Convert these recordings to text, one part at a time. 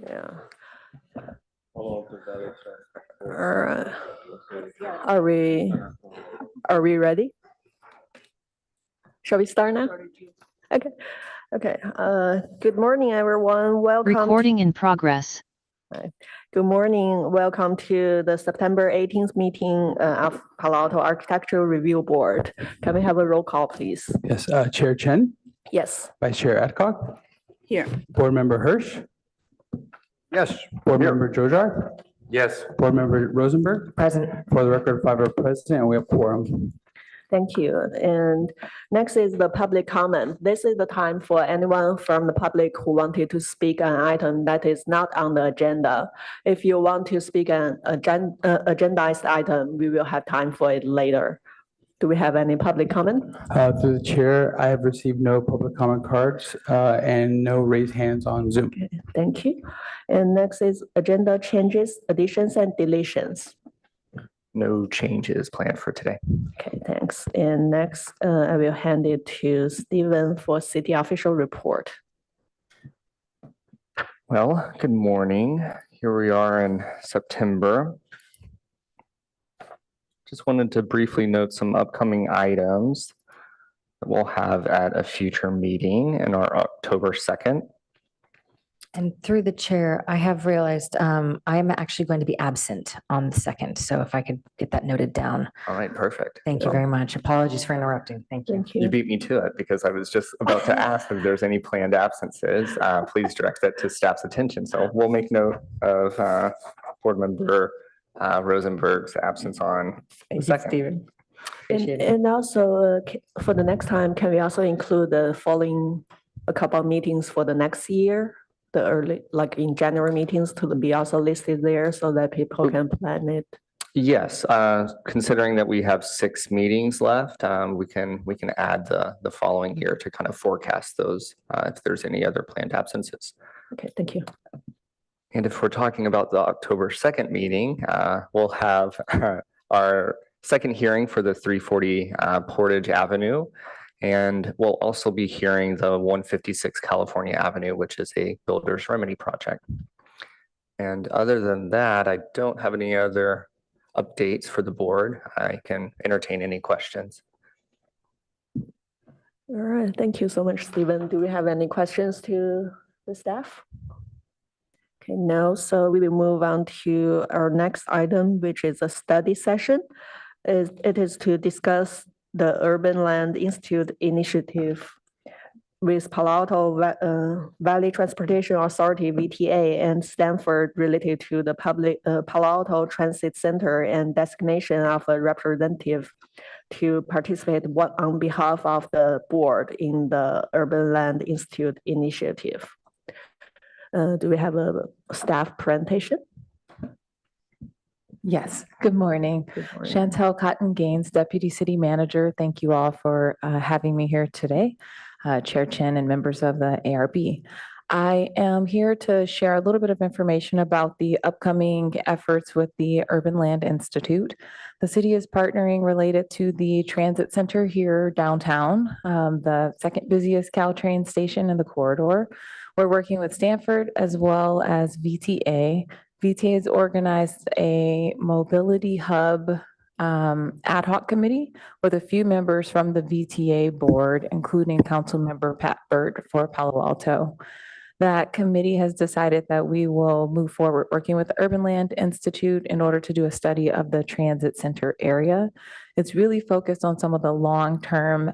Yeah. Allotted, Are we ready? Shall we start now? Okay. Okay. Good morning, everyone. Welcome. Recording in progress. Good morning. Welcome to the September 18th meeting of Palo Alto Architectural Review Board. Can we have a roll call, please? Yes, Chair Chen, Yes. Vice Chair Adcock, Here. Board Member Hirsch, Yes. Board Member Jojar, Yes. Board Member Rosenberg. Present. For the record, 5 are present and we have quorum. Thank you. And next is the public comment. This is the time for anyone from the public who wanted to speak on an item that is not on the agenda. If you want to speak on an agendized item, we will have time for it later. Do we have any public comment? Through the chair, I have received no public comment cards and no raised hands on Zoom. Okay, thank you. And next is agenda changes, additions, and deletions. No changes planned for today. Okay, thanks. And next, I will hand it to Stephen for city official report. Well, good morning. Here we are in September. Just wanted to briefly note some upcoming items that we'll have at a future meeting in our October 2nd. And through the chair, I have realized I am actually going to be absent on the 2nd. So if I could get that noted down. All right, perfect. Thank you very much. Apologies for interrupting. Thank you. Thank You you. beat me to it because I was just about to ask if there's any planned absences. Please direct that to staff's attention. So we'll make note of Board Member Rosenberg's absence on the 2nd. Stephen. Appreciate it. And also for the next time, can we also include the following a couple of meetings for the next year? The early, like in January meetings to be also listed there so that people can plan it. Yes, considering that we have 6 meetings left, we can add the following year to kind of forecast those if there's any other planned absences. Okay, thank you. And if we're talking about the October 2nd meeting, we'll have our second hearing for the 340 Portage Avenue. And we'll also be hearing the 156 California Avenue, which is a builder's remedy project. And other than that, I don't have any other updates for the board. I can entertain any questions. All right, thank you so much, Stephen. Do we have any questions to the staff? Okay, no, so we will move on to our next item, which is a study session. It is to discuss the Urban Land Institute initiative with Palo Alto Valley Transportation Authority, VTA, and Stanford related to the public Palo Alto Transit Center and designation of a representative to participate on behalf of the board in the Urban Land Institute initiative. Do we have a staff presentation? Yes, good morning. Chantel Cotton Gaines, Deputy City Manager. Thank you all for having me here today, Chair Chen and members of the ARB. I am here to share a little bit of information about the upcoming efforts with the Urban Land Institute. The city is partnering related to the transit center here downtown, the second busiest Caltrain station in the corridor. We're working with Stanford as well as VTA. VTA has organized a mobility hub ad hoc committee with a few members from the VTA board, including Council Member Pat Burt for Palo Alto. That committee has decided that we will move forward working with the Urban Land Institute in order to do a study of the transit center area. It's really focused on some of the long-term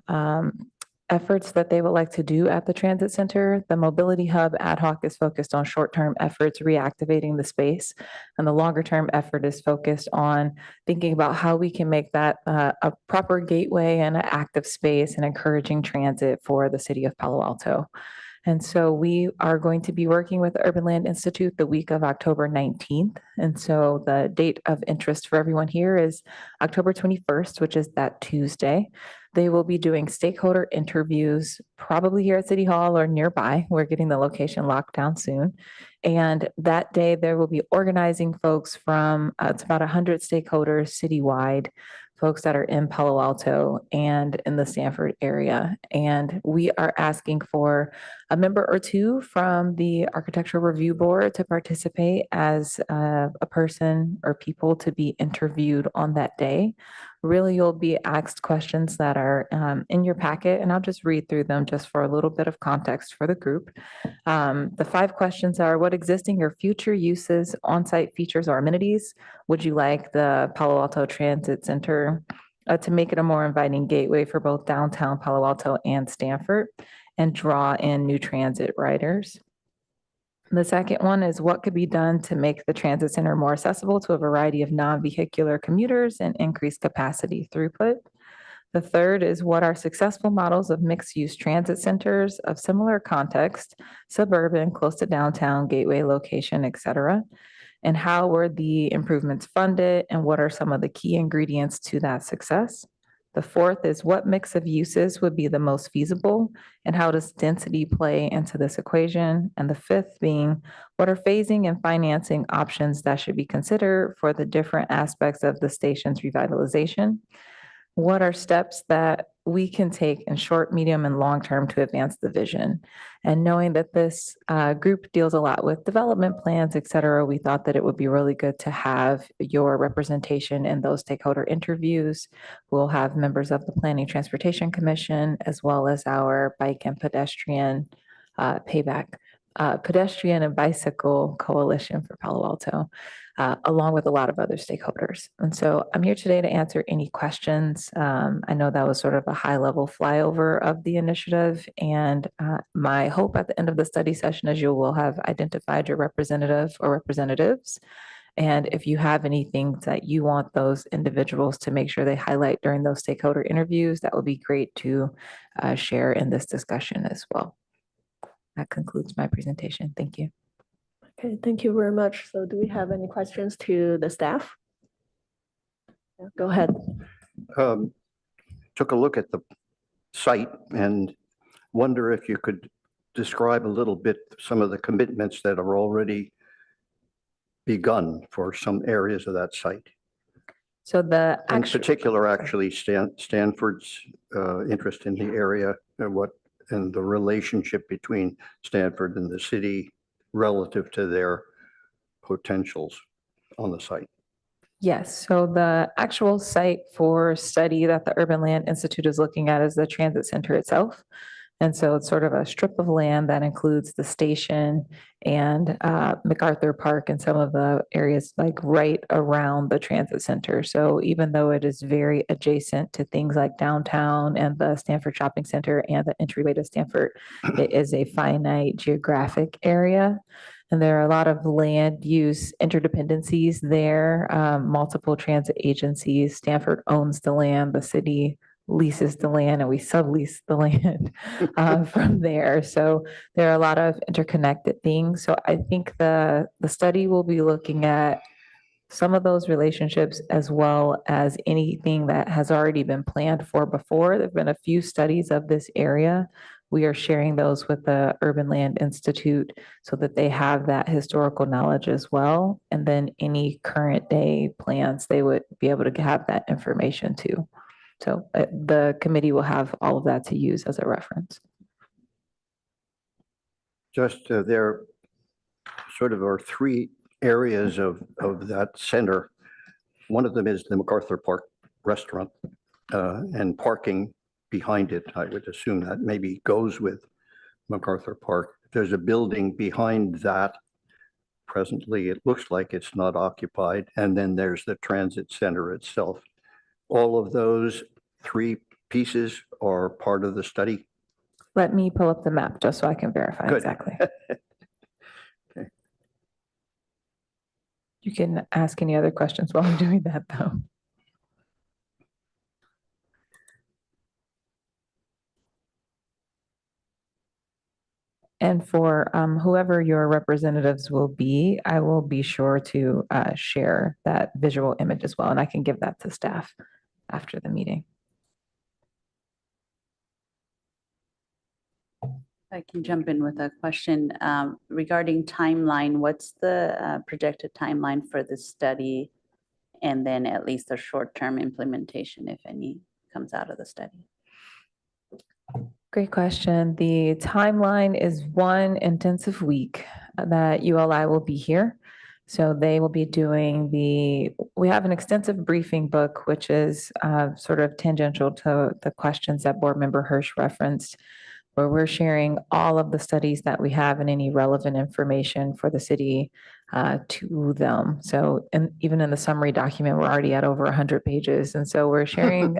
efforts that they would like to do at the transit center. The mobility hub ad hoc is focused on short-term efforts, reactivating the space, and the longer-term effort is focused on thinking about how we can make that a proper gateway and an active space and encouraging transit for the city of Palo Alto. And so we are going to be working with the Urban Land Institute the week of October 19th. And so the date of interest for everyone here is October 21st, which is that Tuesday. They will be doing stakeholder interviews, probably here at City Hall or nearby. We're getting the location locked down soon. And that day there will be organizing folks from, it's about 100 stakeholders citywide folks that are in Palo Alto and in the Stanford area. And we are asking for a member or two from the Architectural Review Board to participate as a person or people to be interviewed on that day. Really, you'll be asked questions that are in your packet, and I'll just read through them just for a little bit of context for the group. The 5 questions are: what existing or future uses, on-site features, or amenities would you like the Palo Alto Transit Center to make it a more inviting gateway for both downtown Palo Alto and Stanford and draw in new transit riders? The second one is: what could be done to make the transit center more accessible to a variety of non-vehicular commuters and increase capacity throughput? The third is: what are successful models of mixed-use transit centers of similar context, suburban, close to downtown, gateway location, et cetera? And how were the improvements funded, and what are some of the key ingredients to that success? The fourth is: what mix of uses would be the most feasible, and how does density play into this equation? And the fifth being: what are phasing and financing options that should be considered for the different aspects of the station's revitalization? What are steps that we can take in short, medium, and long term to advance the vision? And knowing that this group deals a lot with development plans, et cetera, we thought that it would be really good to have your representation in those stakeholder interviews. We'll have members of the Planning Transportation Commission, as well as our Bike and Pedestrian Pedestrian and Bicycle Coalition for Palo Alto, along with a lot of other stakeholders. And so I'm here today to answer any questions. I know that was sort of a high-level flyover of the initiative, and my hope at the end of the study session is you will have identified your representative or representatives. And if you have anything that you want those individuals to make sure they highlight during those stakeholder interviews, that would be great to share in this discussion as well. That concludes my presentation. Thank you. Okay, thank you very much. So do we have any questions to the staff? Yeah, go ahead. Took a look at the site and wonder if you could describe a little bit some of the commitments that are already begun for some areas of that site. So the In actual, particular, actually, Stanford's interest in the area and the relationship between Stanford and the city relative to their potentials on the site. yes, so the actual site for study that the Urban Land Institute is looking at is the transit center itself. And so it's sort of a strip of land that includes the station and MacArthur Park and some of the areas like right around the transit center. So even though it is very adjacent to things like downtown and the Stanford Shopping Center and the entryway to Stanford, it is a finite geographic area. And there are a lot of land use interdependencies there, multiple transit agencies. Stanford owns the land, the city leases the land, and we sublease the land from there. So there are a lot of interconnected things. So I think the study will be looking at some of those relationships as well as anything that has already been planned for before. There've been a few studies of this area. We are sharing those with the Urban Land Institute so that they have that historical knowledge as well. And then any current day plans, they would be able to have that information too. So the committee will have all of that to use as a reference. Just there sort of are 3 areas of that center. One of them is the MacArthur Park restaurant and parking behind it. I would assume that maybe goes with MacArthur Park. There's a building behind that. Presently, it looks like it's not occupied. And then there's the transit center itself. All of those 3 pieces are part of the study. Let me pull up the map just so I can verify Good. exactly. Okay. You can ask any other questions while I'm doing that though. And for whoever your representatives will be, I will be sure to share that visual image as well. And I can give that to staff after the meeting. I can jump in with a question regarding timeline. What's the projected timeline for this study and then at least a short-term implementation, if any, comes out of the study? Great question. The timeline is one intensive week that ULI will be here. So they will be doing we have an extensive briefing book, which is sort of tangential to the questions that Board Member Hirsch referenced, where we're sharing all of the studies that we have and any relevant information for the city to them. So, and even in the summary document, we're already at over 100 pages. And so we're sharing,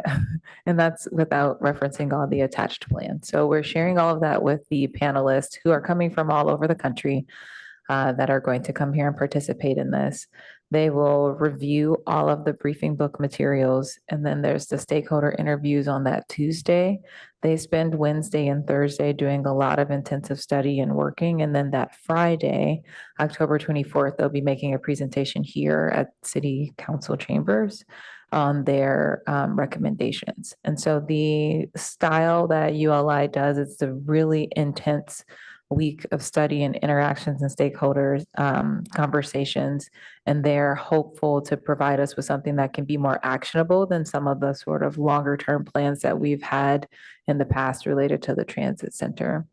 and that's without referencing all the attached plans. So we're sharing all of that with the panelists who are coming from all over the country that are going to come here and participate in this. They will review all of the briefing book materials, and then there's the stakeholder interviews on that Tuesday. They spend Wednesday and Thursday doing a lot of intensive study and working, and then that Friday, October 24th, they'll be making a presentation here at City Council Chambers on their recommendations. And so the style that ULI does, it's a really intense week of study and interactions and stakeholders conversations, and they're hopeful to provide us with something that can be more actionable than some of the sort of longer term plans that we've had in the past related to the transit center.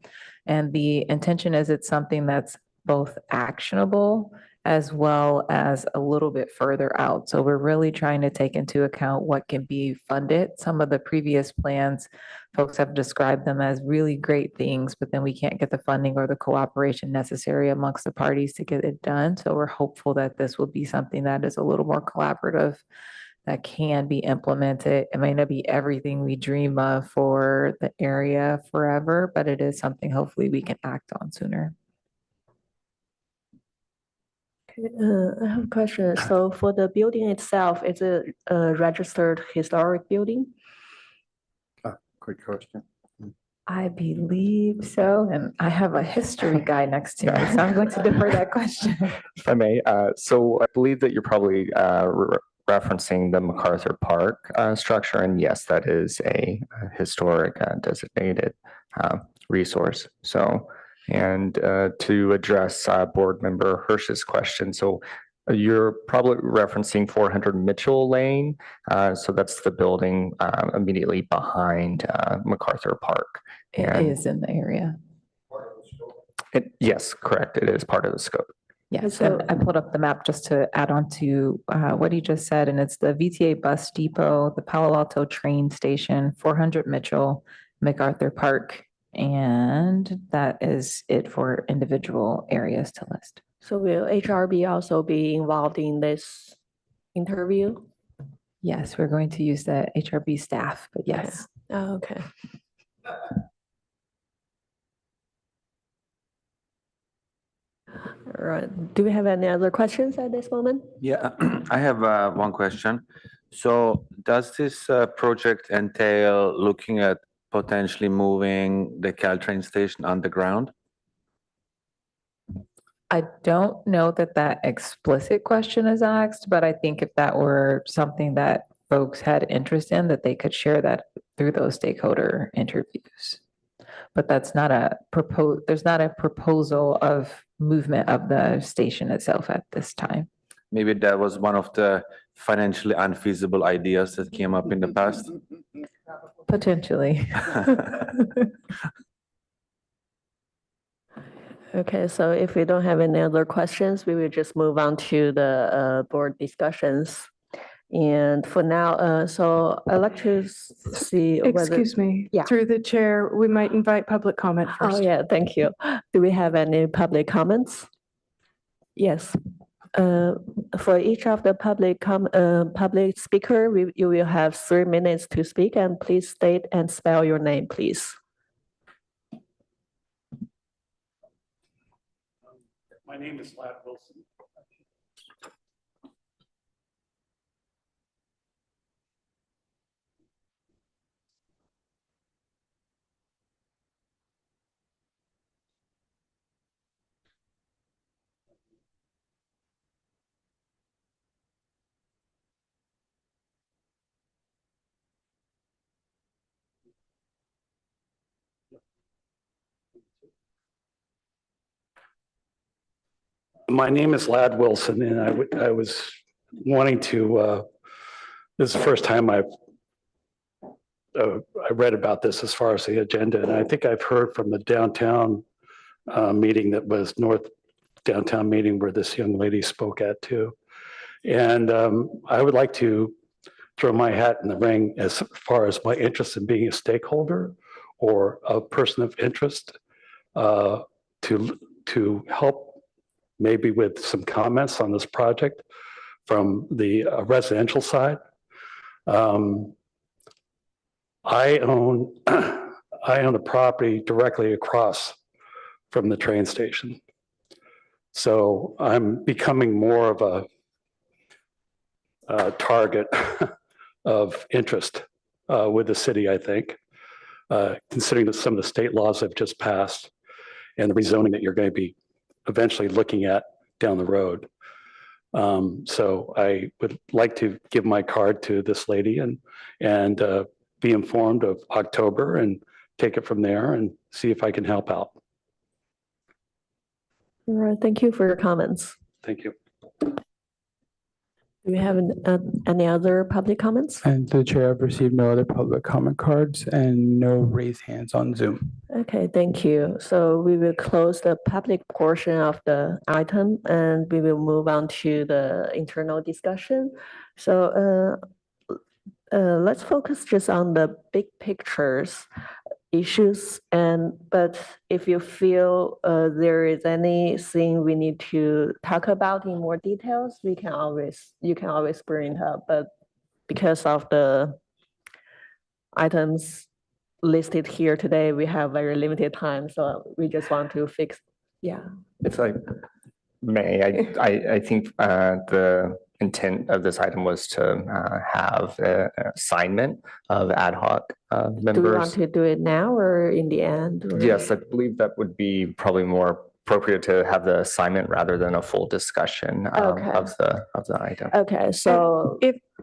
And the intention is it's something that's both actionable as well as a little bit further out. So we're really trying to take into account what can be funded. Some of the previous plans, folks have described them as really great things, but then we can't get the funding or the cooperation necessary amongst the parties to get it done. So we're hopeful that this will be something that is a little more collaborative, that can be implemented. It may not be everything we dream of for the area forever, but it is something hopefully we can act on sooner. I have a question. So for the building itself, is it a registered historic building? Good question. I believe so, and I have a history guy next to me, so I'm going to defer that question. If I may, so I believe that you're probably referencing the MacArthur Park structure, and yes, that is a historic designated resource. So, and to address Board Member Hirsch's question, so you're probably referencing 400 Mitchell Lane. So that's the building immediately behind MacArthur Park. It And is in the area. yes, correct. It is part of the scope. Yes, So- and I pulled up the map just to add on to what he just said, and it's the VTA bus depot, the Palo Alto train station, 400 Mitchell, MacArthur Park, and that is it for individual areas to list. So will HRB also be involved in this interview? Yes, we're going to use the HRB staff, but yes. Oh, okay. All right. Do we have any other questions at this moment? Yeah, I have one question. So does this project entail looking at potentially moving the Caltrain station underground? I don't know that that explicit question is asked, but I think if that were something that folks had interest in, that they could share that through those stakeholder interviews. But that's not there's not a proposal of movement of the station itself at this time. Maybe that was one of the financially unfeasible ideas that came up in the past. Potentially. Okay, so if we don't have any other questions, we will just move on to the board discussions. And for now, so I'd like to see whether. Excuse me. Yeah. Through the chair, we might invite public comment Oh, first. yeah, thank you. Do we have any public comments? Yes. For each of the public speaker, you will have 3 minutes to speak, and please state and spell your name, please. My name is Lad Wilson. My name is Lad Wilson, and I was wanting to, this is the first time I read about this as far as the agenda, and I think I've heard from the downtown meeting that was North Downtown meeting where this young lady spoke at too. And I would like to throw my hat in the ring as far as my interest in being a stakeholder or a person of interest to help maybe with some comments on this project from the residential side. I own a property directly across from the train station. So I'm becoming more of a target of interest with the city, I think, considering that some of the state laws have just passed and the rezoning that you're going to be eventually looking at down the road. So I would like to give my card to this lady and be informed of October and take it from there and see if I can help out. All right, thank you for your comments. Thank you. Do we have any other public comments? And the chair, I've received no other public comment cards and no raised hands on Zoom. Okay, thank you. So we will close the public portion of the item and we will move on to the internal discussion. So let's focus just on the big pictures issues, but if you feel there is anything we need to talk about in more details, you can always bring it up. But because of the items listed here today, we have very limited time, so we just want to fix. Yeah. If I may, I think the intent of this item was to have an assignment of ad hoc members. Do we want to do it now or in the end? Or? Yes, I believe that would be probably more appropriate to have the assignment rather than a full discussion Okay. of the item. Okay, so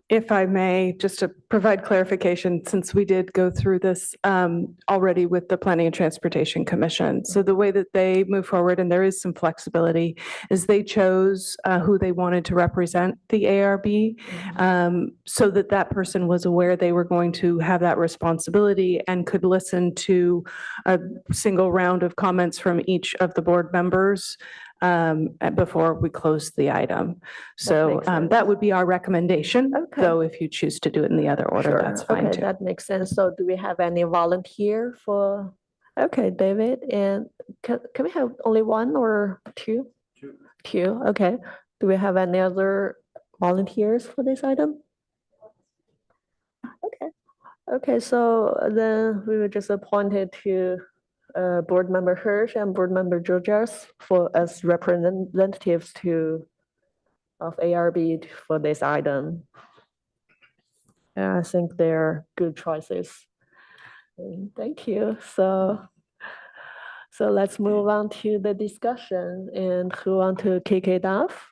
If I may, just to provide clarification, since we did go through this already with the Planning and Transportation Commission. So the way that they move forward, and there is some flexibility, is they chose who they wanted to represent the ARB so that that person was aware they were going to have that responsibility and could listen to a single round of comments from each of the board members before we close the item. So makes sense. that would be our recommendation, Okay. though if you choose to do it in the other order, Sure. that's fine Okay, too. that makes sense. So do we have any volunteer for, okay, David, and can we have only one or two? Two, okay. Do we have any other volunteers for this item? Okay, so then we were just appointed to Board Member Hirsch and Board Member Georges as representatives of ARB for this item. And I think they're good choices. Thank you. So let's move on to the discussion, and who want to kick it off?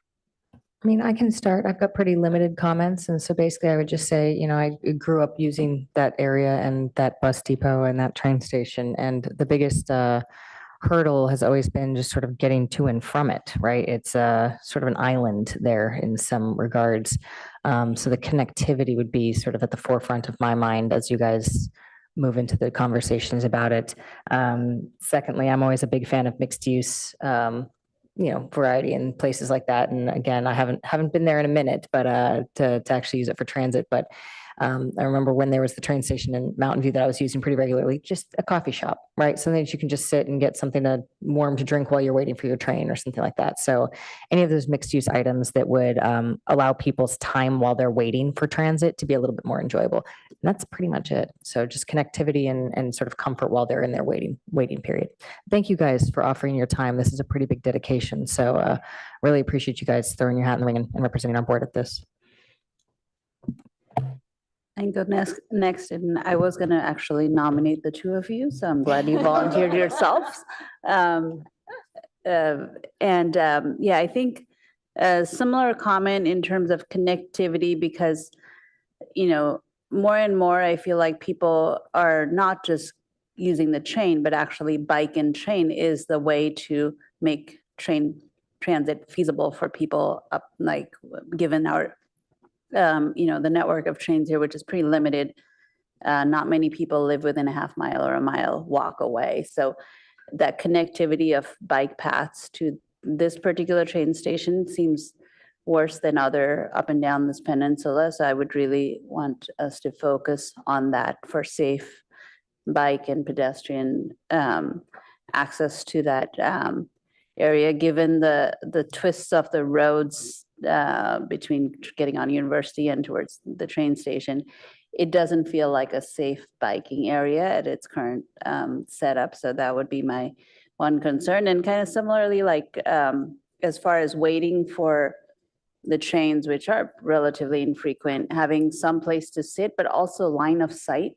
I mean, I can start. I've got pretty limited comments. And so basically I would just say, you know, I grew up using that area and that bus depot and that train station. And the biggest hurdle has always been just sort of getting to and from it, right? It's sort of an island there in some regards. So the connectivity would be sort of at the forefront of my mind as you guys move into the conversations about it. Secondly, I'm always a big fan of mixed use, variety in places like that. And again, I haven't been there in a minute, but to actually use it for transit. But I remember when there was the train station in Mountain View that I was using pretty regularly, just a coffee shop, right? Something that you can just sit and get something warm to drink while you're waiting for your train or something like that. So any of those mixed use items that would allow people's time while they're waiting for transit to be a little bit more enjoyable. And that's pretty much it. So just connectivity and sort of comfort while they're in their waiting period. Thank you guys for offering your time. This is a pretty big dedication. So really appreciate you guys throwing your hat in the ring and representing our board at this. I can go next, and I was going to actually nominate the two of you, so I'm glad you volunteered yourselves. I think a similar comment in terms of connectivity, because, more and more I feel like people are not just using the train, but actually bike and train is the way to make train transit feasible for people given our the network of trains here, which is pretty limited. Not many people live within a half mile or a mile walk away. So that connectivity of bike paths to this particular train station seems worse than other up and down this peninsula. So I would really want us to focus on that for safe bike and pedestrian access to that area, given the twists of the roads between getting on University and towards the train station. It doesn't feel like a safe biking area at its current setup. So that would be my one concern. And kind of similarly, like as far as waiting for the trains, which are relatively infrequent, having some place to sit, but also line of sight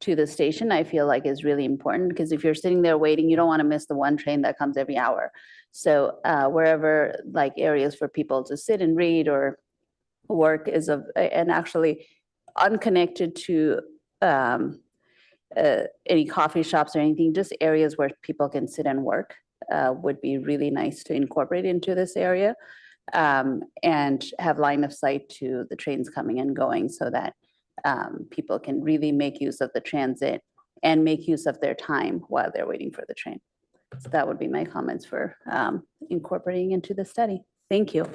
to the station, I feel like is really important, because if you're sitting there waiting, you don't want to miss the one train that comes every hour. So wherever like areas for people to sit and read or work is and actually unconnected to any coffee shops or anything, just areas where people can sit and work would be really nice to incorporate into this area, and have line of sight to the trains coming and going, so that people can really make use of the transit and make use of their time while they're waiting for the train. So that would be my comments for incorporating into the study. Thank you.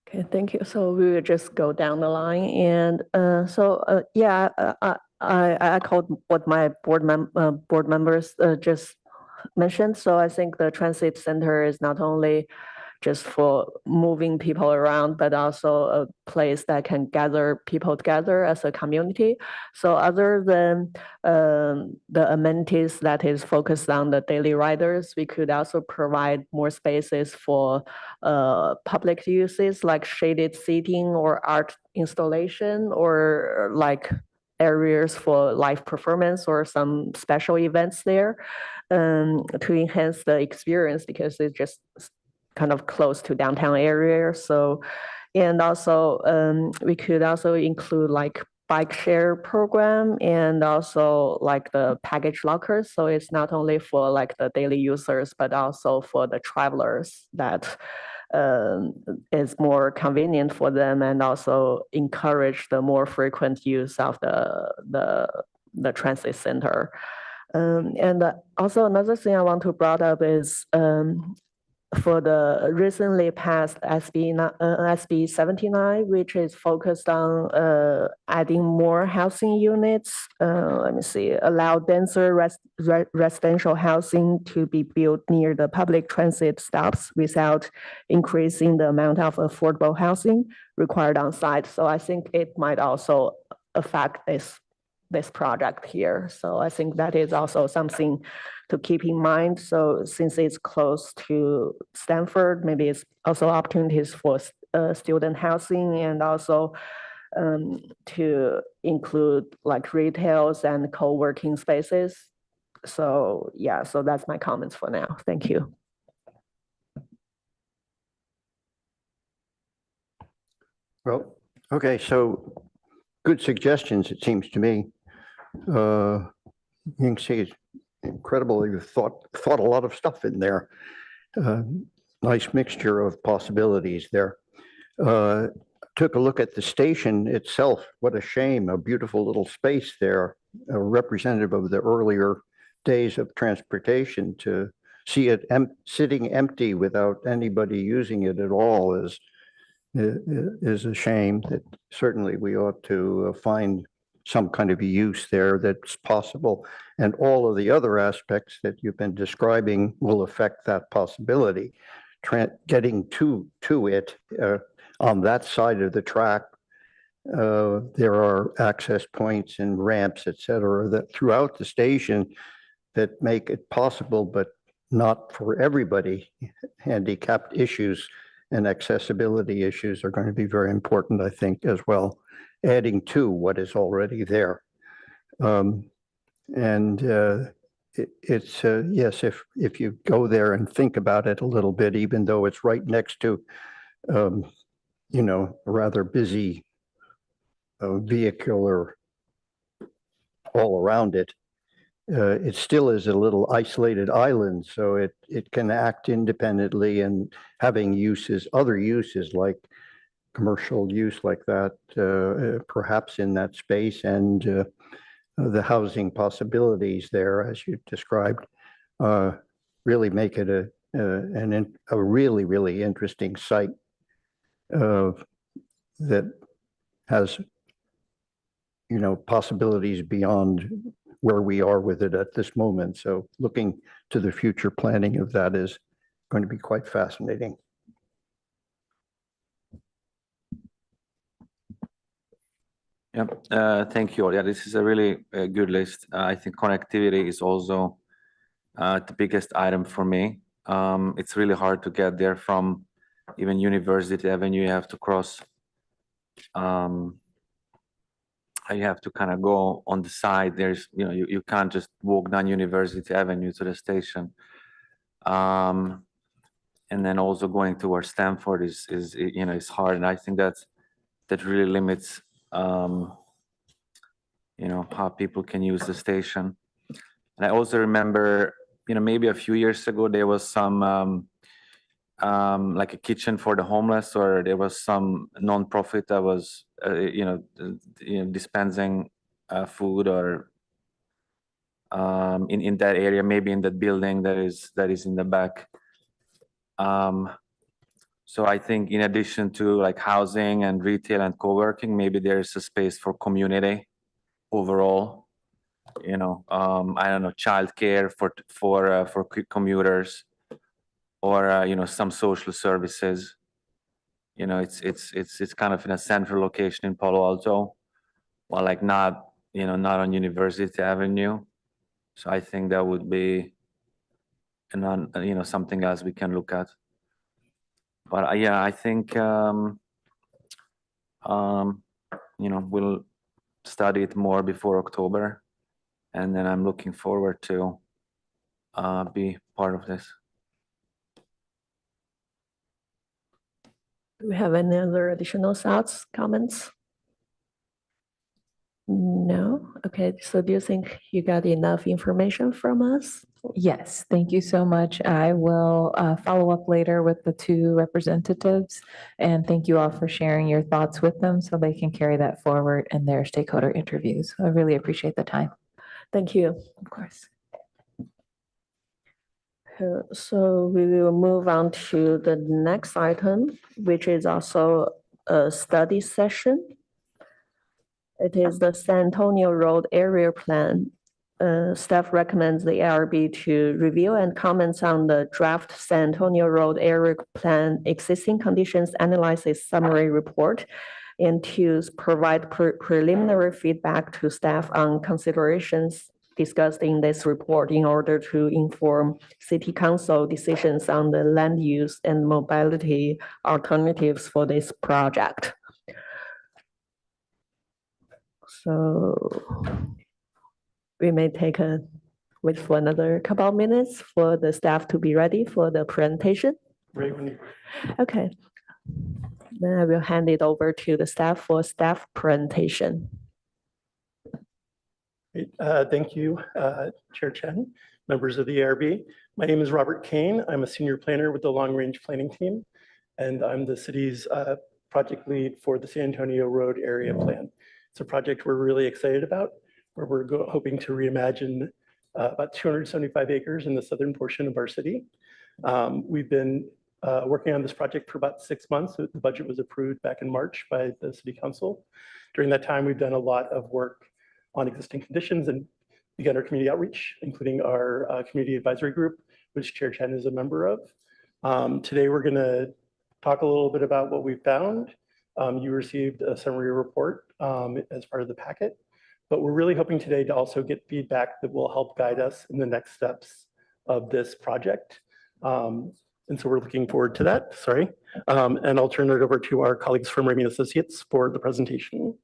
Okay, thank you. So we will just go down the line, and yeah, I echoed what my board members just mentioned. So I think the transit center is not only just for moving people around, but also a place that can gather people together as a community. So other than the amenities that is focused on the daily riders, we could also provide more spaces for public uses like shaded seating or art installation, or like areas for live performance or some special events there, to enhance the experience, because it's just kind of close to downtown area. So, and also we could also include like bike share program, and also like the package lockers. So it's not only for like the daily users, but also for the travelers, that is more convenient for them, and also encourage the more frequent use of the transit center. And also another thing I want to bring up is for the recently passed SB 79, which is focused on adding more housing units. Let me see, allow denser residential housing to be built near the public transit stops without increasing the amount of affordable housing required on site. So I think it might also affect this project here. So I think that is also something to keep in mind. So since it's close to Stanford, maybe it's also opportunities for student housing, and also to include like retails and co-working spaces. So yeah, so that's my comments for now. Thank you. Well, okay, so good suggestions, it seems to me. You can see it's incredible. You've thought a lot of stuff in there. Nice mixture of possibilities there. Took a look at the station itself. What a shame, a beautiful little space there, representative of the earlier days of transportation. To see it sitting empty without anybody using it at all is a shame. That certainly we ought to find some kind of use there that's possible. And all of the other aspects that you've been describing will affect that possibility. Getting to it on that side of the track, there are access points and ramps, et cetera, that throughout the station that make it possible, but not for everybody. Handicapped issues and accessibility issues are going to be very important, I think, as well, adding to what is already there. It's yes, if you go there and think about it a little bit, even though it's right next to, you know, a rather busy vehicular all around it, it still is a little isolated island, so it can act independently, and having uses, other uses like commercial use like that, perhaps in that space, and the housing possibilities there, as you described, really make it a really, really interesting site that has, possibilities beyond where we are with it at this moment. So looking to the future planning of that is going to be quite fascinating. Yeah, thank you all. Yeah, this is a really good list. I think connectivity is also the biggest item for me. It's really hard to get there from even University Avenue. You have to cross. You have to kind of go on the side. There's, you can't just walk down University Avenue to the station. And then also going towards Stanford is hard. And I think that really limits, how people can use the station. And I also remember, maybe a few years ago, there was some, like a kitchen for the homeless, or there was some nonprofit that was, dispensing food, or in that area, maybe in that building that is in the back. So I think in addition to like housing and retail and co-working, maybe there's a space for community overall. I don't know, childcare for commuters, or some social services. It's kind of in a central location in Palo Alto, while like not on University Avenue. So I think that would be something else we can look at. But yeah, I think we'll study it more before October, and then I'm looking forward to be part of this. Do we have any other additional thoughts, comments? No? Okay, so do you think you got enough information from us? Yes, thank you so much. I will follow up later with the two representatives. And thank you all for sharing your thoughts with them so they can carry that forward in their stakeholder interviews. I really appreciate the time. Thank you. Of course. So we will move on to the next item, which is also a study session. It is the San Antonio Road Area Plan. Staff recommends the ARB to review and comments on the draft San Antonio Road Area Plan existing conditions analysis summary report, and to provide preliminary feedback to staff on considerations discussed in this report in order to inform City Council decisions on the land use and mobility alternatives for this project. So we may wait for another couple of minutes for the staff to be ready for the presentation. Okay. Then I will hand it over to the staff for staff presentation. Thank you, Chair Chen, members of the ARB. My name is Robert Kane. I'm a senior planner with the Long Range Planning Team, and I'm the city's project lead for the San Antonio Road Area Plan. It's a project we're really excited about, where we're hoping to reimagine about 275 acres in the southern portion of our city. We've been working on this project for about 6 months. The budget was approved back in March by the City Council. During that time, we've done a lot of work on existing conditions and begun our community outreach, including our community advisory group, which Chair Chen is a member of. Today, we're going to talk a little bit about what we found. You received a summary report as part of the packet, but we're really hoping today to also get feedback that will help guide us in the next steps of this project. And so we're looking forward to that, sorry. And I'll turn it over to our colleagues from Ramey Associates for the presentation.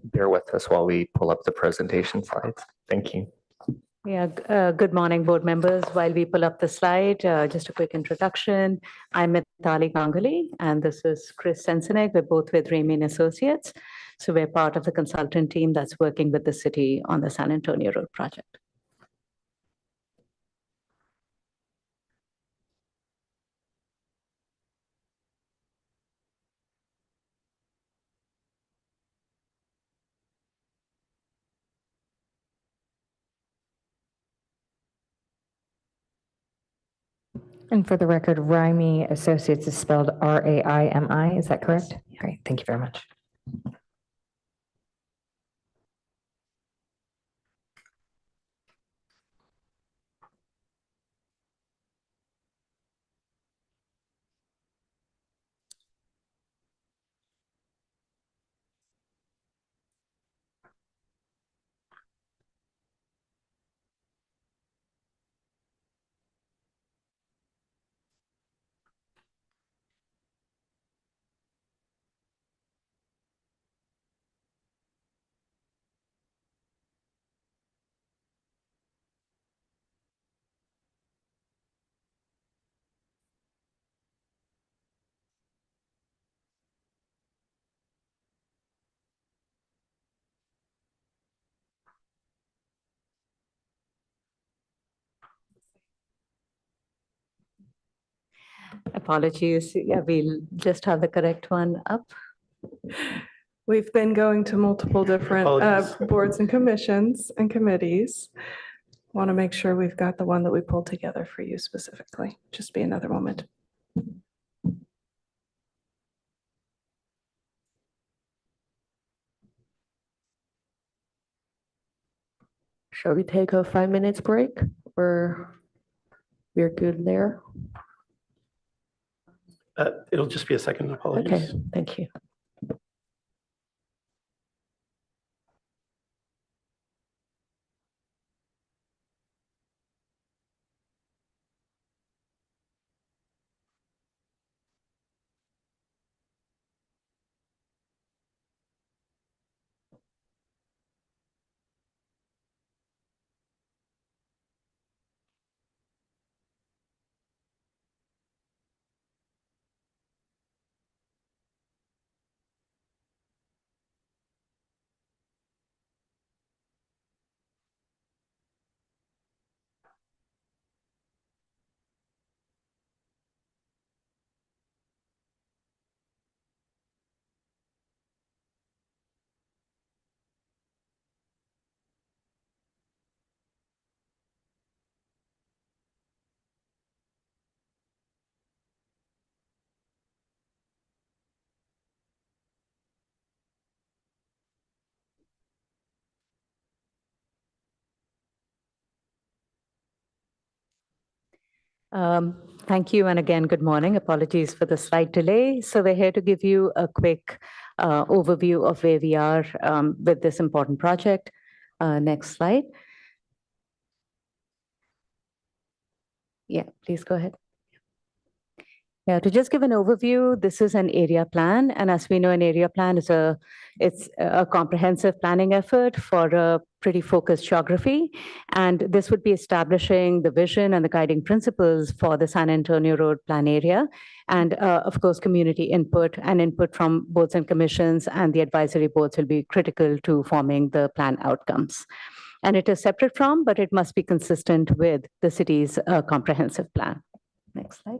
Bear with us while we pull up the presentation slides. Thank you. Yeah, good morning, board members. While we pull up the slide, just a quick introduction. I'm Mithali Ganguly, and this is Chris Sensenig. We're both with Raymond Associates. So we're part of the consultant team that's working with the city on the San Antonio Road project. And for the record, Raimi Associates is spelled Raimi, is that correct? Great, thank you very much. Apologies. Yeah, we'll just have the correct one up. We've been going to multiple different Apologies. boards and commissions and committees. Want to make sure we've got the one that we pulled together for you specifically. Just be another moment. Shall we take a 5 minutes break or we're good there? It'll just be a second, Okay, apologies. thank you. Thank you. And again, good morning. Apologies for the slight delay. So we're here to give you a quick overview of where we are with this important project. Next slide. Yeah, please go ahead. Yeah, to just give an overview, this is an area plan. And as we know, an area plan is it's a comprehensive planning effort for a pretty focused geography. And this would be establishing the vision and the guiding principles for the San Antonio Road plan area. And of course, community input and input from boards and commissions and the advisory boards will be critical to forming the plan outcomes. And it is separate from, but it must be consistent with the city's comprehensive plan. Next slide.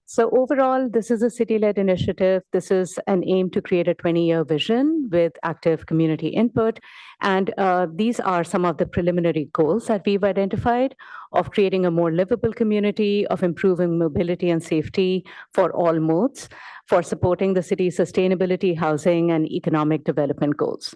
So overall, this is a city-led initiative. This is an aim to create a 20-year vision with active community input. And these are some of the preliminary goals that we've identified of creating a more livable community, of improving mobility and safety for all modes, for supporting the city's sustainability, housing, and economic development goals.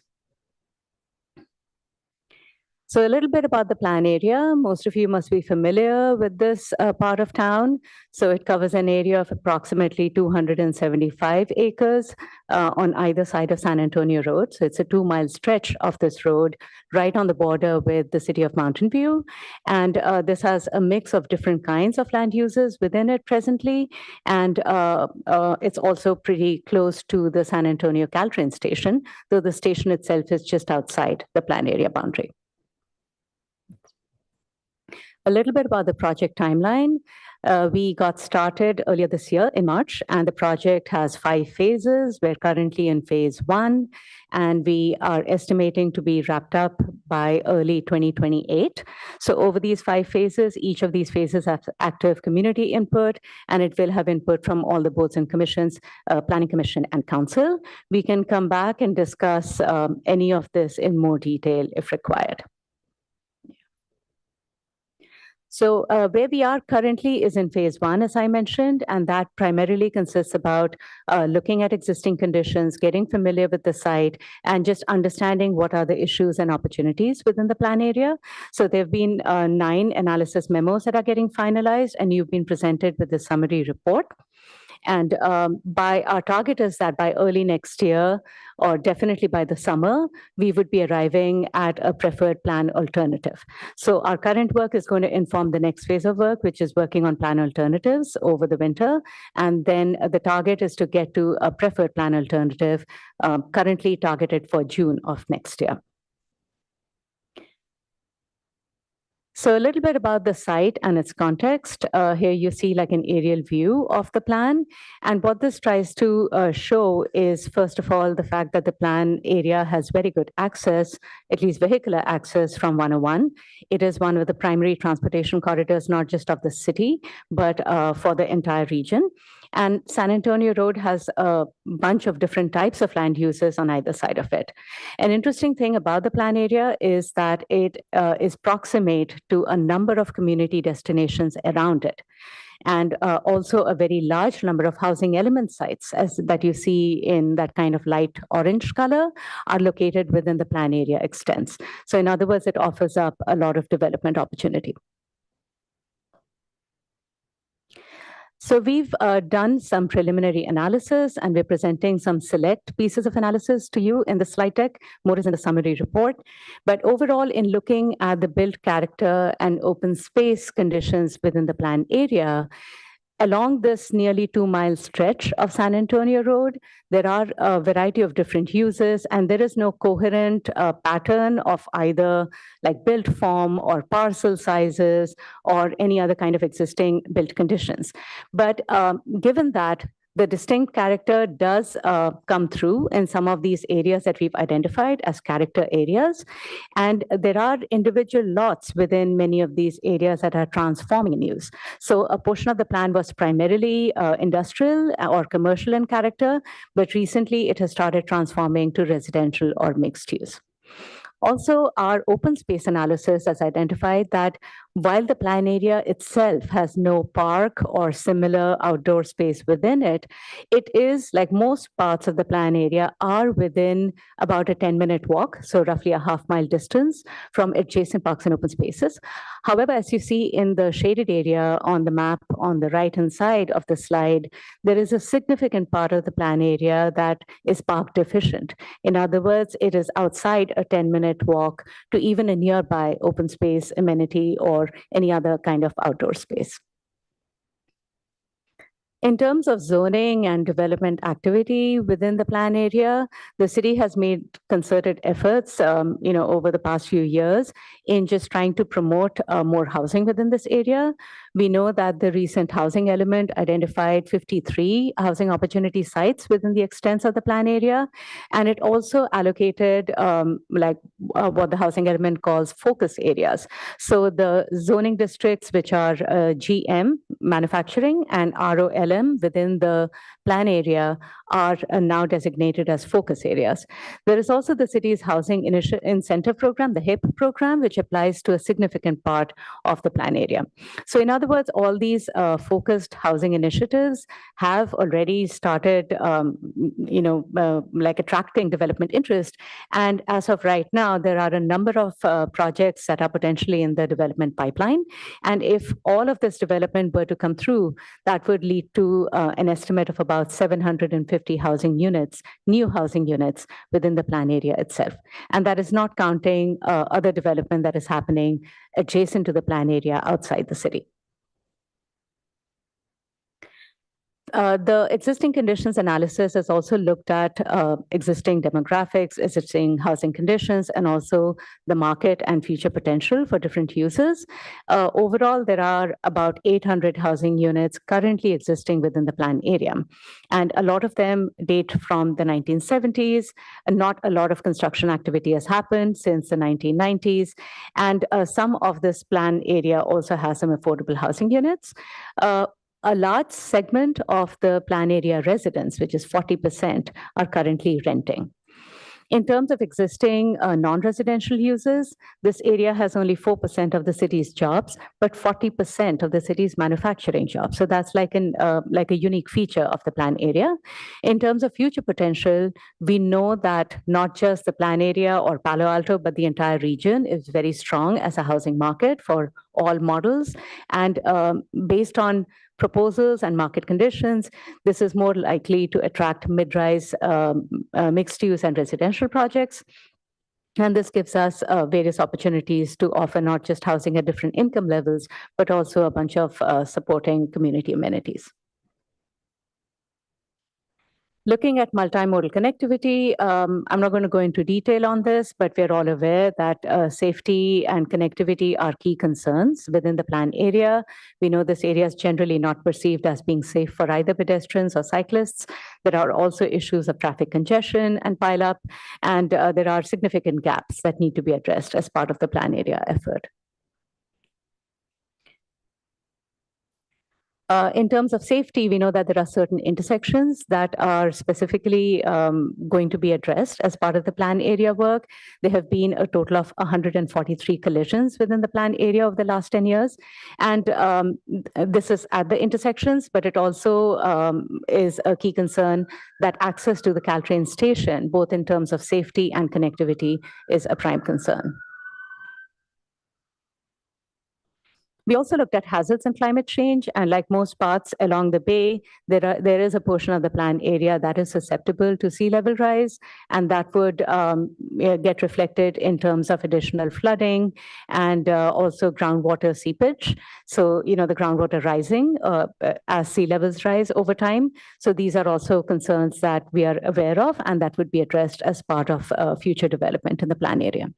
So a little bit about the plan area. Most of you must be familiar with this part of town. So it covers an area of approximately 275 acres on either side of San Antonio Road. So it's a 2-mile stretch of this road right on the border with the city of Mountain View. And this has a mix of different kinds of land uses within it presently. And it's also pretty close to the San Antonio Caltrain station, though the station itself is just outside the plan area boundary. A little bit about the project timeline. We got started earlier this year in March, and the project has 5 phases. We're currently in phase 1, and we are estimating to be wrapped up by early 2028. So over these 5 phases, each of these phases have active community input, and it will have input from all the boards and commissions, Planning Commission and Council. We can come back and discuss any of this in more detail if required. So where we are currently is in phase 1, as I mentioned, and that primarily consists about looking at existing conditions, getting familiar with the site, and just understanding what are the issues and opportunities within the plan area. So there have been 9 analysis memos that are getting finalized, and you've been presented with the summary report. And by our target is that by early next year, or definitely by the summer, we would be arriving at a preferred plan alternative. So our current work is going to inform the next phase of work, which is working on plan alternatives over the winter. And then the target is to get to a preferred plan alternative, currently targeted for June of next year. So a little bit about the site and its context. Here you see like an aerial view of the plan. And what this tries to show is, first of all, the fact that the plan area has very good access, at least vehicular access from 101. It is one of the primary transportation corridors, not just of the city, but for the entire region. And San Antonio Road has a bunch of different types of land uses on either side of it. An interesting thing about the plan area is that it is proximate to a number of community destinations around it. And also a very large number of housing element sites, as that you see in that kind of light orange color, are located within the plan area extents. So in other words, it offers up a lot of development opportunity. So we've done some preliminary analysis, and we're presenting some select pieces of analysis to you in the slide deck. More is in the summary report. But overall, in looking at the built character and open space conditions within the plan area, along this nearly 2-mile stretch of San Antonio Road, there are a variety of different uses, and there is no coherent pattern of either like built form or parcel sizes or any other kind of existing built conditions. But given that, the distinct character does come through in some of these areas that we've identified as character areas. And there are individual lots within many of these areas that are transforming in use. So a portion of the plan was primarily industrial or commercial in character, but recently it has started transforming to residential or mixed use. Also, our open space analysis has identified that while the plan area itself has no park or similar outdoor space within it, it is, like most parts of the plan area, are within about a 10-minute walk, so roughly a half-mile distance from adjacent parks and open spaces. However, as you see in the shaded area on the map on the right-hand side of the slide, there is a significant part of the plan area that is park deficient. In other words, it is outside a 10-minute walk to even a nearby open space amenity or any other kind of outdoor space. In terms of zoning and development activity within the plan area, the city has made concerted efforts, over the past few years in just trying to promote more housing within this area. We know that the recent housing element identified 53 housing opportunity sites within the extents of the plan area, and it also allocated what the housing element calls focus areas. So the zoning districts, which are GM, manufacturing, and ROLM within the plan area, are now designated as focus areas. There is also the city's housing incentive program, the HIP program, which applies to a significant part of the plan area. So in other other words, all these focused housing initiatives have already started, like attracting development interest. And as of right now, there are a number of projects that are potentially in the development pipeline. And if all of this development were to come through, that would lead to an estimate of about 750 housing units, new housing units within the plan area itself. And that is not counting other development that is happening adjacent to the plan area outside the city. The existing conditions analysis has also looked at existing demographics, existing housing conditions, and also the market and future potential for different uses. Overall, there are about 800 housing units currently existing within the plan area. And a lot of them date from the 1970s, and not a lot of construction activity has happened since the 1990s. And some of this plan area also has some affordable housing units. A large segment of the plan area residents, which is 40%, are currently renting. In terms of existing non-residential uses, this area has only 4% of the city's jobs, but 40% of the city's manufacturing jobs. So that's like a unique feature of the plan area. In terms of future potential, we know that not just the plan area or Palo Alto, but the entire region is very strong as a housing market for all models. And based on proposals and market conditions, this is more likely to attract mid-rise mixed use and residential projects. And this gives us various opportunities to offer not just housing at different income levels, but also a bunch of supporting community amenities. Looking at multimodal connectivity, I'm not going to go into detail on this, but we're all aware that safety and connectivity are key concerns within the plan area. We know this area is generally not perceived as being safe for either pedestrians or cyclists. There are also issues of traffic congestion and pileup, and there are significant gaps that need to be addressed as part of the plan area effort. In terms of safety, we know that there are certain intersections that are specifically going to be addressed as part of the plan area work. There have been a total of 143 collisions within the plan area over the last 10 years. And this is at the intersections, but it also is a key concern that access to the Caltrain station, both in terms of safety and connectivity, is a prime concern. We also looked at hazards and climate change, and like most parts along the bay, there is a portion of the plan area that is susceptible to sea level rise, and that would get reflected in terms of additional flooding and also groundwater seepage. So, the groundwater rising as sea levels rise over time. So these are also concerns that we are aware of, and that would be addressed as part of future development in the plan area.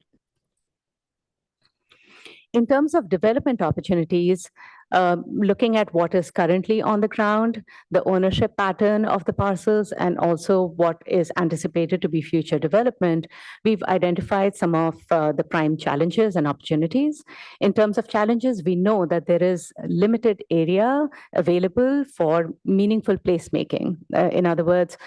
In terms of development opportunities, looking at what is currently on the ground, the ownership pattern of the parcels, and also what is anticipated to be future development, we've identified some of the prime challenges and opportunities. In terms of challenges, we know that there is limited area available for meaningful placemaking. In other words,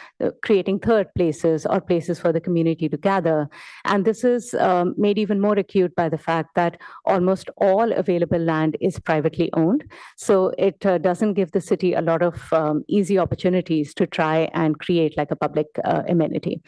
creating third places or places for the community to gather. And this is made even more acute by the fact that almost all available land is privately owned. So it doesn't give the city a lot of easy opportunities to try and create like a public amenity.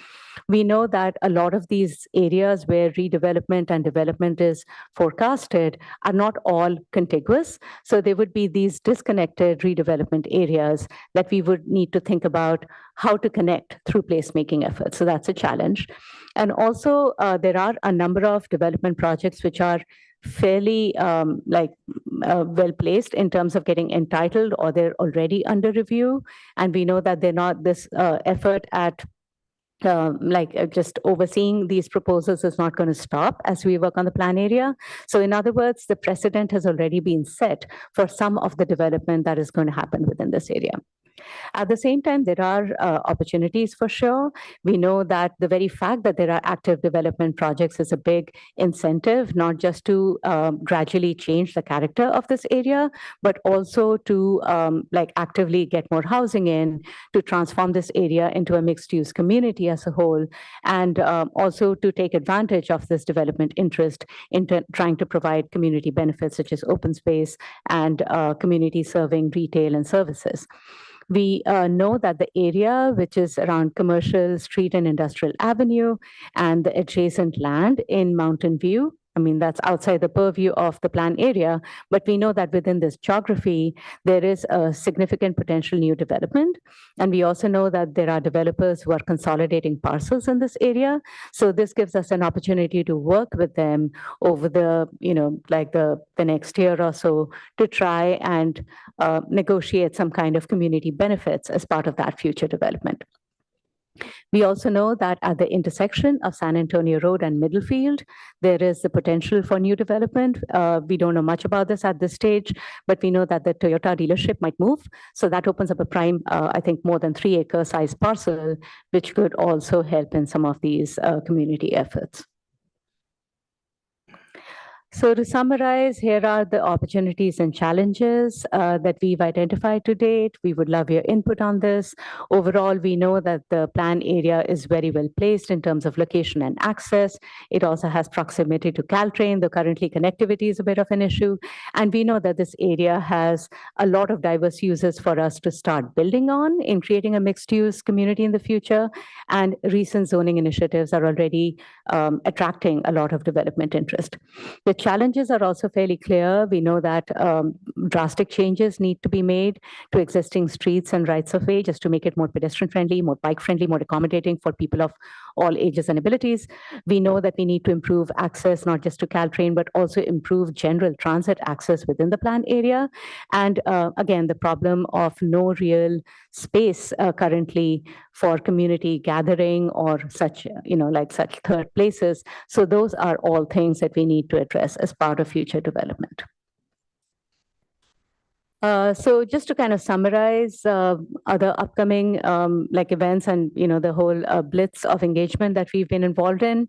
We know that a lot of these areas where redevelopment and development is forecasted are not all contiguous. So there would be these disconnected redevelopment areas that we would need to think about how to connect through placemaking efforts. So that's a challenge. And also there are a number of development projects which are fairly well placed in terms of getting entitled, or they're already under review. And we know that they're not this effort at just overseeing these proposals is not going to stop as we work on the plan area. So in other words, the precedent has already been set for some of the development that is going to happen within this area. At the same time, there are opportunities for sure. We know that the very fact that there are active development projects is a big incentive, not just to gradually change the character of this area, but also to like actively get more housing in, to transform this area into a mixed-use community as a whole, and also to take advantage of this development interest in trying to provide community benefits such as open space and community serving retail and services. We know that the area, which is around Commercial Street and Industrial Avenue and the adjacent land in Mountain View, I mean, that's outside the purview of the plan area, but we know that within this geography, there is a significant potential new development. And we also know that there are developers who are consolidating parcels in this area. So this gives us an opportunity to work with them over the, like the next year or so to try and negotiate some kind of community benefits as part of that future development. We also know that at the intersection of San Antonio Road and Middlefield, there is the potential for new development. We don't know much about this at this stage, but we know that the Toyota dealership might move. So that opens up a prime, I think, more than 3-acre size parcel, which could also help in some of these community efforts. So to summarize, here are the opportunities and challenges that we've identified to date. We would love your input on this. Overall, we know that the plan area is very well placed in terms of location and access. It also has proximity to Caltrain, though currently connectivity is a bit of an issue. And we know that this area has a lot of diverse uses for us to start building on in creating a mixed-use community in the future. And recent zoning initiatives are already attracting a lot of development interest. The challenges are also fairly clear. We know that drastic changes need to be made to existing streets and rights of way just to make it more pedestrian friendly, more bike friendly, more accommodating for people of all ages and abilities. We know that we need to improve access, not just to Caltrain, but also improve general transit access within the planned area. And again, the problem of no real space currently for community gathering or such, like such third places. So those are all things that we need to address as part of future development. So just to kind of summarize other upcoming like events and the whole blitz of engagement that we've been involved in.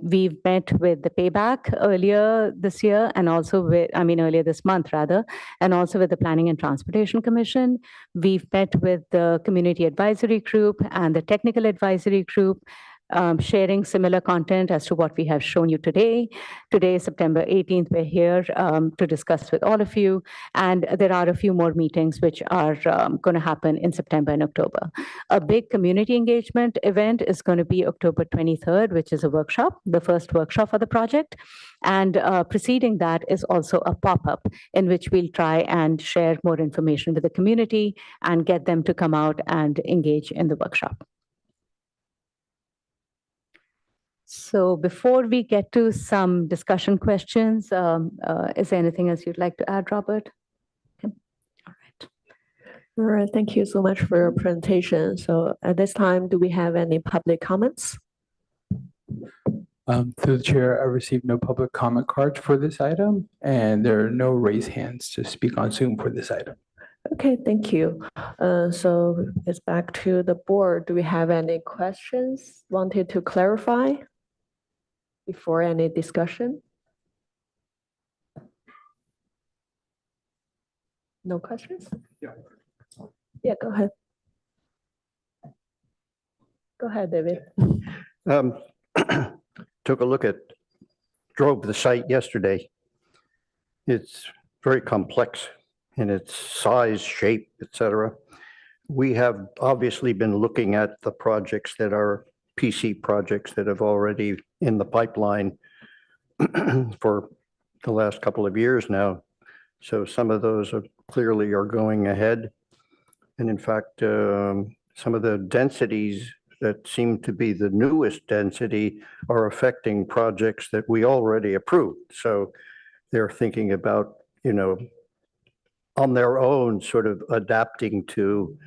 We've met with the Payback earlier this year and also earlier this month rather, and also with the Planning and Transportation Commission. We've met with the Community Advisory Group and the Technical Advisory Group, sharing similar content as to what we have shown you today. Today, September 18th, we're here to discuss with all of you. And there are a few more meetings which are going to happen in September and October. A big community engagement event is going to be October 23rd, which is a workshop, the first workshop for the project. And preceding that is also a pop-up in which we'll try and share more information with the community and get them to come out and engage in the workshop. So before we get to some discussion questions, is there anything else you'd like to add, Robert? Okay. All right, thank you so much for your presentation. So at this time, do we have any public comments? Through the chair, I received no public comment cards for this item, and there are no raised hands to speak on Zoom for this item. Okay, thank you. So it's back to the board. Do we have any questions wanted to clarify before any discussion? No questions? Yeah, go ahead. Go ahead, David. Took a look at, drove the site yesterday. It's very complex in its size, shape, etc. We have obviously been looking at the projects that are PC projects that have already in the pipeline for the last couple of years now. So some of those are clearly going ahead. And in fact, some of the densities that seem to be the newest density are affecting projects that we already approved. So they're thinking about, on their own, sort of adapting to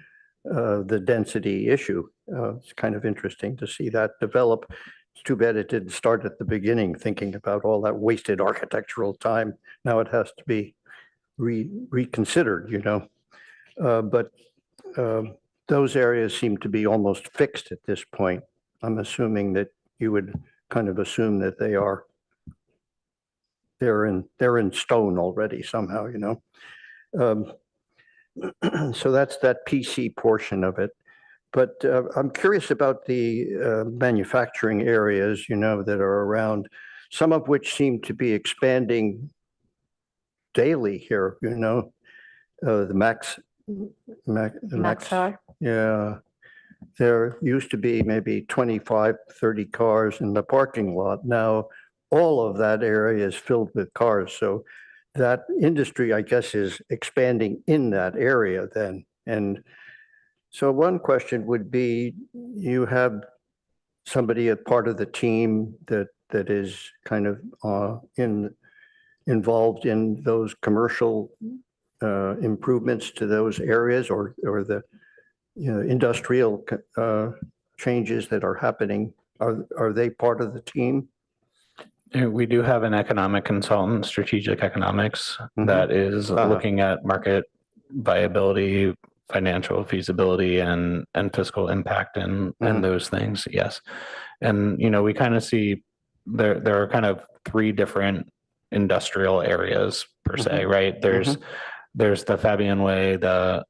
the density issue. It's kind of interesting to see that develop. It's too bad it didn't start at the beginning, thinking about all that wasted architectural time. Now it has to be reconsidered, but those areas seem to be almost fixed at this point. I'm assuming that you would kind of assume that they're in stone already somehow, you know. So that's that PC portion of it. But I'm curious about the manufacturing areas, you know, that are around, some of which seem to be expanding daily here, you know. The Maxar. yeah. There used to be maybe 25, 30 cars in the parking lot. Now, all of that area is filled with cars. So that industry, I guess, is expanding in that area then. And so one question would be, you have somebody, a part of the team that is kind of involved in those commercial improvements to those areas, or the, you know, industrial changes that are happening. Are they part of the team? We do have an economic consultant, strategic economics, that is looking at market viability, financial feasibility, and fiscal impact, and those things. Yes, and you know, we kind of see there are kind of three different industrial areas per se, right? There's the Fabian Way, the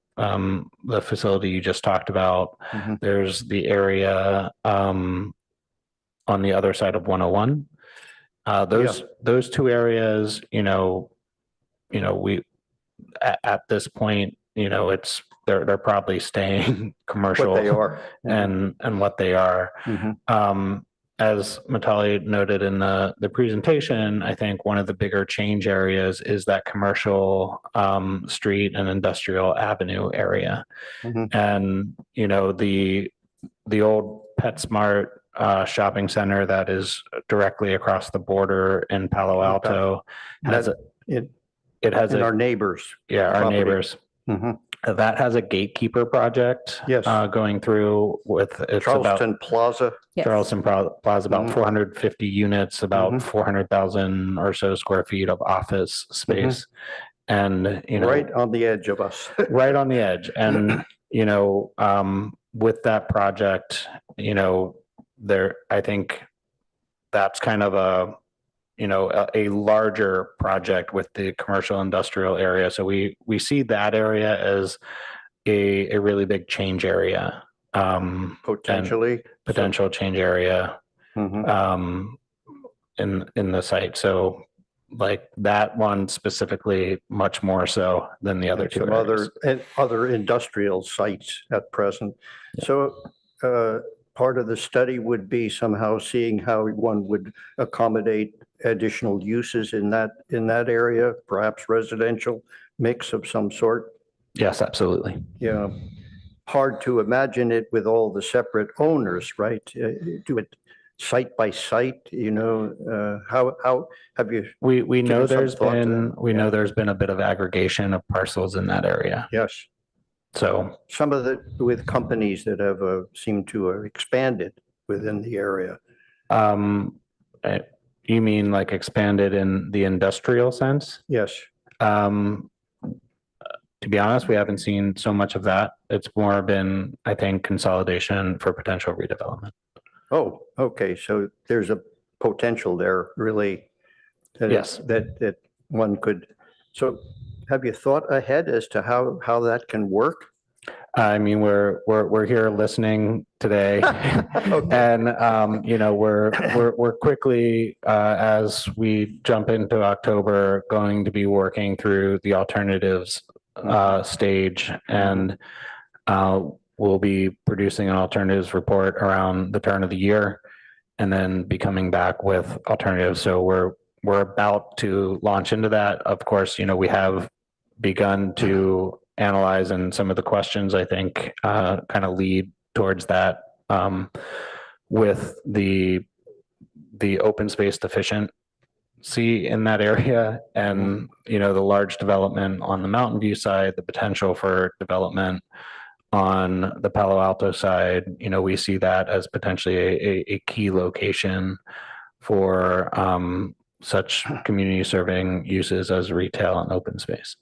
facility you just talked about. There's the area on the other side of 101. Those two areas, you know, we at this point, you know, they're probably staying commercial. What they are. And what they are. As Matali noted in the presentation, I think one of the bigger change areas is that commercial street and industrial avenue area. And, you know, the old PetSmart shopping center that is directly across the border in Palo Alto has it has our neighbors. Yeah, our neighbors. That has a gatekeeper project going through with Charleston Plaza. Charleston Plaza, about 450 units, about 400,000 or so square feet of office space. And, you know, right on the edge of us. Right on the edge. And, you know, with that project, you know, I think that's kind of a larger project with the commercial industrial area. So we see that area as a really big change area. Potential change area in the site. So like that one specifically, much more so than the other two areas. Other industrial sites at present. So part of the study would be somehow seeing how one would accommodate additional uses in that area, perhaps residential mix of some sort. Yes, absolutely. Yeah. Hard to imagine it with all the separate owners, right? Do it site by site, you know, how have you? We know there's been a bit of aggregation of parcels in that area. Yes. So some of the with companies that have seemed to have expanded within the area. You mean like expanded in the industrial sense? Yes. To be honest, we haven't seen so much of that. It's more been, I think, consolidation for potential redevelopment. Oh, okay. So there's a potential there, really. Yes. That one could. So, have you thought ahead as to how that can work? I mean, we're here listening today, and you know, we're quickly as we jump into October going to be working through the alternatives stage, and we'll be producing an alternatives report around the turn of the year, and then be coming back with alternatives. So we're about to launch into that. Of course, you know, we have begun to analyze, and some of the questions I think kind of lead towards that with the open space deficiency in that area, and you know, the large development on the Mountain View side, the potential for development on the Palo Alto side. You know, we see that as potentially a key location for such community serving uses as retail and open space.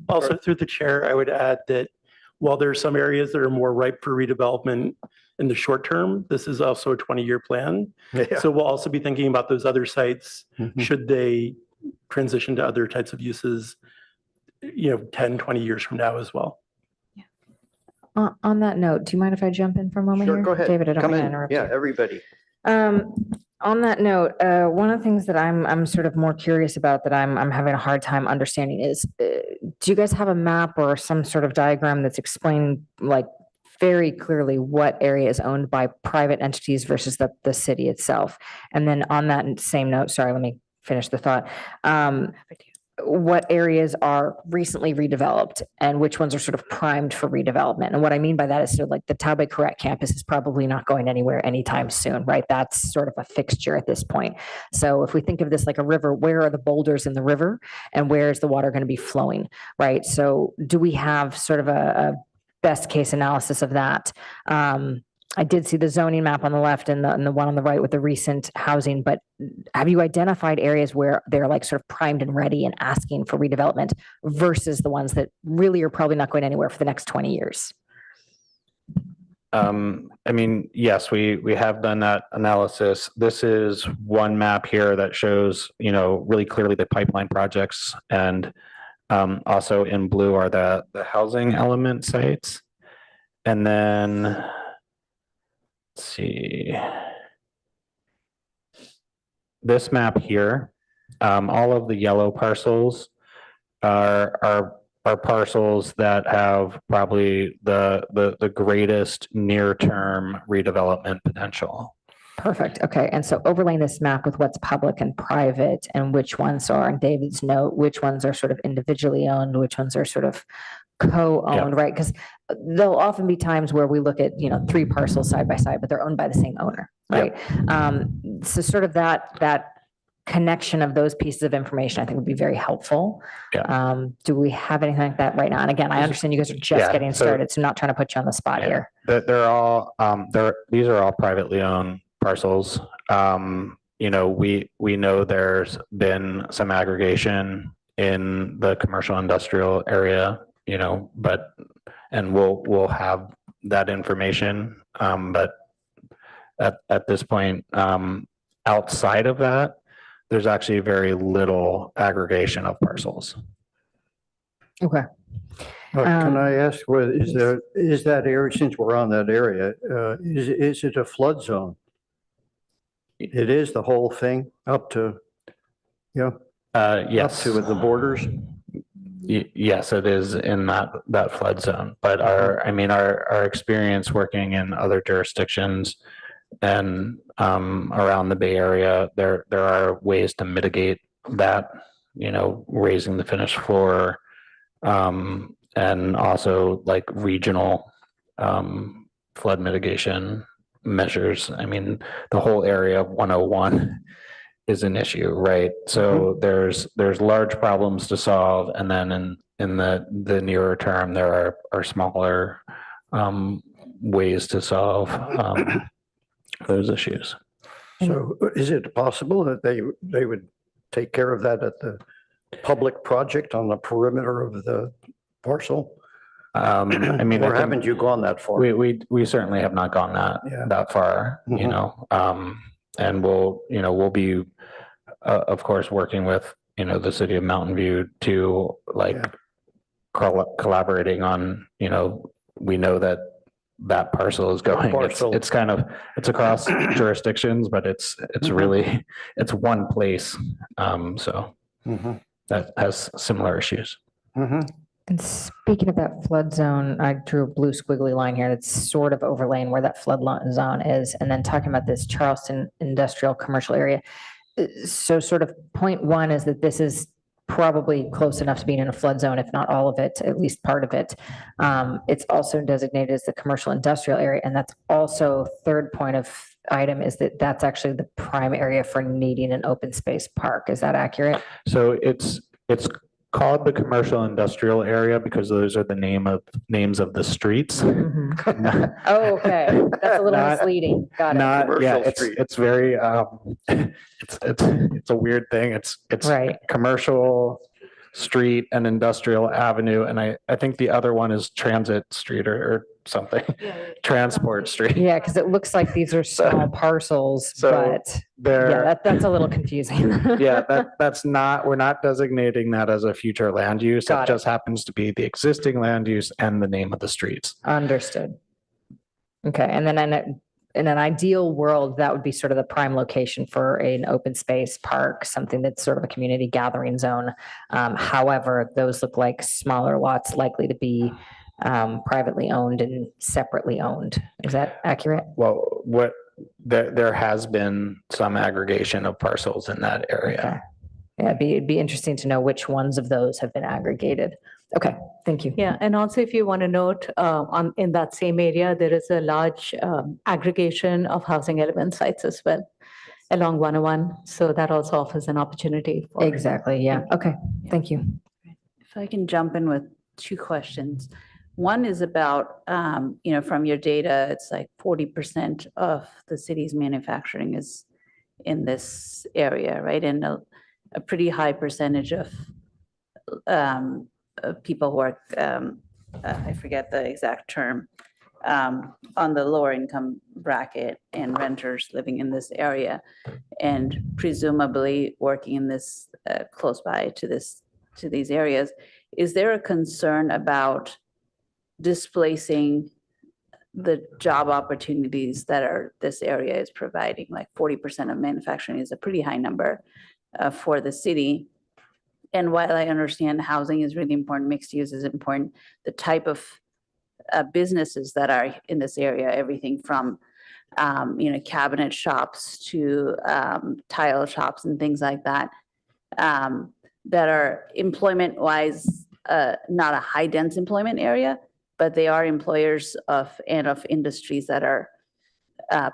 Also, through the chair, I would add that while there are some areas that are more ripe for redevelopment in the short term, this is also a 20-year plan. Yeah. So we'll also be thinking about those other sites, Mhm. should they transition to other types of uses, 10, 20 years from now as well. On that note, do you mind if I jump in for a moment Sure, here? go ahead. David, I don't Come mean to in. interrupt Yeah, you. everybody. On that note, one of the things that I'm sort of more curious about that I'm having a hard time understanding is, do you guys have a map or some sort of diagram that's explaining like very clearly what area is owned by private entities versus the city itself? And then on that same note, sorry, let me finish the thought. What areas are recently redeveloped and which ones are sort of primed for redevelopment? And what I mean by that is sort of like the Taube Correct campus is probably not going anywhere anytime soon, right? That's sort of a fixture at this point. So if we think of this like a river, where are the boulders in the river and where is the water going to be flowing, right? So do we have sort of a best case analysis of that? I did see the zoning map on the left and the one on the right with the recent housing, but have you identified areas where they're like sort of primed and ready and asking for redevelopment versus the ones that really are probably not going anywhere for the next 20 years? I mean, yes, we have done that analysis. This is one map here that shows, really clearly the pipeline projects, and also in blue are the housing element sites. And then, let's see, this map here, all of the yellow parcels are parcels that have probably the greatest near-term redevelopment potential. Perfect. Okay. And so overlaying this map with what's public and private and which ones are, on David's note, which ones are sort of individually owned, which ones are sort of co-owned, right? Because there'll often be times where we look at, 3 parcels side by side, but they're owned by the same owner, right? So sort of that connection of those pieces of information, I think would be very helpful. Do we have anything like that right now? And again, I understand you guys are just getting started, so I'm not trying to put you on the spot here. They're all, these are all privately owned parcels. We know there's been some aggregation in the commercial industrial area, and we'll have that information. But at this point, outside of that, there's actually very little aggregation of parcels. Okay. Can I ask, is that area, since we're on that area, is it a flood zone? It is the whole thing up to, yes, up to the borders? Yes, it is in that flood zone. But our experience working in other jurisdictions and around the Bay Area, there are ways to mitigate that, raising the finished floor, and also like regional flood mitigation measures. I mean, the whole area of 101 is an issue, right? So there's large problems to solve, and then in the nearer term, there are smaller ways to solve those issues. So is it possible that they would take care of that at the public project on the perimeter of the parcel? Or haven't you gone that far? We certainly have not gone that far, and we'll be of course working with the city of Mountain View to collaborating on, we know that parcel is going, it's across jurisdictions, but it's really, it's one place. So that has similar issues. And speaking of that flood zone, I drew a blue squiggly line here that's sort of overlaying where that flood zone is. And then talking about this Charleston industrial commercial area. So sort of point one is that this is probably close enough to being in a flood zone, if not all of it, at least part of it. It's also designated as the commercial industrial area. And that's also third point of item is that that's actually the prime area for needing an open space park. Is that accurate? So it's called the commercial industrial area because those are the names of the streets. Oh, okay. That's a little misleading. Got it. It's very, it's a weird thing. It's right. Commercial Street and Industrial Avenue. And I think the other one is Transit Street or something, Transport Street. Yeah, because it looks like these are small parcels, So but yeah, There, that's a little confusing. yeah, that's not, we're not designating that as a future land use. Got That it. just happens to be the existing land use and the name of the streets. Understood. Okay, and then in an ideal world, that would be sort of the prime location for an open space park, something that's sort of a community gathering zone. However, those look like smaller lots likely to be privately owned and separately owned. Is that accurate? Well, there has been some aggregation of parcels in that area. Okay. Yeah, it'd be interesting to know which ones of those have been aggregated. Okay, thank you. Yeah, and also if you want to note, in that same area, there is a large aggregation of housing element sites as well along 101. So that also offers an opportunity for. Exactly, yeah. Okay, thank you. If I can jump in with two questions. One is about, from your data, it's like 40% of the city's manufacturing is in this area, right? And a pretty high percentage of people who are, I forget the exact term, on the lower income bracket and renters living in this area and presumably working in this close by to these areas. Is there a concern about displacing the job opportunities that this area is providing? Like 40% of manufacturing is a pretty high number for the city. And while I understand housing is really important, mixed use is important, the type of businesses that are in this area, everything from cabinet shops to tile shops and things like that, that are employment-wise not a high-dense employment area, but they are employers of industries that are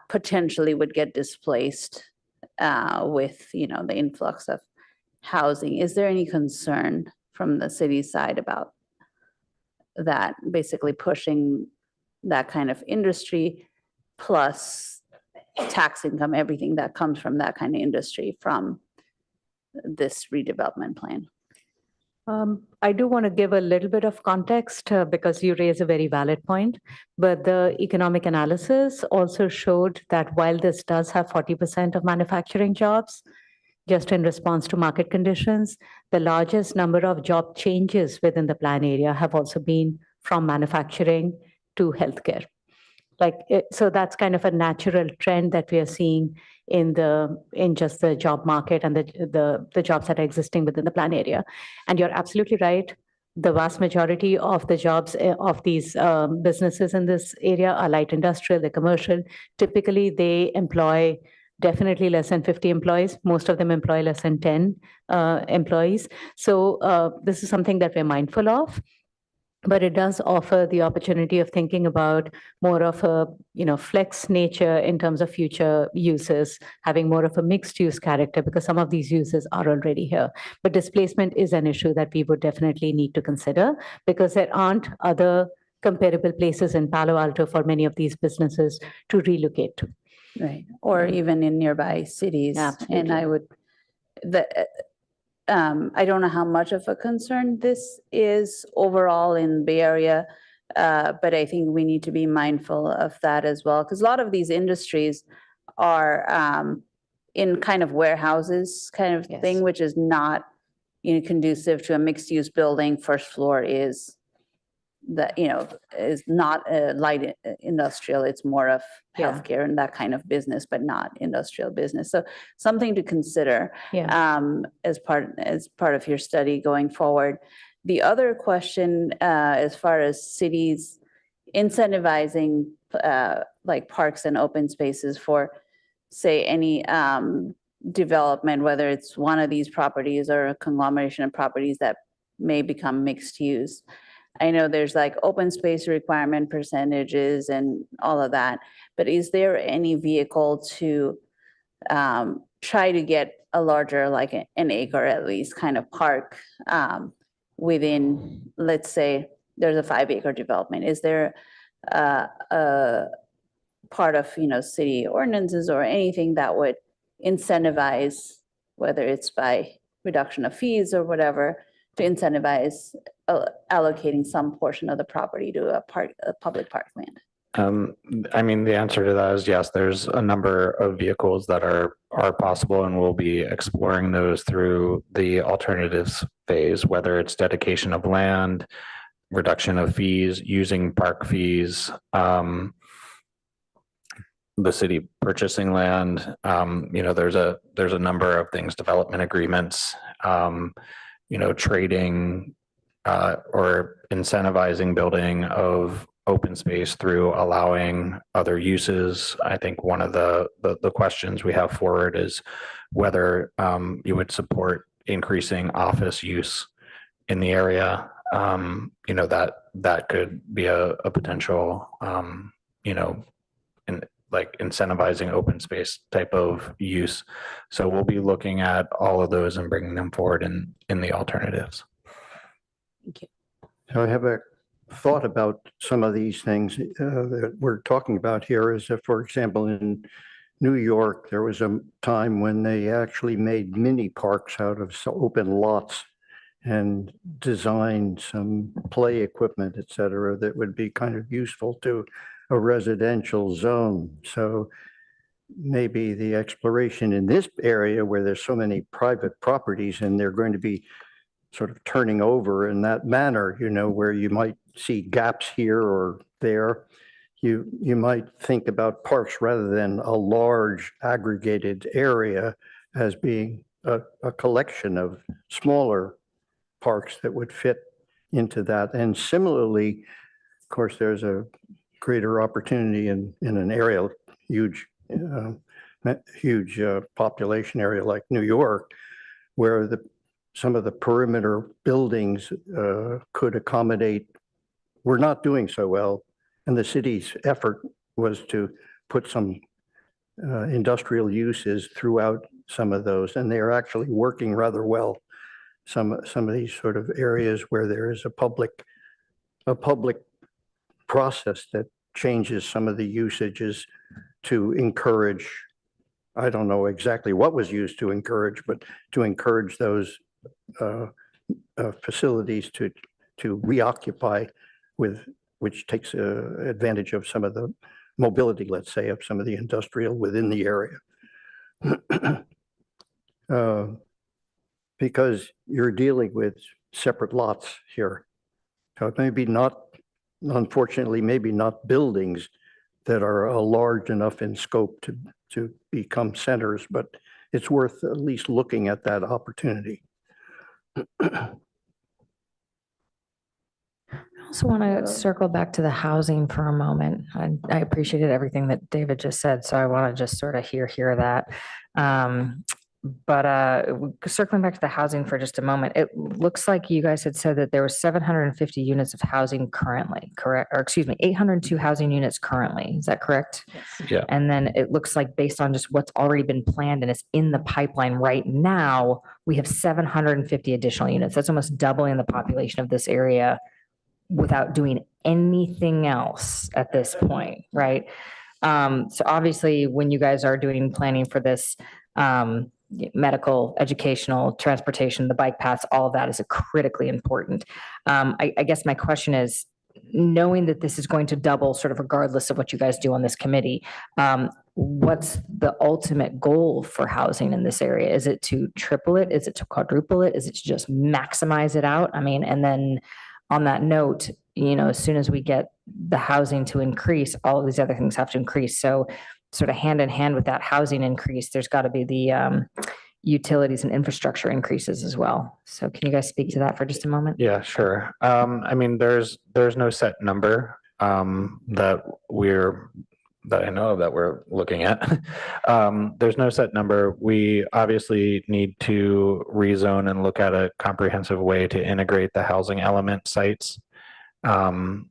potentially would get displaced with the influx of housing. Is there any concern from the city side about that, basically pushing that kind of industry plus tax income, everything that comes from that kind of industry from this redevelopment plan? I do want to give a little bit of context because you raise a very valid point, but the economic analysis also showed that while this does have 40% of manufacturing jobs, just in response to market conditions, the largest number of job changes within the plan area have also been from manufacturing to healthcare. So that's kind of a natural trend that we are seeing in just the job market and the jobs that are existing within the plan area. And you're absolutely right. The vast majority of the jobs of these businesses in this area are light industrial, they're commercial. Typically, they employ definitely less than 50 employees. Most of them employ less than 10 employees. So this is something that we're mindful of. But it does offer the opportunity of thinking about more of a flex nature in terms of future uses, having more of a mixed use character because some of these uses are already here. But displacement is an issue that we would definitely need to consider because there aren't other comparable places in Palo Alto for many of these businesses to relocate to. Right, or even in nearby cities. Absolutely. And I don't know how much of a concern this is overall in Bay Area, but I think we need to be mindful of that as well, because a lot of these industries are in kind of warehouses kind of thing, which is not conducive to a mixed-use building. First floor is is not a light industrial. It's more of healthcare and that kind of business, but not industrial business. So something to consider as part of your study going forward. The other question, as far as cities incentivizing like parks and open spaces for, say, any development, whether it's one of these properties or a conglomeration of properties that may become mixed use. I know there's like open space requirement percentages and all of that, but is there any vehicle to try to get a larger, like an acre at least, kind of park within, let's say, there's a 5-acre development? Is there a part of city ordinances or anything that would incentivize, whether it's by reduction of fees or whatever, to incentivize allocating some portion of the property to a public parkland? I mean, the answer to that is yes. There's a number of vehicles that are possible, and we'll be exploring those through the alternatives phase, whether it's dedication of land, reduction of fees, using park fees, the city purchasing land. There's a number of things, development agreements, trading or incentivizing building of open space through allowing other uses. I think one of the questions we have forward is whether you would support increasing office use in the area. That could be a potential, like incentivizing open space type of use. So we'll be looking at all of those and bringing them forward in the alternatives. Thank you. So I have a thought about some of these things that we're talking about here is that, for example, in New York, there was a time when they actually made mini parks out of open lots and designed some play equipment, et cetera, that would be kind of useful to a residential zone. So maybe the exploration in this area where there's so many private properties and they're going to be sort of turning over in that manner, where you might see gaps here or there, you might think about parks rather than a large aggregated area as being a collection of smaller parks that would fit into that. And similarly, of course, there's a greater opportunity in an area, huge population area like New York, where some of the perimeter buildings could accommodate. We're not doing so well, and the city's effort was to put some industrial uses throughout some of those, and they are actually working rather well. Some of these sort of areas where there is a public process that changes some of the usages to encourage. I don't know exactly what was used to encourage, but to encourage those facilities to reoccupy which takes advantage of some of the mobility, let's say, of some of the industrial within the area. Because you're dealing with separate lots here. So it may be not, unfortunately, maybe not buildings that are large enough in scope to become centers, but it's worth at least looking at that opportunity. I also want to circle back to the housing for a moment. I appreciated everything that David just said, so I want to just sort of hear that. But circling back to the housing for just a moment, it looks like you guys had said that there were 750 units of housing currently, correct? Or excuse me, 802 housing units currently. Is that correct? Yes. Yeah. And then it looks like based on just what's already been planned and is in the pipeline right now, we have 750 additional units. That's almost doubling the population of this area without doing anything else at this point, right? So obviously, when you guys are doing planning for this, medical, educational, transportation, the bike paths, all of that is critically important. I guess my question is, knowing that this is going to double sort of regardless of what you guys do on this committee, what's the ultimate goal for housing in this area? Is it to triple it? Is it to quadruple it? Is it to just maximize it out? I mean, and then on that note, as soon as we get the housing to increase, all of these other things have to increase. So sort of hand in hand with that housing increase, there's got to be the utilities and infrastructure increases as well. So can you guys speak to that for just a moment? Yeah, sure. I mean, there's no set number that I know of that we're looking at. There's no set number. We obviously need to rezone and look at a comprehensive way to integrate the housing element sites. And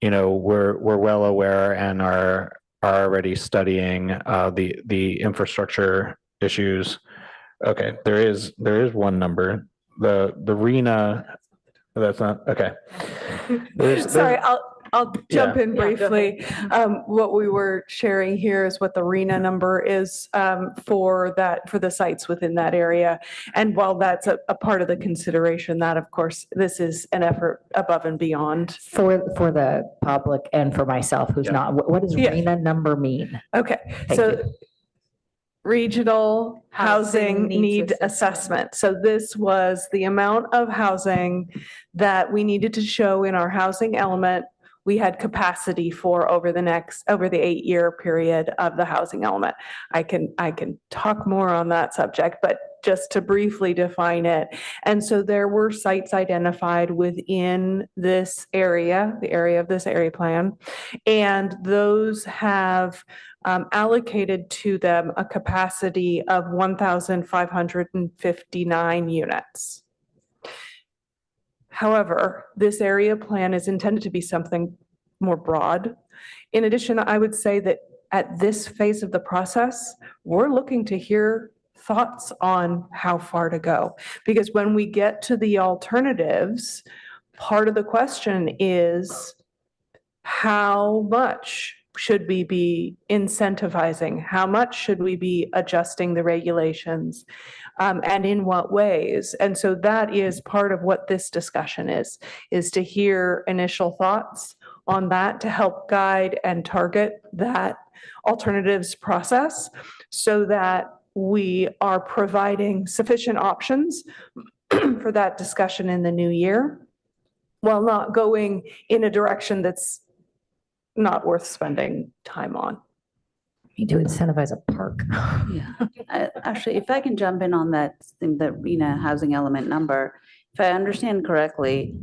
we're well aware and are already studying the infrastructure issues. Okay, there is one number. The RENA, that's not okay. Sorry, I'll jump in Yeah, go briefly. What we were sharing here is what the RENA number is for the sites within that area. And while that's a part of the consideration, that of course, this is an effort above and beyond. For the public and for myself, who's Yeah. not, what does Yeah. RENA number mean? Okay, Thank so you. Regional Housing Housing Needs Need Assessment. So this was the amount of housing that we needed to show in our housing element we had capacity for over the 8-year period of the housing element. I can talk more on that subject, but just to briefly define it. And so there were sites identified within this area, the area of this area plan, and those have allocated to them a capacity of 1,559 units. However, this area plan is intended to be something more broad. In addition, I would say that at this phase of the process, we're looking to hear thoughts on how far to go. Because when we get to the alternatives, part of the question is how much should we be incentivizing? How much should we be adjusting the regulations? And in what ways? And so that is part of what this discussion is to hear initial thoughts on that to help guide and target that alternatives process so that we are providing sufficient options for that discussion in the new year while not going in a direction that's not worth spending time on. Need to incentivize a park. Yeah, actually, if I can jump in on that thing, the RENA housing element number, if I understand correctly,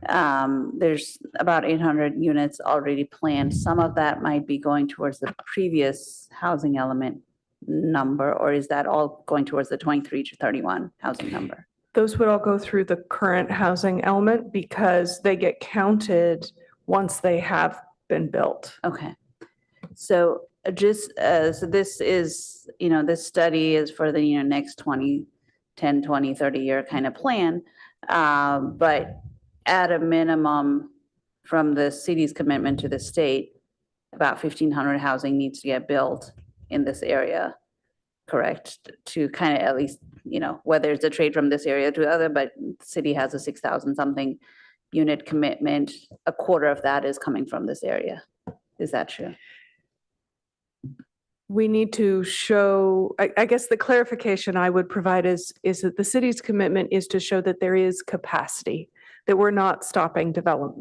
there's about 800 units already planned. Some of that might be going towards the previous housing element number, or is that all going towards the 23 to 31 housing number? Those would all go through the current housing element because they get counted once they have been built. Okay. So so this is, this study is for the, next 10, 20, 30-year kind of plan. But at a minimum, from the city's commitment to the state, about 1,500 housing needs to get built in this area, correct? To kind of at least, whether it's a trade from this area to other, but the city has a 6,000 something unit commitment. A quarter of that is coming from this area. Is that true? We need to show, I guess the clarification I would provide is that the city's commitment is to show that there is capacity, that we're not stopping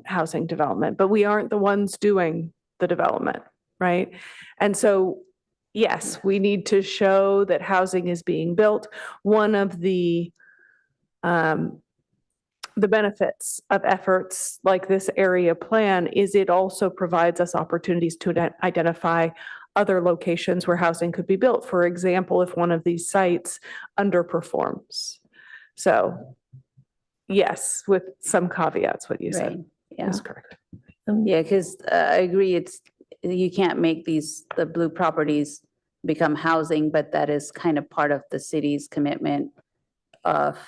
housing development, but we aren't the ones doing the development, right? And so, yes, we need to show that housing is being built. One of the benefits of efforts like this area plan is it also provides us opportunities to identify other locations where housing could be built. For example, if one of these sites underperforms. So yes, with some caveats, what you said Yeah. is correct. Yeah, because I agree, you can't make the blue properties become housing, but that is kind of part of the city's commitment of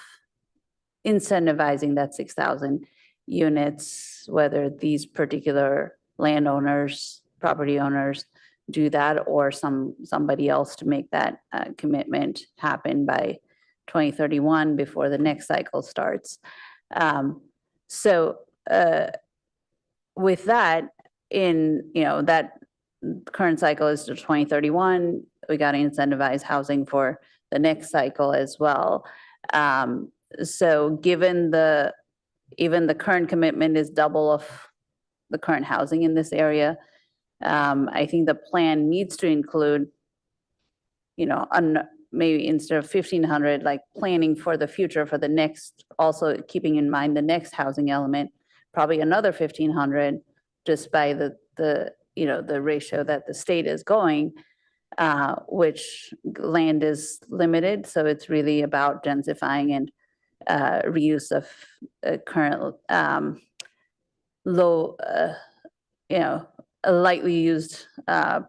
incentivizing that 6,000 units, whether these particular landowners, property owners do that or somebody else to make that commitment happen by 2031 before the next cycle starts. So with that, that current cycle is to 2031, we got to incentivize housing for the next cycle as well. So given even the current commitment is double of the current housing in this area, I think the plan needs to include, maybe instead of 1,500, like planning for the future for the next, also keeping in mind the next housing element, probably another 1,500, just by the ratio that the state is going, which land is limited. So it's really about densifying and reuse of current low, lightly used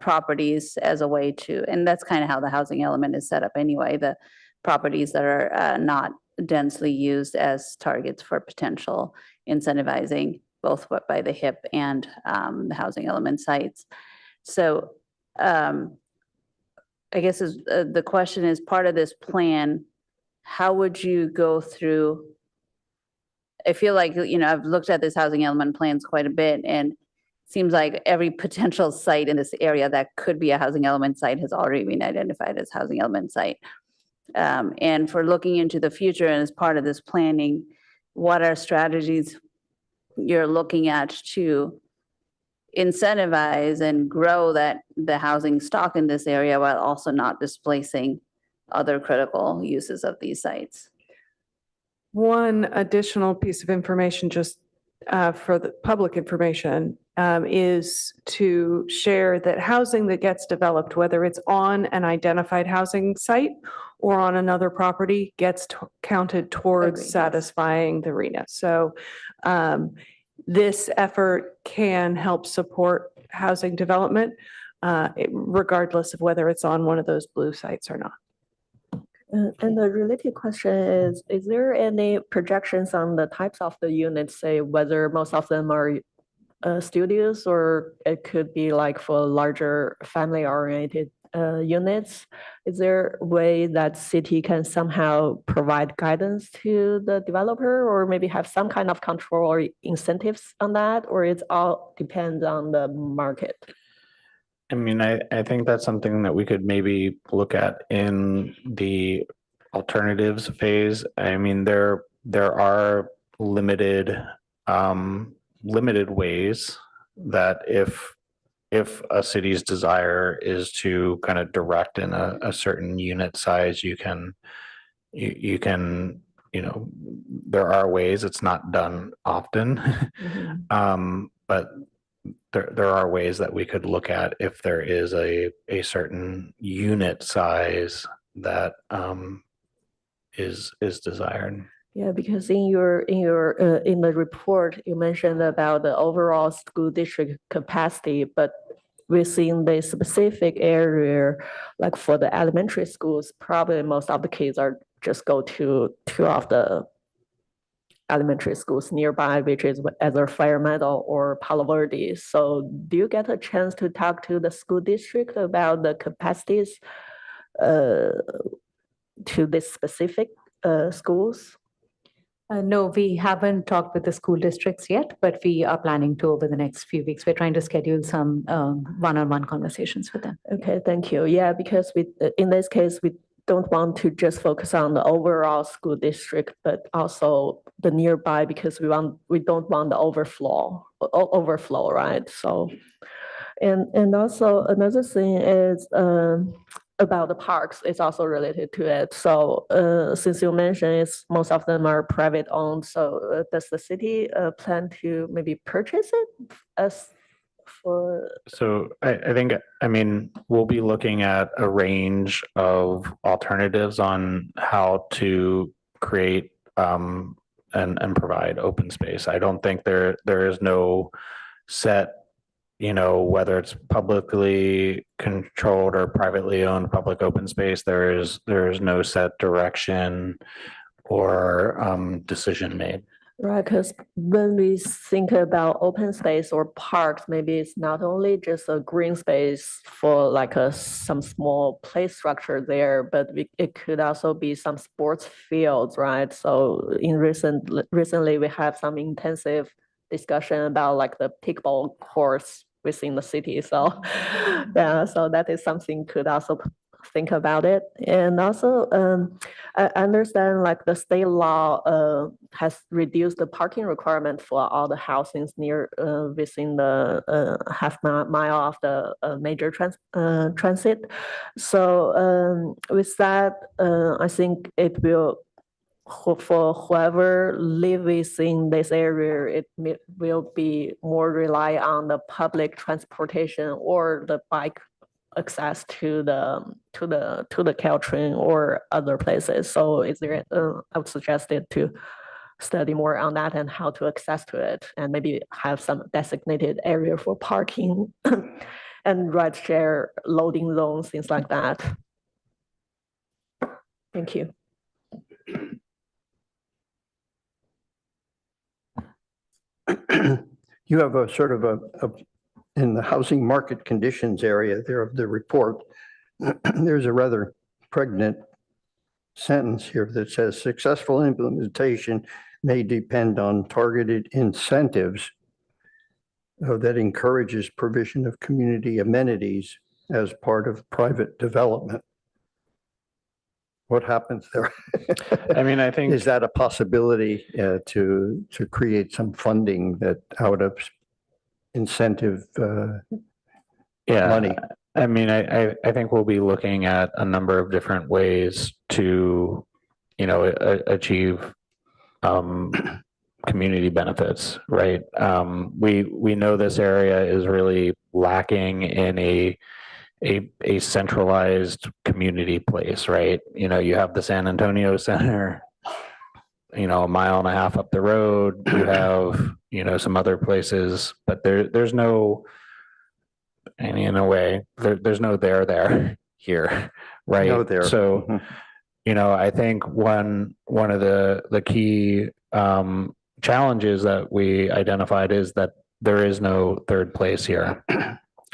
properties as a way to, and that's kind of how the housing element is set up anyway, the properties that are not densely used as targets for potential incentivizing both by the HIP and the housing element sites. So I guess the question is, part of this plan, how would you go through? I feel like, I've looked at this housing element plans quite a bit, and it seems like every potential site in this area that could be a housing element site has already been identified as housing element site. And for looking into the future and as part of this planning, what are strategies you're looking at to incentivize and grow the housing stock in this area while also not displacing other critical uses of these sites? One additional piece of information, just for the public information, is to share that housing that gets developed, whether it's on an identified housing site or on another property, gets counted towards Agreed, yes. satisfying the RENA. So this effort can help support housing development, regardless of whether it's on one of those blue sites or not. And the related question is there any projections on the types of the units, say whether most of them are studios, or it could be like for larger family-oriented units? Is there a way that city can somehow provide guidance to the developer, or maybe have some kind of control or incentives on that, or it's all depends on the market? I mean, I think that's something that we could maybe look at in the alternatives phase. I mean, there are limited ways that if a city's desire is to kind of direct in a certain unit size, you can, there are ways. It's not done often. But there are ways that we could look at if there is a certain unit size that is desired. Yeah, because in the report, you mentioned about the overall school district capacity, but within the specific area, like for the elementary schools, probably most of the kids are just go to two of the elementary schools nearby, which is either Fire Meadow or Palo Verde. So do you get a chance to talk to the school district about the capacities to this specific schools? No, we haven't talked with the school districts yet, but we are planning to over the next few weeks. We're trying to schedule some one-on-one conversations with them. Okay, thank you. Yeah, because in this case, we don't want to just focus on the overall school district, but also the nearby, because we don't want the overflow, right? So, and also another thing is about the parks. It's also related to it. So since you mentioned most of them are private owned, so does the city plan to maybe purchase it as for? So I think, I mean, we'll be looking at a range of alternatives on how to create and provide open space. I don't think there is no set, whether it's publicly controlled or privately owned public open space, there is no set direction or decision made. Right, because when we think about open space or parks, maybe it's not only just a green space for like some small play structure there, but it could also be some sports fields, right? So recently we have some intensive discussion about like the pickleball course within the city. So yeah, so that is something could also think about it. And also, I understand like the state law has reduced the parking requirement for all the housings near within the half mile of the major transit. So with that, I think it will, for whoever live within this area, it will be more rely on the public transportation or the bike access to the Caltrain or other places. So is there I would suggest it to study more on that and how to access to it, and maybe have some designated area for parking and ride share loading zones, things like that. Thank you. You have a sort of in the housing market conditions area there of the report, there's a rather pregnant sentence here that says successful implementation may depend on targeted incentives that encourages provision of community amenities as part of private development. What happens there? I mean, I think. Is that a possibility to create some funding that out of incentive Yeah, money? I mean, I think we'll be looking at a number of different ways to, achieve community benefits, right? We know this area is really lacking in a centralized community place, right? You have the San Antonio Center, a mile and a half up the road. You have, some other places, but there's no, and in a way, there's no there here, right? No there. So, I think one of the key challenges that we identified is that there is no third place here.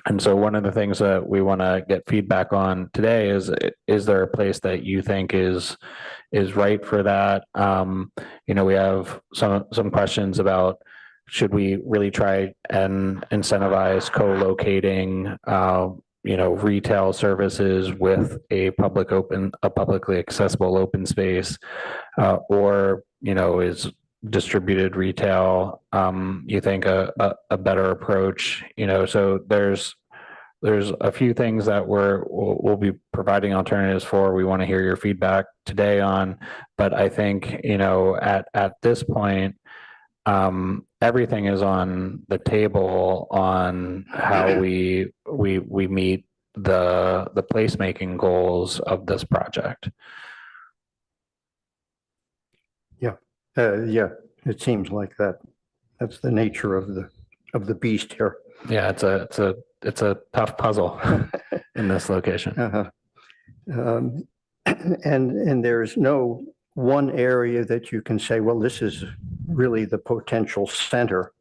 And so one of the things that we want to get feedback on today is there a place that you think is right for that? We have some questions about, should we really try and incentivize co-locating, retail services with a publicly accessible open space, or, is distributed retail, you think a better approach? So there's a few things that we'll be providing alternatives for. We want to hear your feedback today on, but I think, at this point, everything is on the table on how we meet the placemaking goals of this project. Yeah, it seems like that. That's the nature of the beast here. Yeah, it's a tough puzzle in this location. And there's no one area that you can say, well, this is really the potential center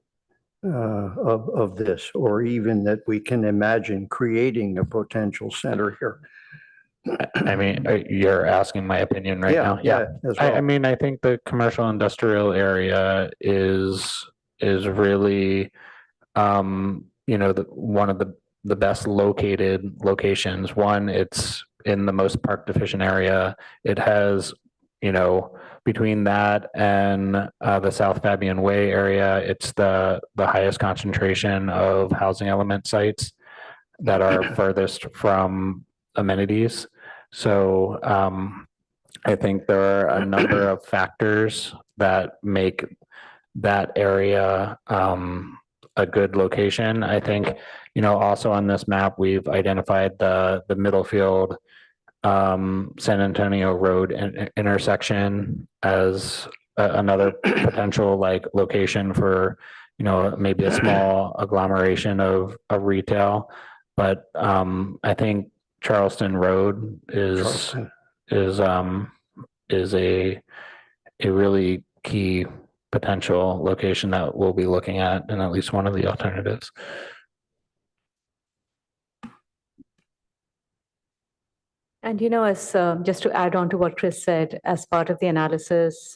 of this, or even that we can imagine creating a potential center here. I mean, you're asking my opinion right now. Yeah. As well. I mean, I think the commercial industrial area is really, one of the best located locations. One, it's in the most park deficient area. It has, between that and the South Fabian Way area, it's the highest concentration of housing element sites that are furthest from amenities. So I think there are a number of factors that make that area a good location. I think, also on this map, we've identified the Middlefield San Antonio Road intersection as another potential location for, maybe a small agglomeration of retail. But I think Charleston Road is a really key potential location that we'll be looking at in at least one of the alternatives. And as just to add on to what Chris said, as part of the analysis,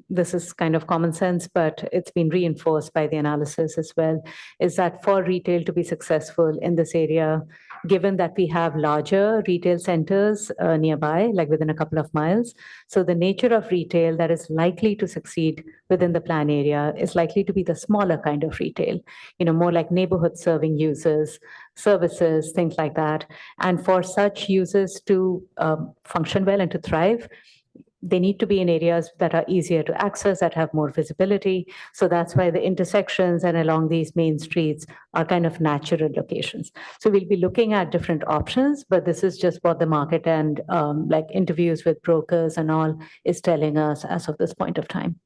this is kind of common sense, but it's been reinforced by the analysis as well, is that for retail to be successful in this area, given that we have larger retail centers nearby, like within a couple of miles, so the nature of retail that is likely to succeed within the plan area is likely to be the smaller kind of retail, more like neighborhood serving users, services, things like that. And for such users to function well and to thrive, they need to be in areas that are easier to access, that have more visibility. So that's why the intersections and along these main streets are kind of natural locations. So we'll be looking at different options, but this is just what the market and interviews with brokers and all is telling us as of this point of time.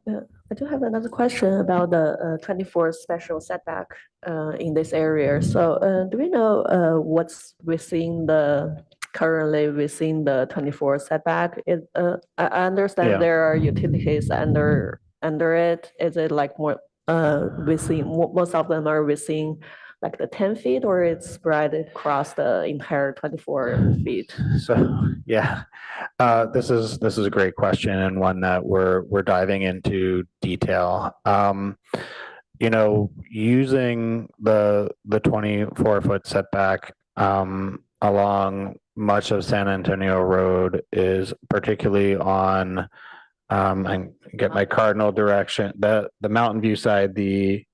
I do have another question about the 24 special setback in this area. So do we know what's currently within the 24 setback? I understand there are utilities under under it? Is it like more within, most of them are within like the 10 feet, or it's spread across the entire 24 feet? So, yeah, this is a great question and one that we're diving into detail. Using the 24-foot setback along much of San Antonio Road is particularly on I get my cardinal direction, the Mountain View side, the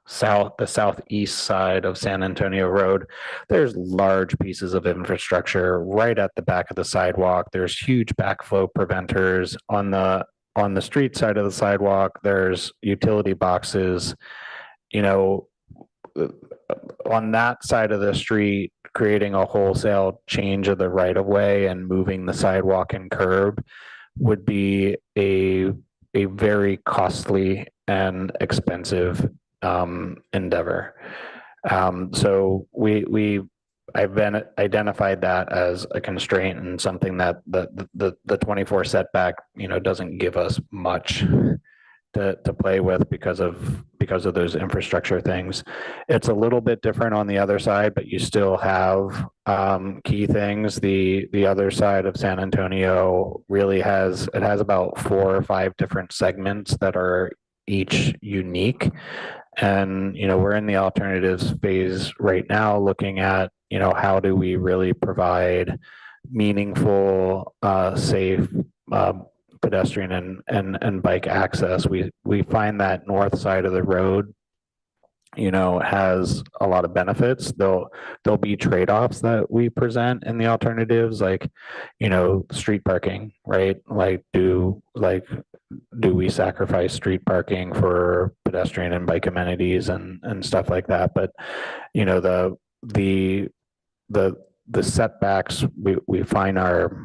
southeast side of San Antonio Road. There's large pieces of infrastructure right at the back of the sidewalk. There's huge backflow preventers on the street side of the sidewalk. There's utility boxes, on that side of the street, creating a wholesale change of the right of way and moving the sidewalk and curb would be a very costly and expensive endeavor. So I've been identified that as a constraint and something that the 24 setback, doesn't give us much to play with because of those infrastructure things. It's a little bit different on the other side, but you still have key things. The other side of San Antonio really has about 4 or 5 different segments that are each unique. And, we're in the alternatives phase right now, looking at, how do we really provide meaningful, safe, pedestrian and bike access. We find that north side of the road, has a lot of benefits. There'll be trade-offs that we present in the alternatives, like, street parking, right? Like, do we sacrifice street parking for pedestrian and bike amenities and stuff like that? But, the setbacks we find are,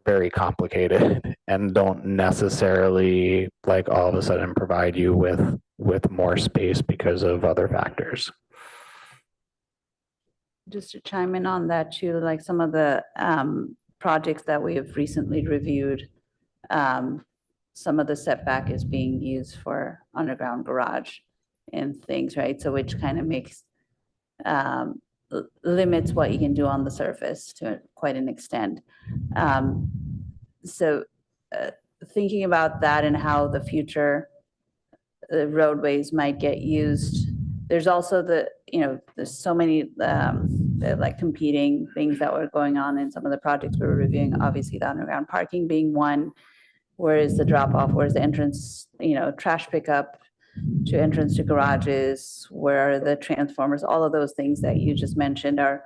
very complicated and don't necessarily like all of a sudden provide you with more space because of other factors. Just to chime in on that too, like some of the projects that we have recently reviewed, some of the setback is being used for underground garage and things, right? So which kind of makes limits what you can do on the surface to quite an extent. So thinking about that and how the future roadways might get used, there's also there's so many like competing things that were going on in some of the projects we were reviewing. Obviously, the underground parking being one. Where is the drop off? Where's the entrance? Trash pickup to entrance to garages. Where are the transformers? All of those things that you just mentioned are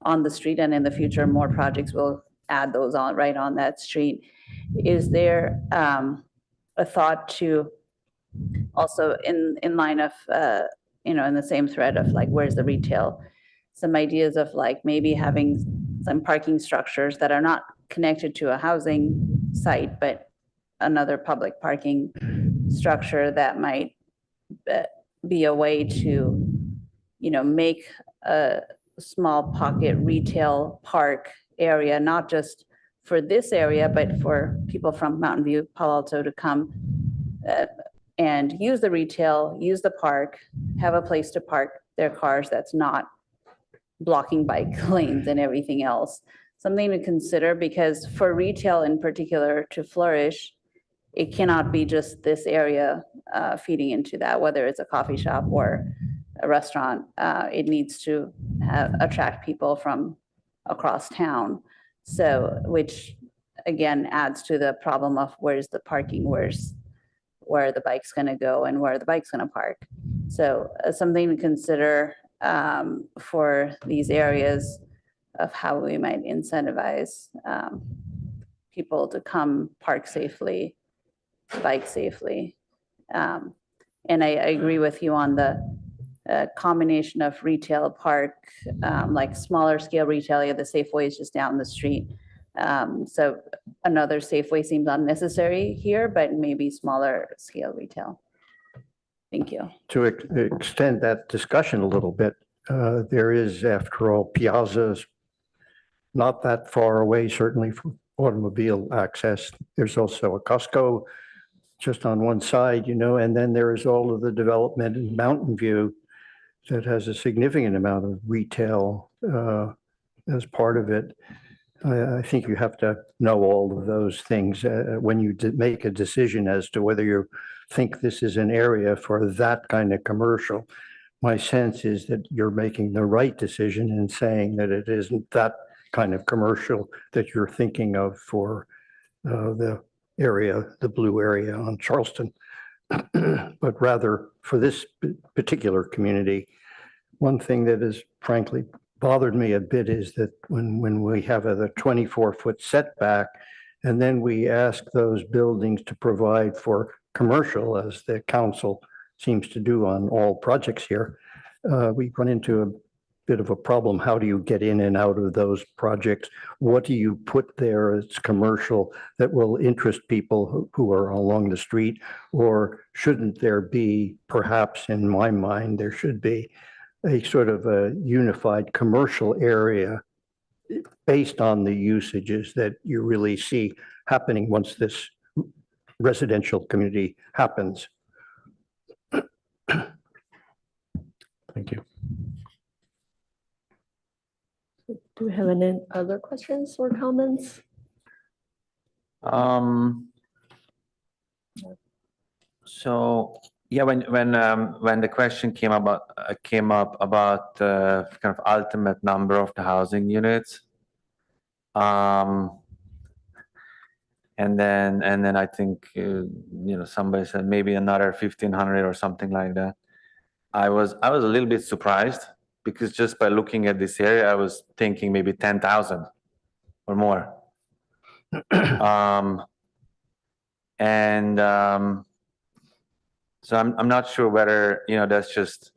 on the street, and in the future, more projects will add those on right on that street. Is there a thought to also in line of in the same thread of like where's the retail, some ideas of like maybe having some parking structures that are not connected to a housing site but another public parking structure that might be a way to make a small pocket retail park area, not just for this area but for people from Mountain View, Palo Alto to come and use the retail, use the park, have a place to park their cars that's not blocking bike lanes and everything else. Something to consider, because for retail in particular to flourish, it cannot be just this area feeding into that, whether it's a coffee shop or a restaurant. It needs to attract people from across town. So, which again adds to the problem of where's the parking, where the bike's going to go and where the bike's going to park. So something to consider for these areas of how we might incentivize people to come park safely, bike safely. And I agree with you on the combination of retail park, like smaller scale retail, the Safeway is just down the street. So another Safeway seems unnecessary here, but maybe smaller scale retail. Thank you. To extend that discussion a little bit, there is, after all, Piazza's not that far away, certainly automobile access. There's also a Costco just on one side, and then there is all of the development in Mountain View that has a significant amount of retail as part of it. I think you have to know all of those things when you make a decision as to whether you think this is an area for that kind of commercial. My sense is that you're making the right decision in saying that it isn't that kind of commercial that you're thinking of for the area, the blue area on Charleston, but rather for this particular community. One thing that has frankly bothered me a bit is that when we have the 24-foot setback, and then we ask those buildings to provide for commercial, as the council seems to do on all projects here, we run into a bit of a problem. How do you get in and out of those projects? What do you put there as commercial that will interest people who are along the street? Or shouldn't there be, perhaps in my mind, there should be a sort of a unified commercial area based on the usages that you really see happening once this residential community happens. Thank you. Do we have any other questions or comments? So yeah, when the question came up about the kind of ultimate number of the housing units, and then I think somebody said maybe another 1,500 or something like that. I was a little bit surprised, because just by looking at this area, I was thinking maybe 10,000 or more. So I'm not sure whether that's just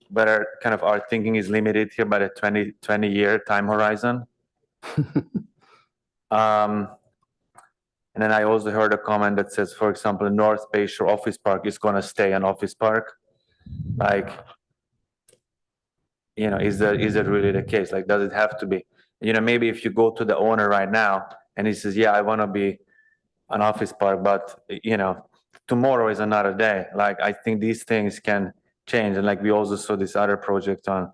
whether kind of our thinking is limited here by the 20-year time horizon. And then I also heard a comment that says, for example, North Bayshore Office Park is going to stay an office park. Like, is that really the case? Like, does it have to be? Maybe if you go to the owner right now and he says, yeah, I want to be an office park, but tomorrow is another day. Like, I think these things can change. And like we also saw this other project on,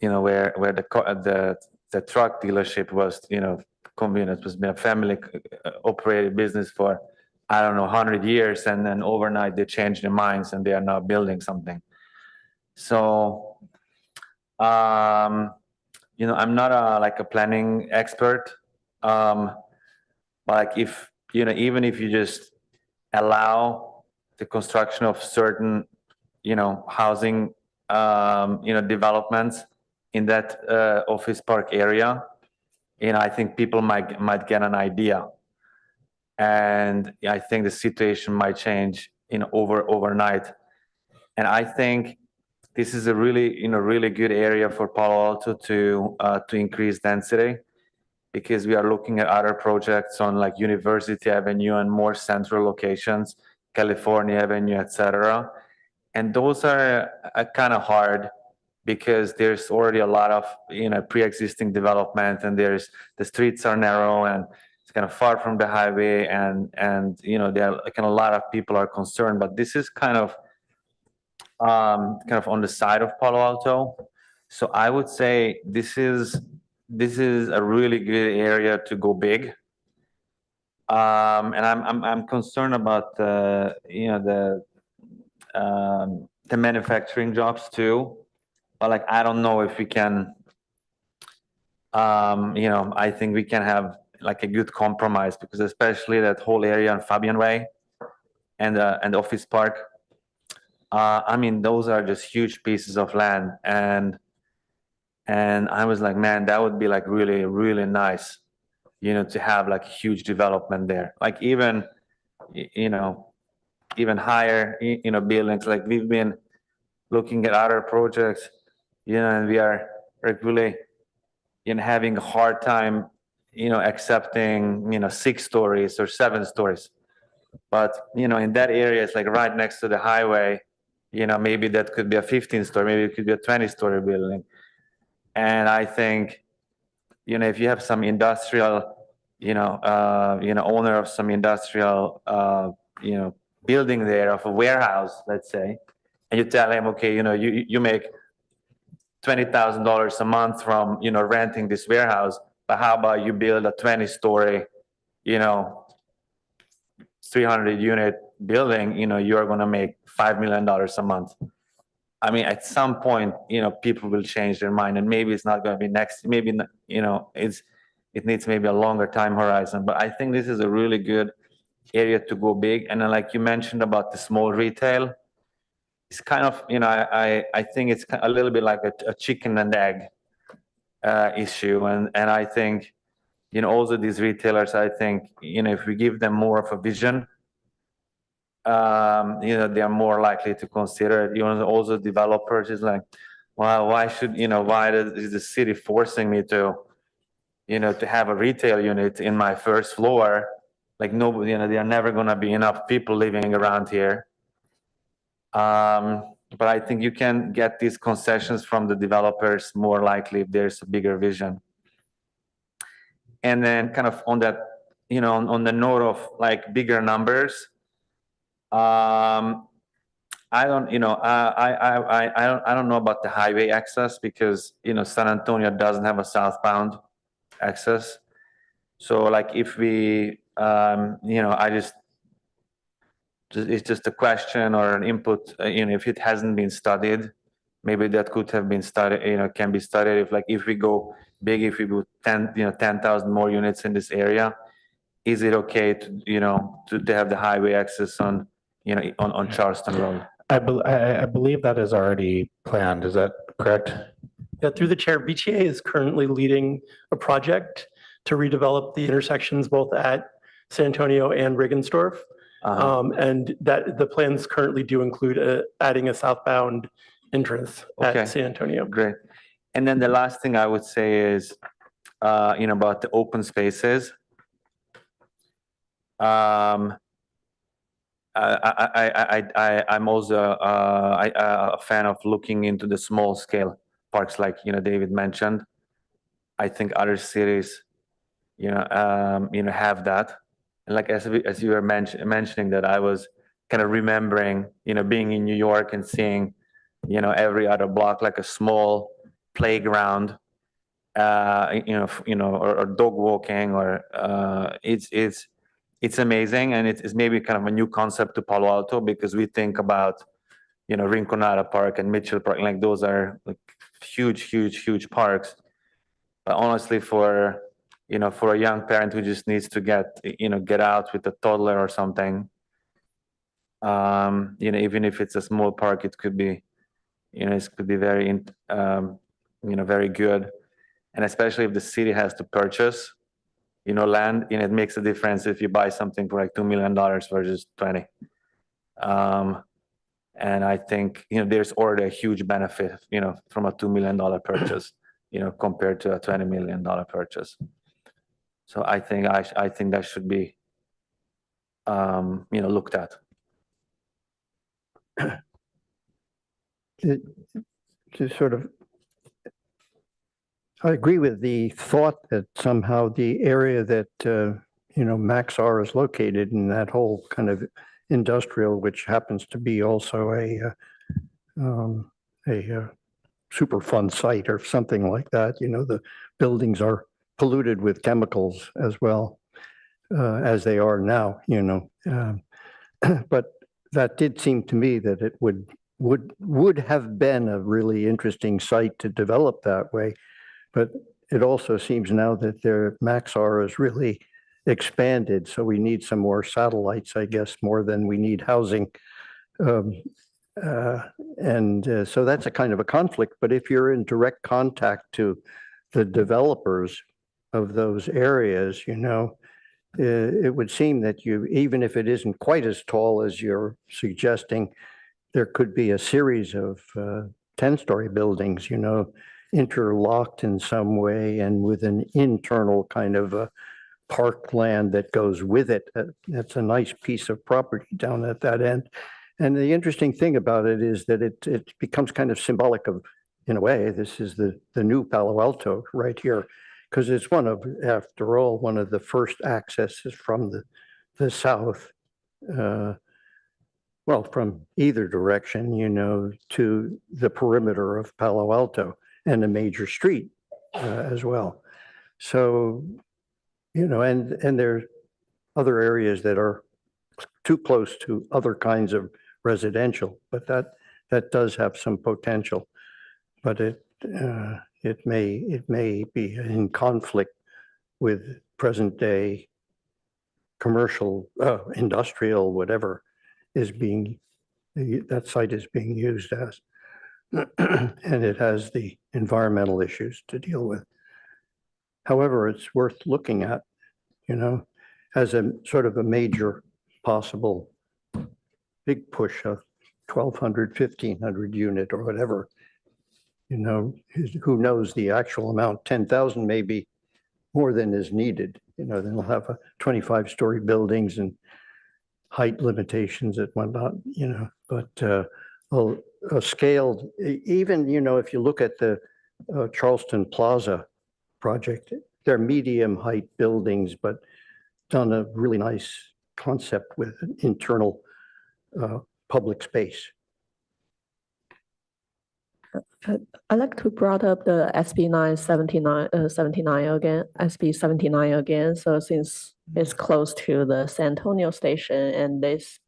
where the truck dealership was, it was been a family operated business for, I don't know, 100 years. And then overnight they changed their minds and they are now building something. So, I'm not a planning expert. But like if, even if you just allow the construction of certain, housing, developments in that office park area, I think people might get an idea. And I think the situation might change overnight. And I think this is a really good area for Palo Alto to increase density, because we are looking at other projects on like University Avenue and more central locations, California Avenue, etc. And those are kind of hard, because there's already a lot of pre-existing development, and the streets are narrow and it's kind of far from the highway, and there are like a lot of people are concerned. But this is kind of on the side of Palo Alto. So I would say this is a really good area to go big. And I'm concerned about the manufacturing jobs too. But like, I don't know if we can, I think we can have like a good compromise, because especially that whole area on Fabian Way and Office Park, I mean, those are just huge pieces of land. And I was like, man, that would be like really, really nice, to have like huge development there. Like even higher, buildings. Like we've been looking at other projects, and we are really, having a hard time, accepting, 6 stories or 7 stories. But, in that area, it's like right next to the highway, maybe that could be a 15-story, maybe it could be a 20-story building. And I think, if you have some industrial owner of some industrial, building there of a warehouse, let's say, and you tell him, okay, you make $20,000 a month from, renting this warehouse, but how about you build a 20-story, 300 unit building, you're going to make $5 million a month. I mean, at some point, people will change their mind, and maybe it's not going to be next, maybe, it needs maybe a longer time horizon, but I think this is a really good area to go big. And then like you mentioned about the small retail, it's kind of, I think it's a little bit like a chicken and egg issue. And I think, also these retailers, I think, if we give them more of a vision, they are more likely to consider it. Also developers is like, well, why is the city forcing me to, to have a retail unit in my first floor? Like nobody, there are never going to be enough people living around here. But I think you can get these concessions from the developers more likely if there's a bigger vision. And then kind of on that, on the note of like bigger numbers, I don't know about the highway access because, San Antonio doesn't have a southbound access. So like if we, it's just a question or an input, if it hasn't been studied, maybe that could have been studied, can be studied if we go big, if we go 10,000 more units in this area, is it okay to have the highway access on Charleston Road? I believe that is already planned. Is that correct? Yeah, through the chair, BTA is currently leading a project to redevelop the intersections both at San Antonio and Regensdorf. And that the plans currently do include adding a southbound entrance at San Antonio. Great. And then the last thing I would say is, about the open spaces. I'm also a fan of looking into the small scale parks, like David mentioned. I think other cities, have that. And like as you were mentioning that, I was kind of remembering, being in New York and seeing, every other block like a small playground, or dog walking, or it's amazing, and it's maybe kind of a new concept to Palo Alto because we think about, Rinconada Park and Mitchell Park, like those are like huge parks. But honestly, for a young parent who just needs to get out with a toddler or something, even if it's a small park, it could be, it could be very, very good. And especially if the city has to purchase, land, it makes a difference if you buy something for like $2 million versus 20. And I think, there's already a huge benefit, from a $2 million purchase, compared to a $20 million purchase. So I think that should be, looked at. To sort of, I agree with the thought that somehow the area that, Maxar is located in, that whole kind of industrial, which happens to be also a Superfund site or something like that, the buildings are polluted with chemicals as well, as they are now, but that did seem to me that it would have been a really interesting site to develop that way. But it also seems now that their Maxar is really expanded, so we need some more satellites, I guess, more than we need housing. So that's a kind of a conflict. But if you're in direct contact to the developers of those areas, it would seem that even if it isn't quite as tall as you're suggesting, there could be a series of 10-story buildings, interlocked in some way and with an internal kind of a parkland that goes with it. That's a nice piece of property down at that end. And the interesting thing about it is that it becomes kind of symbolic of, in a way, this is the new Palo Alto right here, because it's one of, after all, one of the first accesses from the south. Well, from either direction, to the perimeter of Palo Alto and a major street as well. So, and there's other areas that are too close to other kinds of residential, but that does have some potential. But it may be in conflict with present day commercial, industrial, whatever that site is being used as. And it has the environmental issues to deal with. However, it's worth looking at, as a sort of a major possible big push of 1,200, 1,500 unit or whatever. Who knows the actual amount? 10,000 may be more than is needed. Then we'll have 25-story buildings and height limitations and whatnot, but a scaled, even, if you look at the Charleston Plaza project, they're medium height buildings, but done a really nice concept with an internal public space. I'd like to brought up the SB 79 again, SB 79 again. So since it's close to the San Antonio station, and this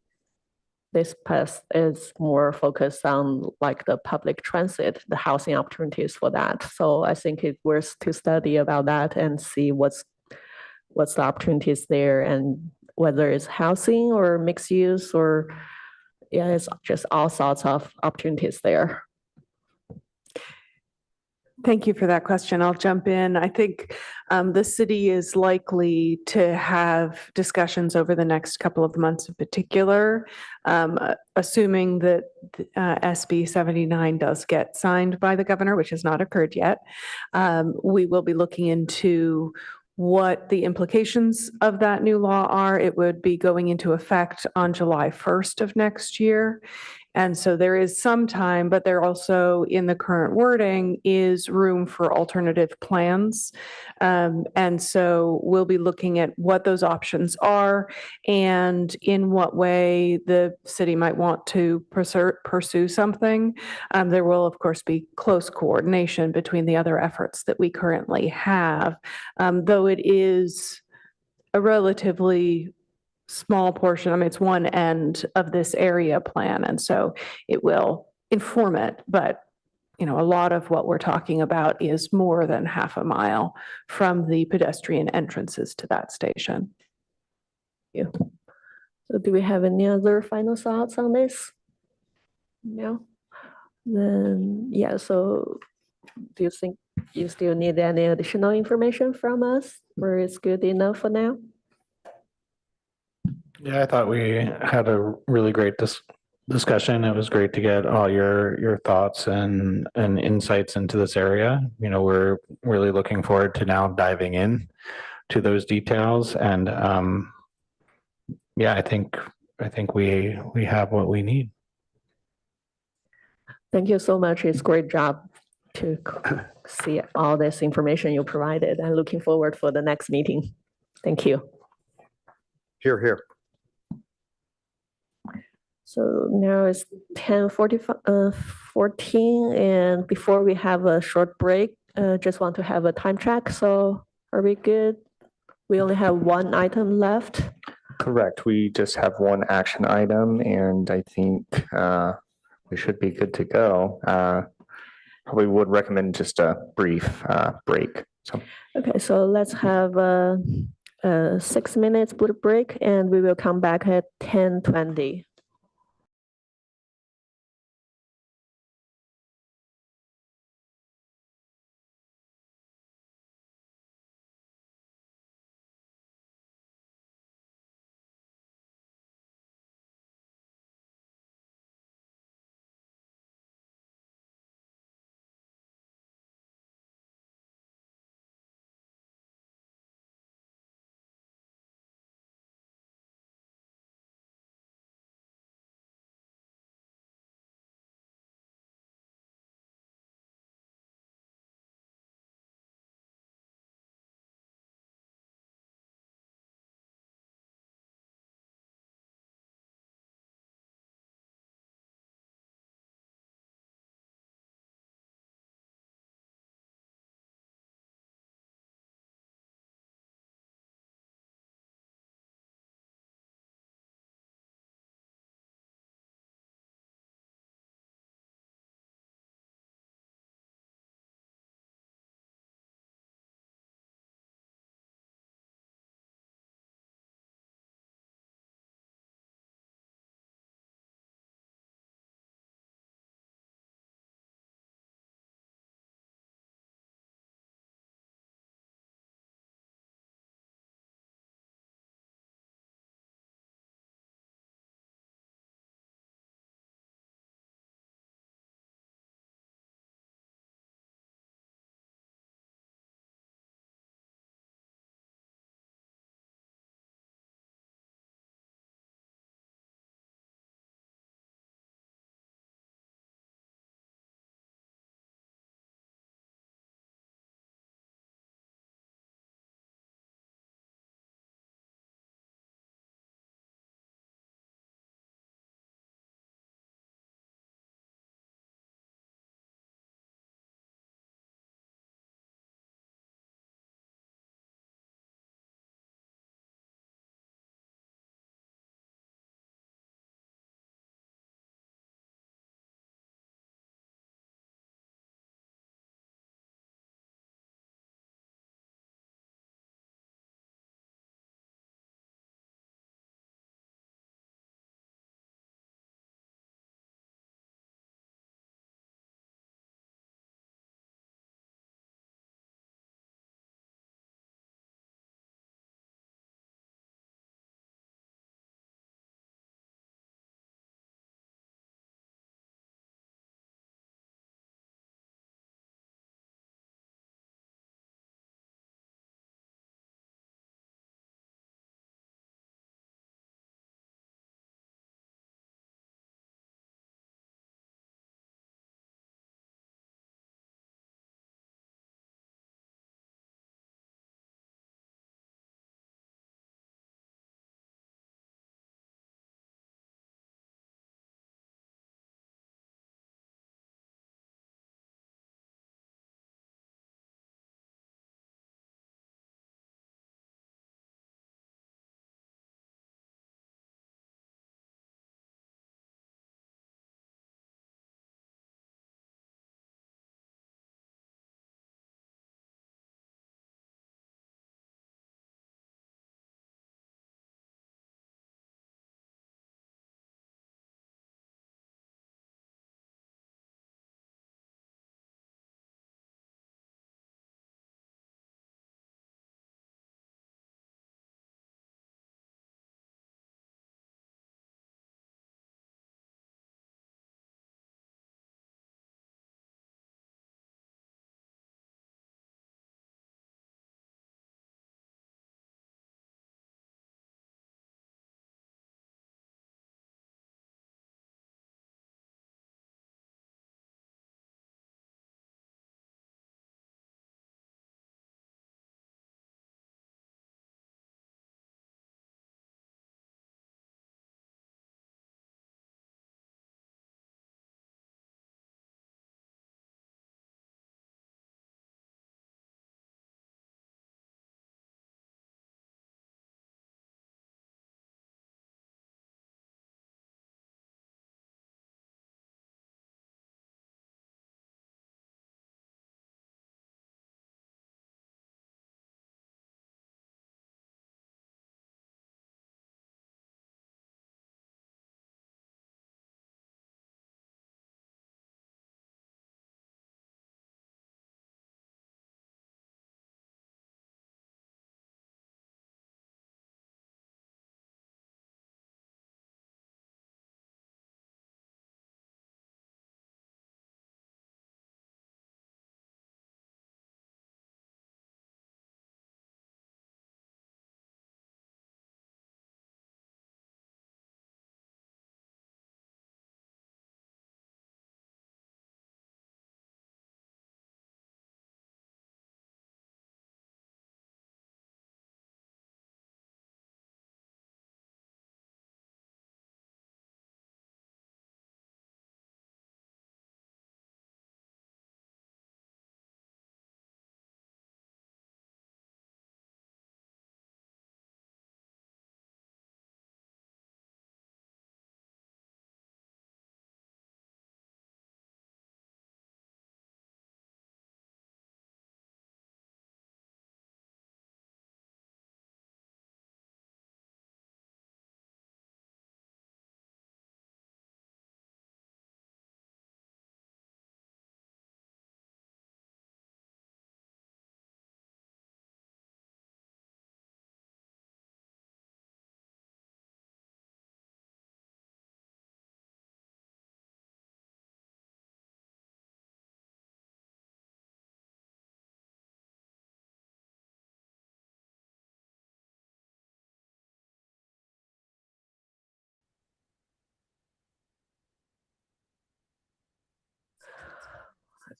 pass is more focused on like the public transit, the housing opportunities for that. So I think it's worth to study about that and see what's the opportunities there, and whether it's housing or mixed use, or it's just all sorts of opportunities there. Thank you for that question. I'll jump in. I think the city is likely to have discussions over the next couple of months in particular, assuming that SB 79 does get signed by the governor, which has not occurred yet. We will be looking into what the implications of that new law are. It would be going into effect on July 1st of next year. And so there is some time, but there also, in the current wording, is room for alternative plans. And so we'll be looking at what those options are and in what way the city might want to pursue something. There will, of course, be close coordination between the other efforts that we currently have, though it is a relatively small portion. I mean, it's one end of this area plan, and so it will inform it. But, a lot of what we're talking about is more than half a mile from the pedestrian entrances to that station. Yeah. So do we have any other final thoughts on this? No? Then, yeah, so do you think you still need any additional information from us, or it's good enough for now? Yeah, I thought we had a really great discussion. It was great to get all your thoughts and insights into this area. We're really looking forward to now diving in to those details. And yeah, I think we have what we need. Thank you so much. It's a great job to see all this information you provided. I'm looking forward for the next meeting. Thank you. Here, here. So now it's 10:14, and before we have a short break, just want to have a time check. So are we good? We only have one item left. Correct. We just have one action item, and I think we should be good to go. Probably would recommend just a brief break. So. Okay, so let's have a 6 minutes break, and we will come back at 10:20.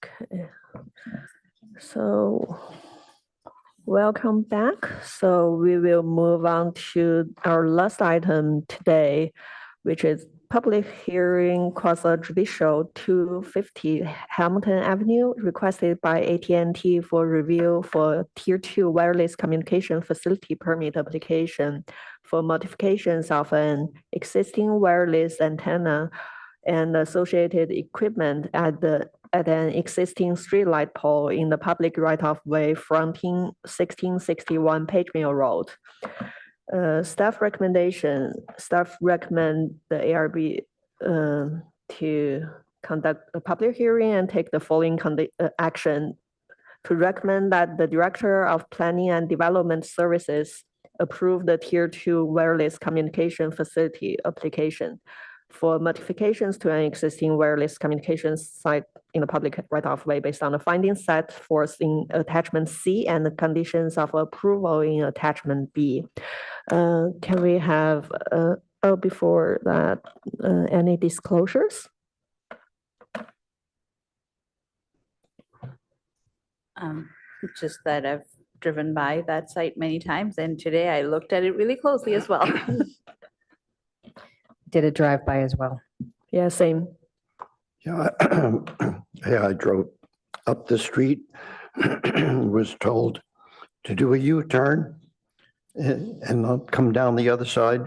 Okay. So welcome back. So we will move on to our last item today, which is public hearing quasi judicial 250 Hamilton Avenue requested by AT&T for review for Tier 2 wireless communication facility permit application for modifications of an existing wireless antenna and associated equipment at an existing streetlight pole in the public right-of-way fronting 1661 Page Mill Road. Staff recommend the ARB to conduct a public hearing and take the following action to recommend that the Director of Planning and Development Services approve the Tier 2 wireless communication facility application for modifications to an existing wireless communication site in the public right-of-way based on the findings set forth in attachment C and the conditions of approval in attachment B. Can we have, before that, any disclosures? Just that I've driven by that site many times, and today I looked at it really closely as well. Did a drive-by as well. Yeah, same. Yeah, yeah, I drove up the street, was told to do a U-turn and not come down the other side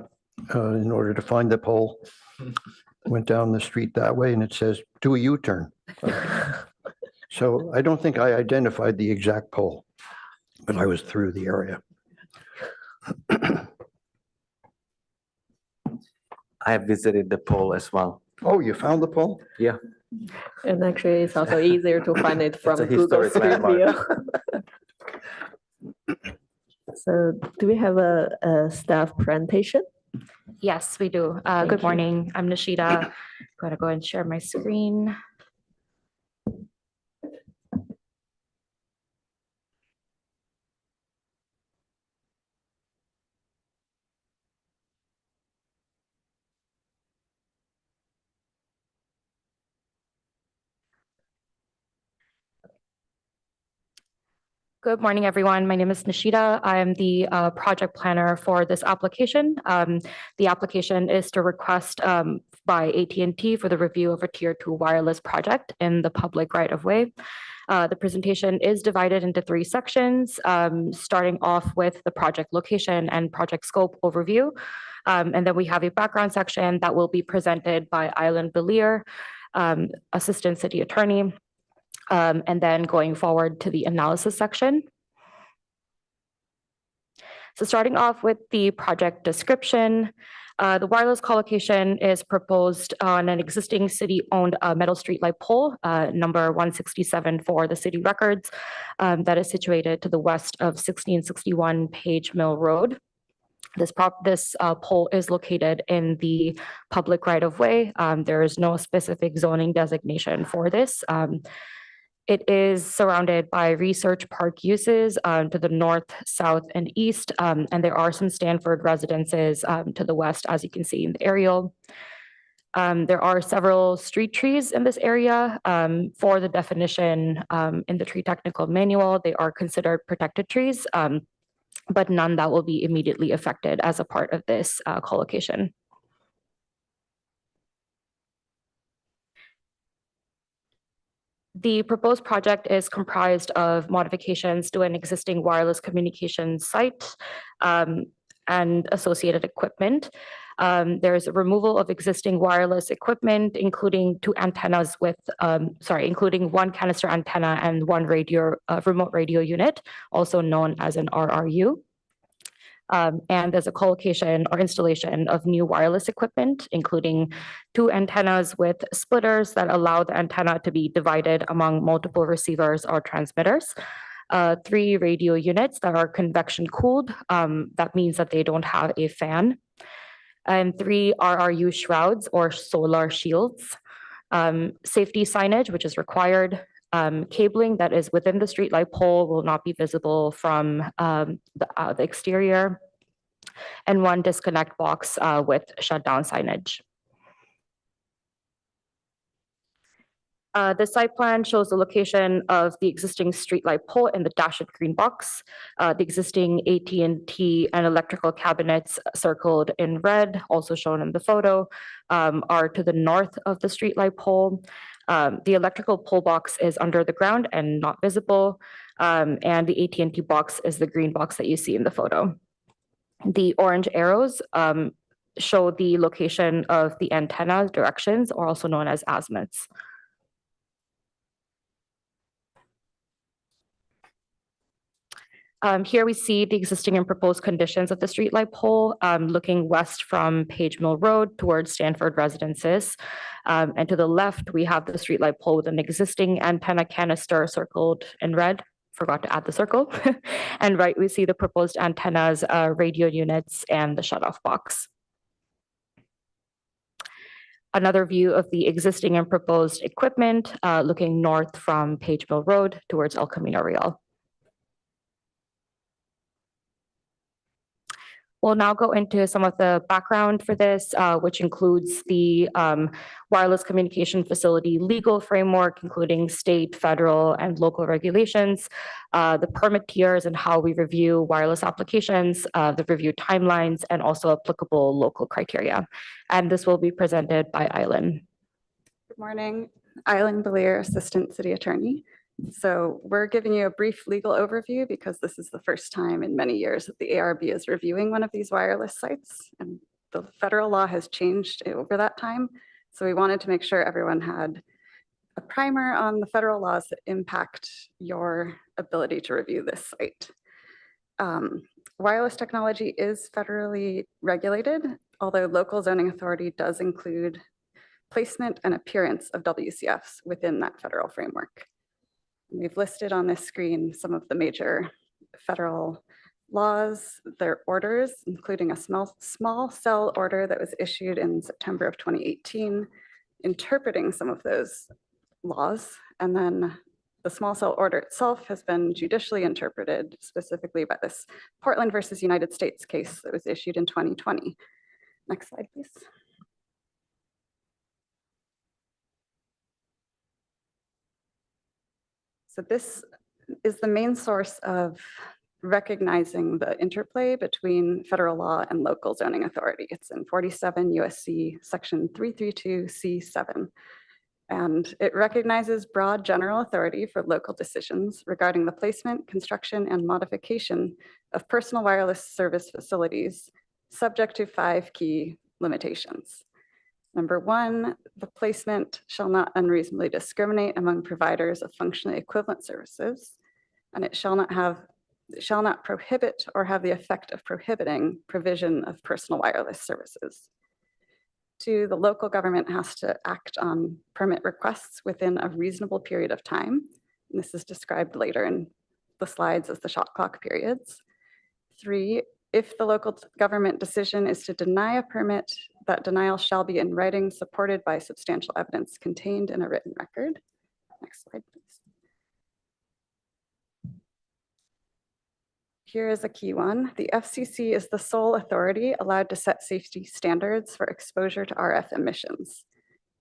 in order to find the pole. Went down the street that way and it says, do a U-turn. So I don't think I identified the exact pole, but I was through the area. I have visited the pole as well. Oh, you found the pole? Yeah. And actually, it's also easier to find it from a Google historic Street View. landmark. So do we have a staff presentation? Yes, we do. Thank Good you. morning. I'm Nishita. I'm going to go and share my screen. Good morning, everyone. My name is Nishita. I am the project planner for this application. The application is to request by AT&T for the review of a Tier 2 wireless project in the public right-of-way. The presentation is divided into 3 sections, starting off with the project location and project scope overview. And then we have a background section that will be presented by Island Belier, Assistant City Attorney. And then going forward to the analysis section. So starting off with the project description, the wireless co-location is proposed on an existing city-owned metal streetlight pole, number 167 for the city records, that is situated to the west of 1661 Page Mill Road. This pole is located in the public right-of-way. There is no specific zoning designation for this. It is surrounded by research park uses to the north, south, and east, and there are some Stanford residences to the west, as you can see in the aerial. There are several street trees in this area. For the definition in the tree technical manual, they are considered protected trees, but none that will be immediately affected as a part of this co-location. The proposed project is comprised of modifications to an existing wireless communication site and associated equipment. There's a removal of existing wireless equipment, including 2 antennas with, including 1 canister antenna and 1 remote radio unit, also known as an RRU. And there's a co-location or installation of new wireless equipment, including 2 antennas with splitters that allow the antenna to be divided among multiple receivers or transmitters. 3 radio units that are convection cooled. That means that they don't have a fan. And 3 RRU shrouds or solar shields. Safety signage, which is required. Cabling that is within the streetlight pole will not be visible from the exterior, and 1 disconnect box with shutdown signage. The site plan shows the location of the existing streetlight pole in the dashed green box. The existing AT&T and electrical cabinets circled in red, also shown in the photo, are to the north of the streetlight pole. The electrical pole box is under the ground and not visible, and the AT&T box is the green box that you see in the photo. The orange arrows show the location of the antenna directions, or also known as azimuths. Here we see the existing and proposed conditions of the streetlight pole, looking west from Page Mill Road towards Stanford Residences. And to the left, we have the streetlight pole with an existing antenna canister circled in red. Forgot to add the circle. And right, we see the proposed antennas, radio units, and the shutoff box. Another view of the existing and proposed equipment, looking north from Page Mill Road towards El Camino Real. We'll now go into some of the background for this, which includes the wireless communication facility legal framework, including state, federal, and local regulations, the permit tiers and how we review wireless applications, the review timelines, and also applicable local criteria. And this will be presented by Eileen. Good morning, Eileen Belier, Assistant City Attorney. So we're giving you a brief legal overview because this is the first time in many years that the ARB is reviewing one of these wireless sites, and the federal law has changed over that time. So we wanted to make sure everyone had a primer on the federal laws that impact your ability to review this site. Wireless technology is federally regulated, although local zoning authority does include placement and appearance of WCFs within that federal framework. We've listed on this screen some of the major federal laws, their orders, including a small cell order that was issued in September of 2018, interpreting some of those laws. And then the small cell order itself has been judicially interpreted, specifically by this Portland versus United States case that was issued in 2020. Next slide, please. So this is the main source of recognizing the interplay between federal law and local zoning authority. It's in 47 USC section 332C7. And it recognizes broad general authority for local decisions regarding the placement, construction, and modification of personal wireless service facilities, subject to 5 key limitations. Number 1, the placement shall not unreasonably discriminate among providers of functionally equivalent services, and it shall not prohibit or have the effect of prohibiting provision of personal wireless services. 2, the local government has to act on permit requests within a reasonable period of time. And this is described later in the slides as the shot clock periods. 3, if the local government decision is to deny a permit, that denial shall be in writing, supported by substantial evidence contained in a written record. Next slide, please. Here is a key one. The FCC is the sole authority allowed to set safety standards for exposure to RF emissions.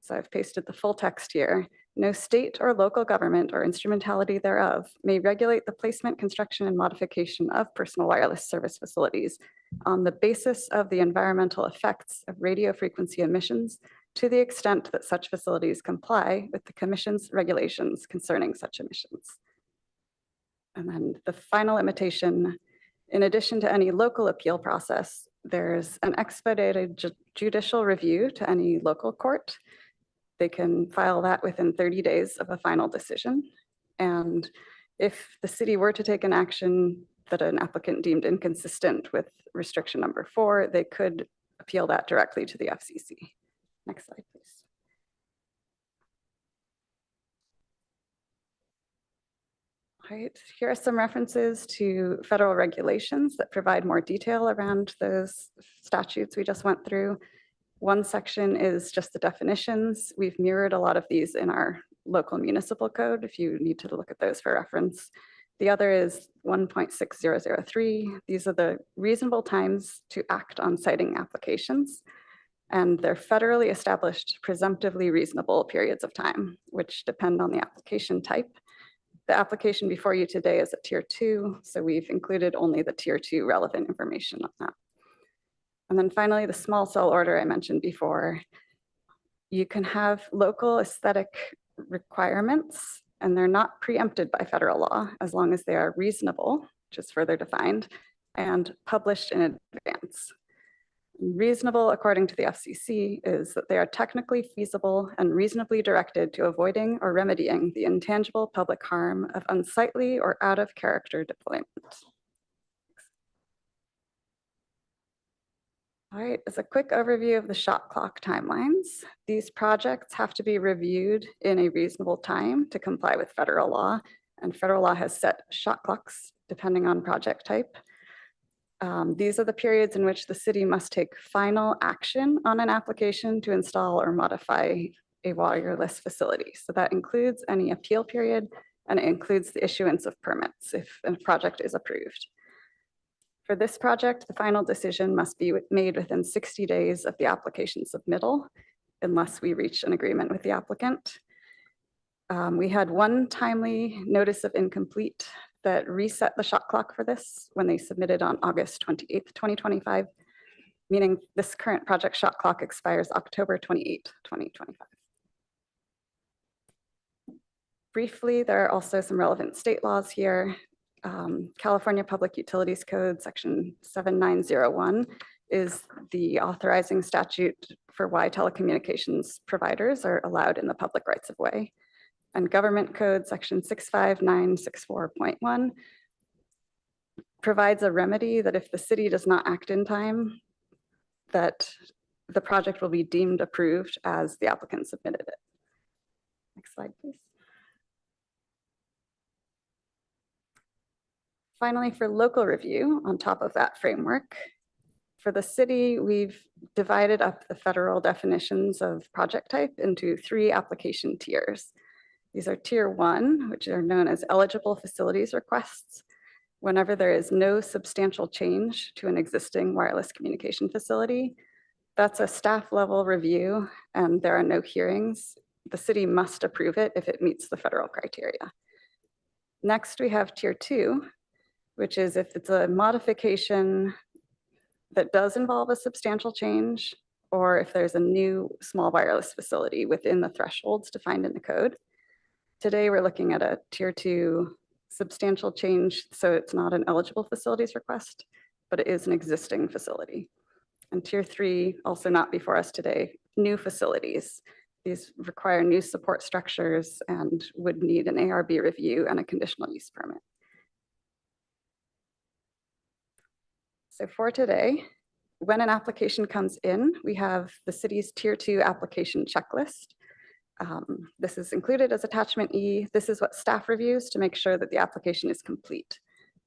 So I've pasted the full text here. No state or local government or instrumentality thereof may regulate the placement, construction, and modification of personal wireless service facilities on the basis of the environmental effects of radio frequency emissions to the extent that such facilities comply with the Commission's regulations concerning such emissions. And then the final limitation, in addition to any local appeal process, there's an expedited judicial review to any local court. They can file that within 30 days of a final decision. And if the city were to take an action that an applicant deemed inconsistent with restriction number 4, they could appeal that directly to the FCC. Next slide, please. All right, here are some references to federal regulations that provide more detail around those statutes we just went through. One section is just the definitions. We've mirrored a lot of these in our local municipal code if you need to look at those for reference. The other is 1.6003. These are the reasonable times to act on siting applications. and they're federally established presumptively reasonable periods of time, which depend on the application type. The application before you today is a tier 2, so we've included only the tier 2 relevant information on that. And then finally, the small cell order I mentioned before. You can have local aesthetic requirements, and they're not preempted by federal law as long as they are reasonable, which is further defined, and published in advance. Reasonable, according to the FCC, is that they are technically feasible and reasonably directed to avoiding or remedying the intangible public harm of unsightly or out of character deployment. All right, as a quick overview of the shot clock timelines, these projects have to be reviewed in a reasonable time to comply with federal law, and federal law has set shot clocks depending on project type. These are the periods in which the city must take final action on an application to install or modify a wireless facility. So that includes any appeal period, and it includes the issuance of permits if a project is approved. For this project, the final decision must be made within 60 days of the application submittal, unless we reach an agreement with the applicant. We had one timely notice of incomplete that reset the shot clock for this when they submitted on August 28th, 2025, meaning this current project shot clock expires October 28th, 2025. Briefly, there are also some relevant state laws here. California Public Utilities Code, Section 7901, is the authorizing statute for why telecommunications providers are allowed in the public rights of way. And Government Code, Section 65964.1, provides a remedy that if the city does not act in time, that the project will be deemed approved as the applicant submitted it. Next slide, please. Finally, for local review, on top of that framework, for the city, we've divided up the federal definitions of project type into 3 application tiers. These are tier 1, which are known as eligible facilities requests, whenever there is no substantial change to an existing wireless communication facility. That's a staff level review, and there are no hearings. The city must approve it if it meets the federal criteria. Next, we have tier 2, which is if it's a modification that does involve a substantial change, or if there's a new small wireless facility within the thresholds defined in the code. Today, we're looking at a tier 2 substantial change, so it's not an eligible facilities request, but it is an existing facility. And tier 3, also not before us today, new facilities. These require new support structures and would need an ARB review and a conditional use permit. So for today, when an application comes in, we have the city's tier 2 application checklist. This is included as attachment E. This is what staff reviews to make sure that the application is complete.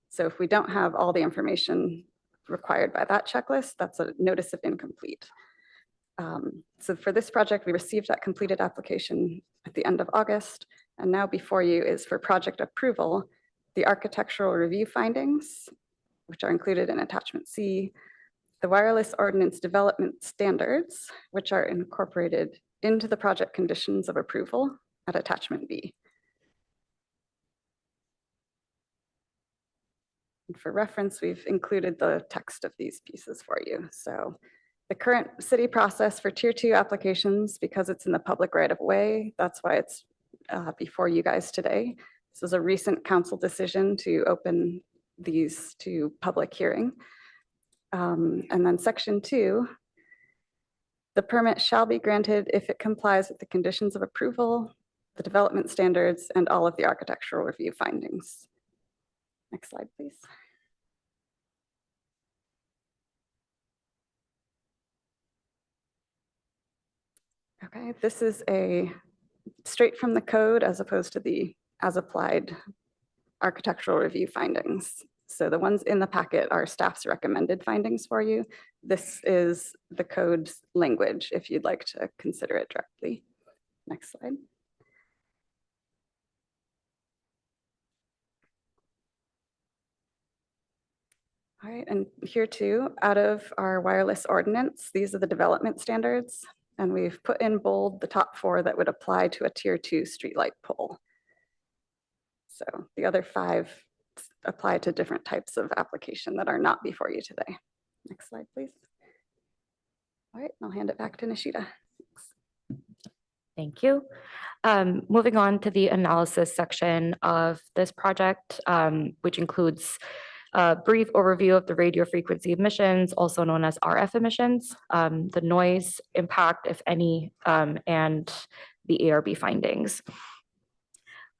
So if we don't have all the information required by that checklist, that's a notice of incomplete. So for this project, we received that completed application at the end of August. And now before you is for project approval, the architectural review findings, which are included in attachment C, the wireless ordinance development standards, which are incorporated into the project conditions of approval at attachment B. And for reference, we've included the text of these pieces for you. So the current city process for tier 2 applications, because it's in the public right of way, that's why it's before you guys today. This is a recent council decision to open these to public hearing. And then section 2, the permit shall be granted if it complies with the conditions of approval, the development standards, and all of the architectural review findings. Next slide, please. Okay, this is a straight from the code as opposed to the as applied architectural review findings. So the ones in the packet are staff's recommended findings for you. This is the code's language if you'd like to consider it directly. Next slide. All right, and here too, out of our wireless ordinance, these are the development standards. And we've put in bold the top 4 that would apply to a tier 2 streetlight pole. So the other 5 apply to different types of application that are not before you today. Next slide, please. All right, I'll hand it back to Nishita. Thank you. Moving on to the analysis section of this project, which includes a brief overview of the radio frequency emissions, also known as RF emissions, the noise impact, if any, and the ARB findings.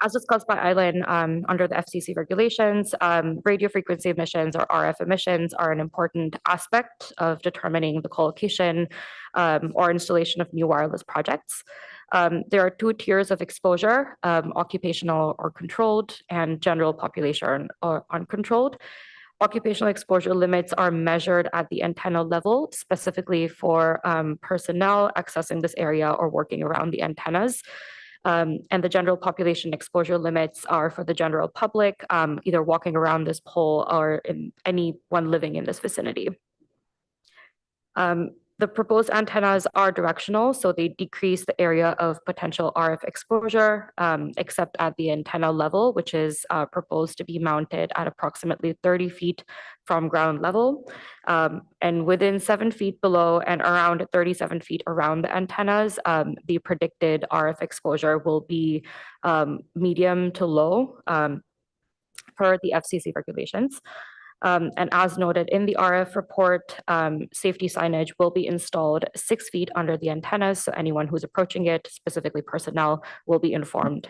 As discussed by Eileen, under the FCC regulations, radio frequency emissions or RF emissions are an important aspect of determining the co-location or installation of new wireless projects. There are 2 tiers of exposure, occupational or controlled, and general population or uncontrolled. Occupational exposure limits are measured at the antenna level, specifically for personnel accessing this area or working around the antennas. And the general population exposure limits are for the general public, either walking around this pole or in anyone living in this vicinity. The proposed antennas are directional, so they decrease the area of potential RF exposure, except at the antenna level, which is proposed to be mounted at approximately 30 feet from ground level. And within 7 feet below and around 37 feet around the antennas, the predicted RF exposure will be medium to low per the FCC regulations. And as noted in the RF report, safety signage will be installed 6 feet under the antennas, so anyone who's approaching it, specifically personnel, will be informed.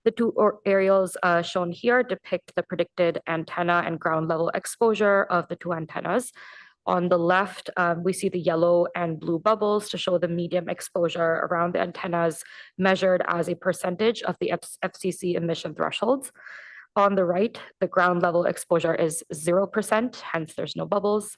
The 2 aerials shown here depict the predicted antenna and ground level exposure of the 2 antennas. On the left, we see the yellow and blue bubbles to show the medium exposure around the antennas measured as a percentage of the FCC emission thresholds. On the right, the ground level exposure is 0%, hence there's no bubbles.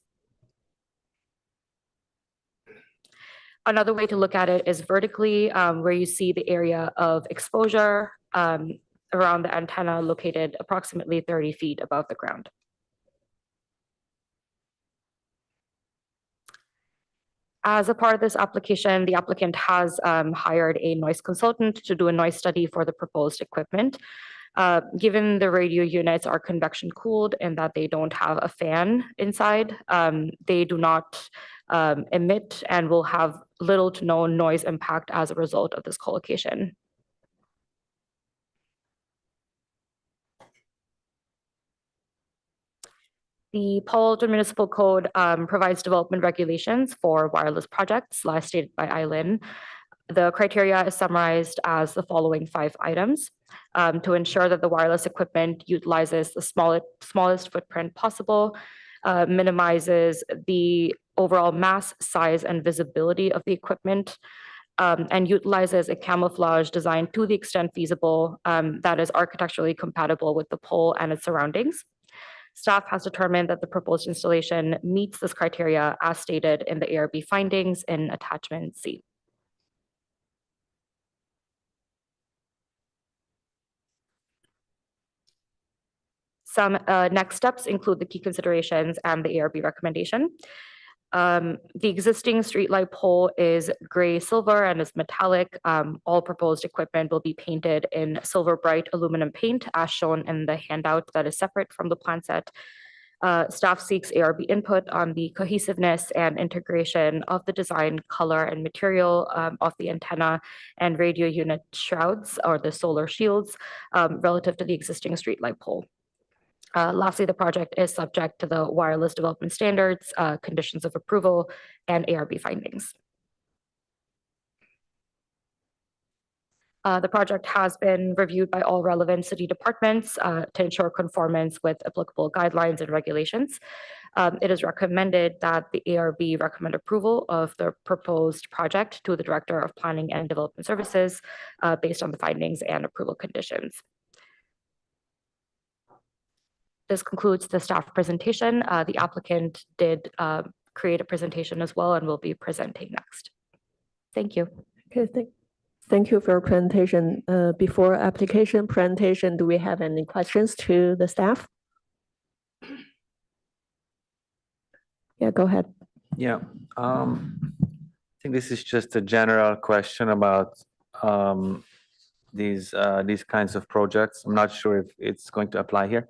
Another way to look at it is vertically, where you see the area of exposure around the antenna located approximately 30 feet above the ground. As a part of this application, the applicant has hired a noise consultant to do a noise study for the proposed equipment. Given the radio units are convection cooled and that they don't have a fan inside, they do not emit and will have little to no noise impact as a result of this co-location. The Palo Alto Municipal Code provides development regulations for wireless projects, last stated by Eileen. The criteria is summarized as the following 5 items. To ensure that the wireless equipment utilizes the smallest footprint possible, minimizes the overall mass, size, and visibility of the equipment, and utilizes a camouflage design to the extent feasible that is architecturally compatible with the pole and its surroundings. Staff has determined that the proposed installation meets this criteria as stated in the ARB findings in attachment C. Some next steps include the key considerations and the ARB recommendation. The existing streetlight pole is gray silver and is metallic. All proposed equipment will be painted in silver bright aluminum paint as shown in the handout that is separate from the plan set. Staff seeks ARB input on the cohesiveness and integration of the design, color, and material of the antenna and radio unit shrouds or the solar shields relative to the existing streetlight pole. Lastly, the project is subject to the wireless development standards, conditions of approval, and ARB findings. The project has been reviewed by all relevant city departments to ensure conformance with applicable guidelines and regulations. It is recommended that the ARB recommend approval of the proposed project to the Director of Planning and Development Services based on the findings and approval conditions. This concludes the staff presentation. The applicant did create a presentation as well and will be presenting next. Thank you. Okay, Thank you for your presentation. Before application presentation, do we have any questions to the staff? Yeah, go ahead. Yeah, I think this is just a general question about these kinds of projects. I'm not sure if it's going to apply here.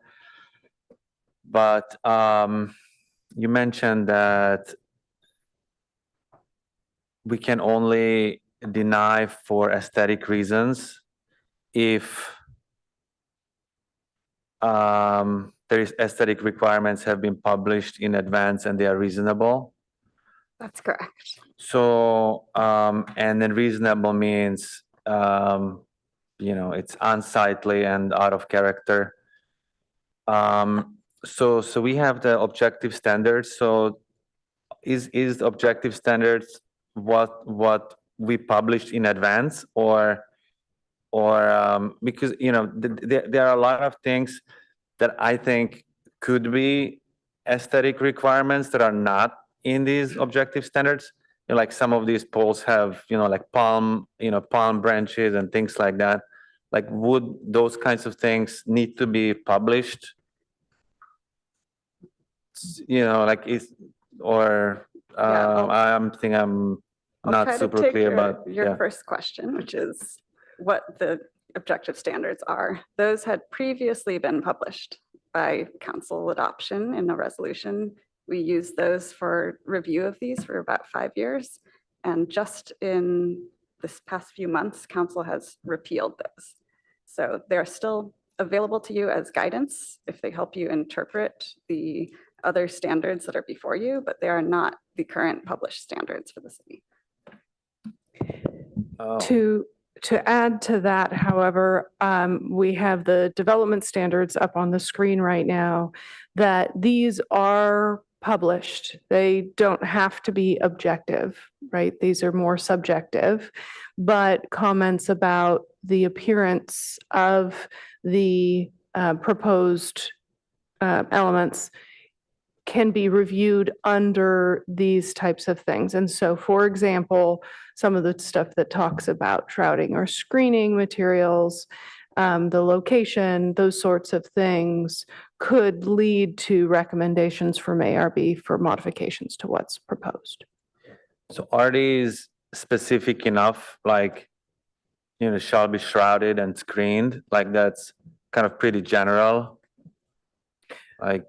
But you mentioned that we can only deny for aesthetic reasons if there is aesthetic requirements have been published in advance and they are reasonable. That's correct. So, and then reasonable means, it's unsightly and out of character. So we have the objective standards. So is the objective standards what we published in advance, or because there are a lot of things that I think could be aesthetic requirements that are not in these objective standards. Like some of these poles have like palm branches and things like that. Like, would those kinds of things need to be published? Like I'm thinking I'm I'll not try to super take clear about your first question, which is what the objective standards are. Those had previously been published by council adoption in a resolution. We used those for review of these for about 5 years. And just in this past few months, council has repealed those. So they're still available to you as guidance if they help you interpret the other standards that are before you, but they are not the current published standards for the city. To add to that, however, we have the development standards up on the screen right now, that these are published. They don't have to be objective, right? These are more subjective, but comments about the appearance of the proposed elements can be reviewed under these types of things. And so, for example, some of the stuff that talks about shrouding or screening materials, the location, those sorts of things could lead to recommendations from ARB for modifications to what's proposed. So are these specific enough, like, shall be shrouded and screened? Like, that's kind of pretty general. Like,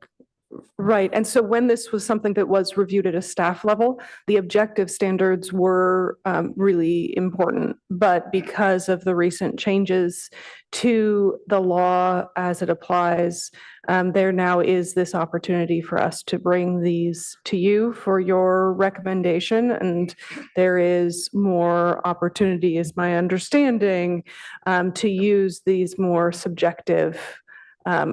right. And so when this was something that was reviewed at a staff level, the objective standards were really important. But because of the recent changes to the law as it applies, there now is this opportunity for us to bring these to you for your recommendation. And there is more opportunity, is my understanding, to use these more subjective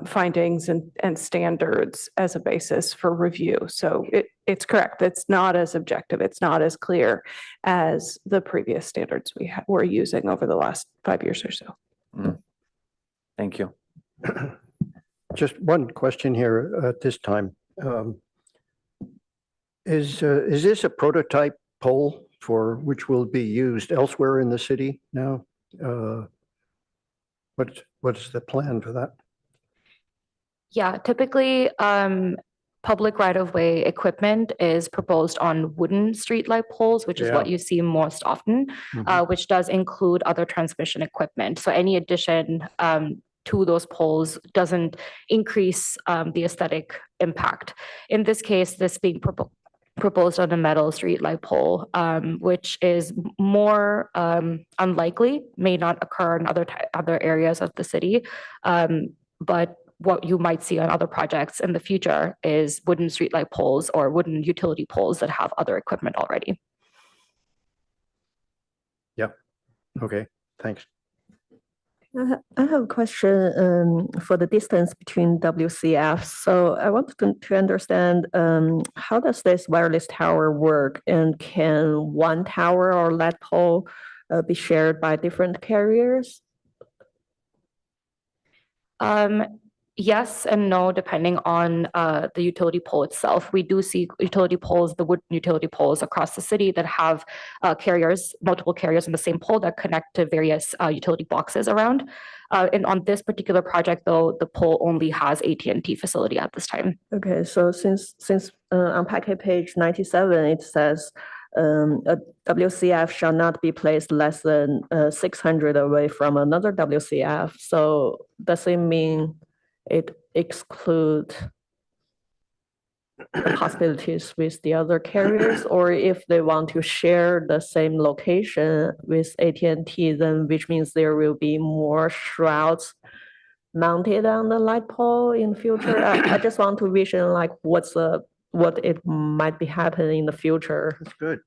findings and standards as a basis for review. So it's correct. It's not as objective. It's not as clear as the previous standards we were using over the last 5 years or so. Thank you. Just one question here at this time. Is this a prototype pole for which will be used elsewhere in the city now? What's the plan for that? Yeah, typically, public right-of-way equipment is proposed on wooden streetlight poles, which is what you see most often, which does include other transmission equipment. So any addition to those poles doesn't increase the aesthetic impact. In this case, this being proposed on a metal streetlight pole, which is more unlikely, may not occur in other areas of the city, but what you might see on other projects in the future is wooden streetlight poles or wooden utility poles that have other equipment already. Yeah. Okay. Thanks. I have a question for the distance between WCF. So I want to understand how does this wireless tower work, and can one tower or LED pole be shared by different carriers? Yes and no, depending on the utility pole itself. We do see utility poles, the wood utility poles across the city that have carriers, multiple carriers in the same pole that connect to various utility boxes around. And on this particular project, though, the pole only has AT&T facility at this time. Okay, so since on packet page 97, it says a WCF shall not be placed less than 600 away from another WCF. So does it mean it exclude the possibilities with the other carriers, or if they want to share the same location with AT&T, then which means there will be more shrouds mounted on the light pole in the future? I just want to vision like what it might be happening in the future. That's good.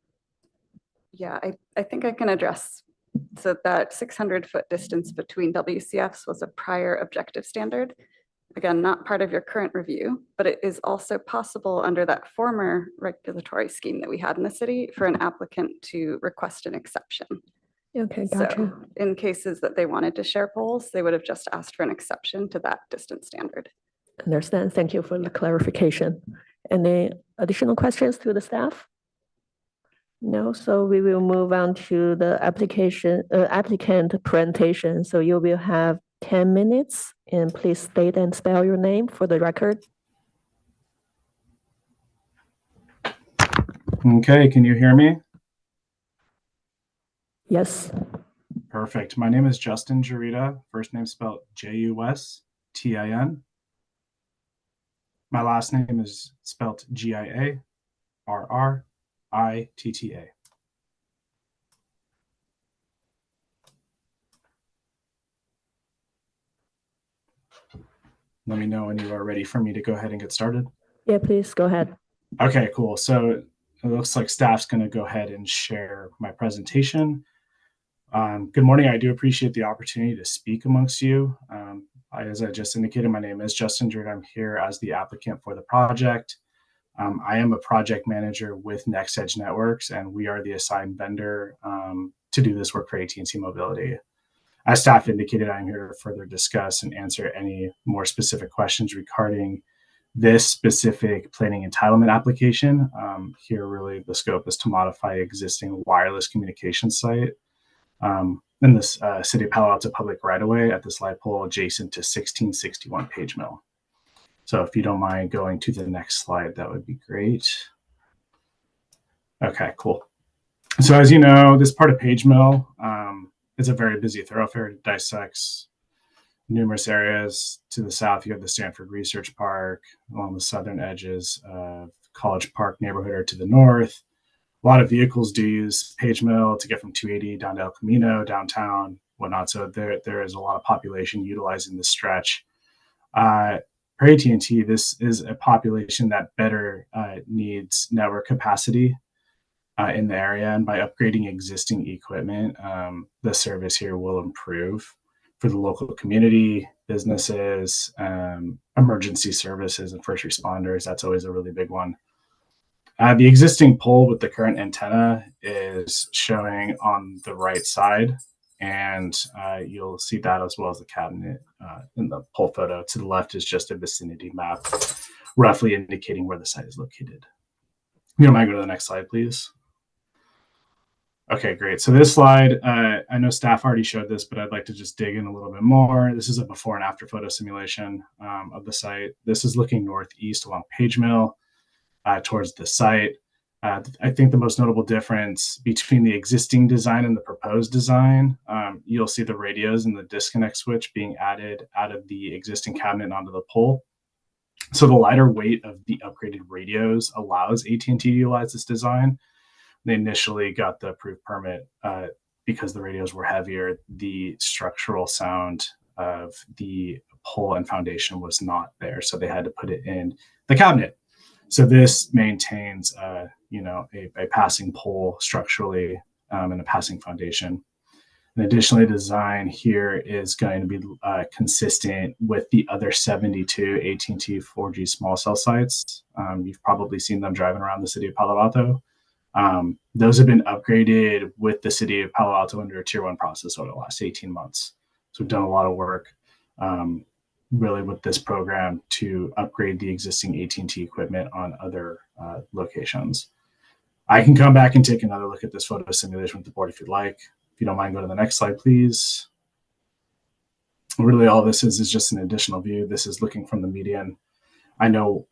Yeah, I think I can address. So that 600-foot distance between WCFs was a prior objective standard. Again, not part of your current review, but it is also possible under that former regulatory scheme that we had in the city for an applicant to request an exception. Okay, gotcha. So in cases that they wanted to share poles, they would have just asked for an exception to that distance standard. Understand. Thank you for the clarification. Any additional questions to the staff? No, so we will move on to the applicant presentation. So you will have 10 minutes, and please state and spell your name for the record. Okay, can you hear me? Yes. Perfect. My name is Justin Jarita, first name spelled Justin. My last name is spelled Giarrritta. Let me know when you are ready for me to go ahead and get started. Yeah, please go ahead. Okay, cool. So it looks like staff's going to go ahead and share my presentation. Good morning. I do appreciate the opportunity to speak amongst you. As I just indicated, my name is Justin Jarita. I'm here as the applicant for the project. I am a project manager with NextEdge Networks, and we are the assigned vendor to do this work for AT&T Mobility. As staff indicated, I'm here to further discuss and answer any more specific questions regarding this specific planning entitlement application. Here, really, the scope is to modify existing wireless communication site in this City of Palo Alto public right-of-way at this light pole adjacent to 1661 Page Mill. So if you don't mind going to the next slide, that would be great. Okay, cool. So as you know, this part of Page Mill is a very busy thoroughfare. It dissects numerous areas. To the south, you have the Stanford Research Park. Along the southern edges of College Park neighborhood, or to the north. A lot of vehicles do use Page Mill to get from 280 down to El Camino, downtown, whatnot. So there is a lot of population utilizing this stretch. For AT&T, this is a population that better needs network capacity in the area, and by upgrading existing equipment, the service here will improve for the local community, businesses, emergency services, and first responders. That's always a really big one. The existing pole with the current antenna is showing on the right side, and you'll see that as well as the cabinet in the pole photo. To the left is just a vicinity map, roughly indicating where the site is located. You don't mind go to the next slide, please? Okay, great. So this slide, I know staff already showed this, but I'd like to just dig in a little bit more. This is a before and after photo simulation of the site. This is looking northeast along Page Mill towards the site. I think the most notable difference between the existing design and the proposed design, you'll see the radios and the disconnect switch being added out of the existing cabinet onto the pole. So the lighter weight of the upgraded radios allows AT&T to utilize this design. They initially got the approved permit because the radios were heavier. The structural sound of the pole and foundation was not there, so they had to put it in the cabinet. So this maintains, a passing pole structurally and a passing foundation. And additionally, design here is going to be consistent with the other 72 AT&T 4G small cell sites. You've probably seen them driving around the city of Palo Alto. Those have been upgraded with the city of Palo Alto under a tier 1 process over the last 18 months. So we've done a lot of work really with this program to upgrade the existing AT&T equipment on other locations. I can come back and take another look at this photo simulation with the board if you'd like. If you don't mind, go to the next slide, please. Really, all this is just an additional view. This is looking from the median. I know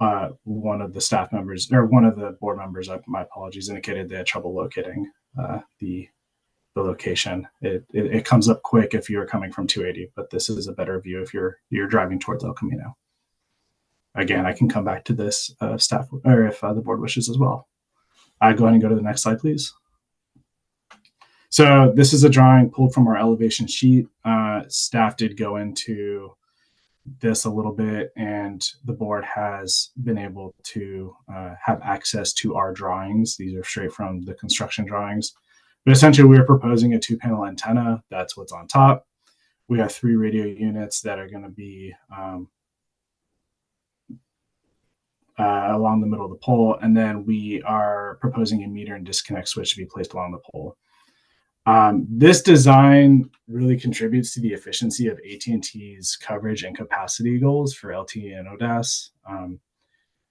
one of the staff members, or one of the board members, my apologies, indicated they had trouble locating the location. It comes up quick if you're coming from 280, but this is a better view if you're driving towards El Camino. Again, I can come back to this staff, or if the board wishes as well. Go ahead and go to the next slide, please. So this is a drawing pulled from our elevation sheet. Staff did go into this a little bit, and the board has been able to have access to our drawings. These are straight from the construction drawings. But essentially, we're proposing a 2-panel antenna. That's what's on top. We have 3 radio units that are going to be along the middle of the pole, and then we are proposing a meter and disconnect switch to be placed along the pole. This design really contributes to the efficiency of AT&T's coverage and capacity goals for LTE and ODAS.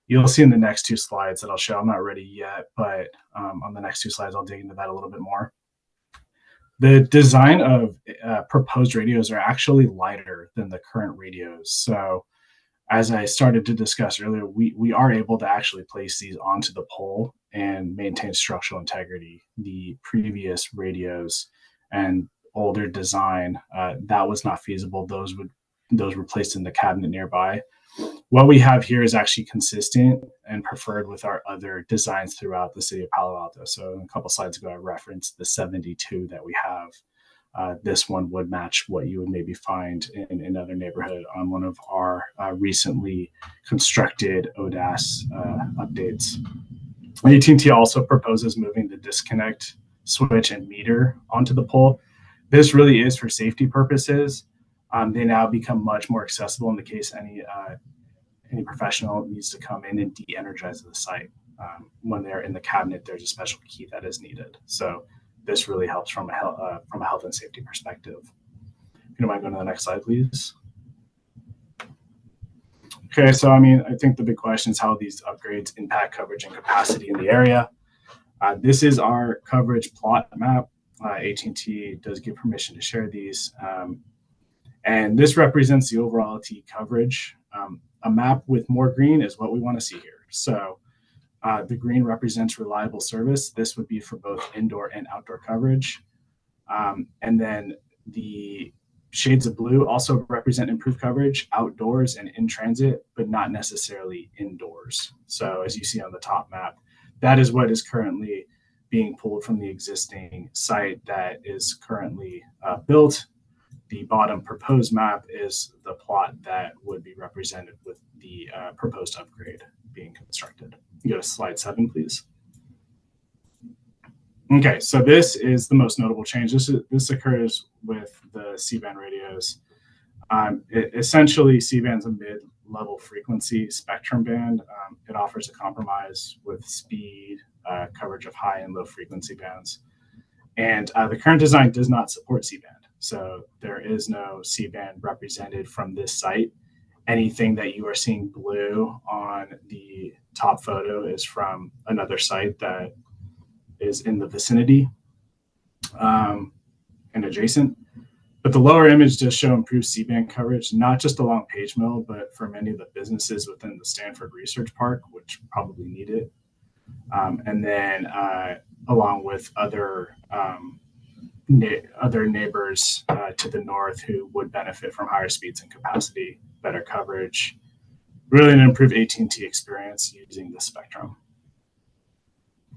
You'll see in the next 2 slides that I'll show. I'm not ready yet, but on the next 2 slides, I'll dig into that a little bit more. The design of proposed radios are actually lighter than the current radios. So as I started to discuss earlier, we are able to actually place these onto the pole and maintain structural integrity. The previous radios and older design, that was not feasible. Those were placed in the cabinet nearby. What we have here is actually consistent and preferred with our other designs throughout the city of Palo Alto. So a couple slides ago, I referenced the 72 that we have. This one would match what you would maybe find in another neighborhood on one of our recently constructed ODAS updates. AT&T also proposes moving the disconnect switch and meter onto the pole. This really is for safety purposes. They now become much more accessible in the case any professional needs to come in and de-energize the site. When they're in the cabinet, there's a special key that is needed. So this really helps from a health and safety perspective. If you don't mind going to the next slide, please. Okay, so I think the big question is how these upgrades impact coverage and capacity in the area. This is our coverage plot map. AT&T does give permission to share these. And this represents the overall LTE coverage. A map with more green is what we want to see here. So the green represents reliable service. This would be for both indoor and outdoor coverage. And then the shades of blue also represent improved coverage outdoors and in transit, but not necessarily indoors. So as you see on the top map, that is what is currently being pulled from the existing site that is currently built. The bottom proposed map is the plot that would be represented with the proposed upgrade being constructed. You go to slide 7, please. Okay, so this is the most notable change. This occurs with the C-band radios. Essentially, C-band's a mid-level frequency spectrum band. It offers a compromise with speed, coverage of high and low frequency bands. And the current design does not support C-band. So there is no C-band represented from this site. Anything that you are seeing blue on the top photo is from another site that is in the vicinity and adjacent. But the lower image does show improved C-band coverage, not just along Page Mill, but for many of the businesses within the Stanford Research Park, which probably need it. And then along with other neighbors to the north who would benefit from higher speeds and capacity, better coverage, really an improved AT&T experience using the spectrum.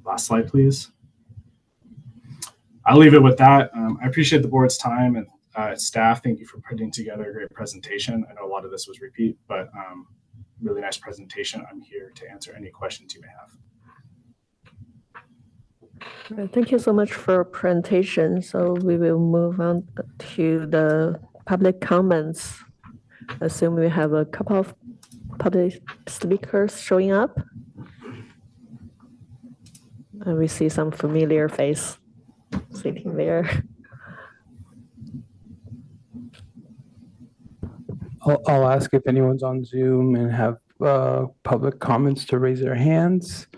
Last slide, please. I'll leave it with that. I appreciate the board's time and staff. Thank you for putting together a great presentation. I know a lot of this was repeat, but really nice presentation. I'm here to answer any questions you may have. Thank you so much for presentation. So we will move on to the public comments. Assume we have a couple of public speakers showing up. And we see some familiar face sitting there. I'll ask if anyone's on Zoom and have public comments to raise their hands.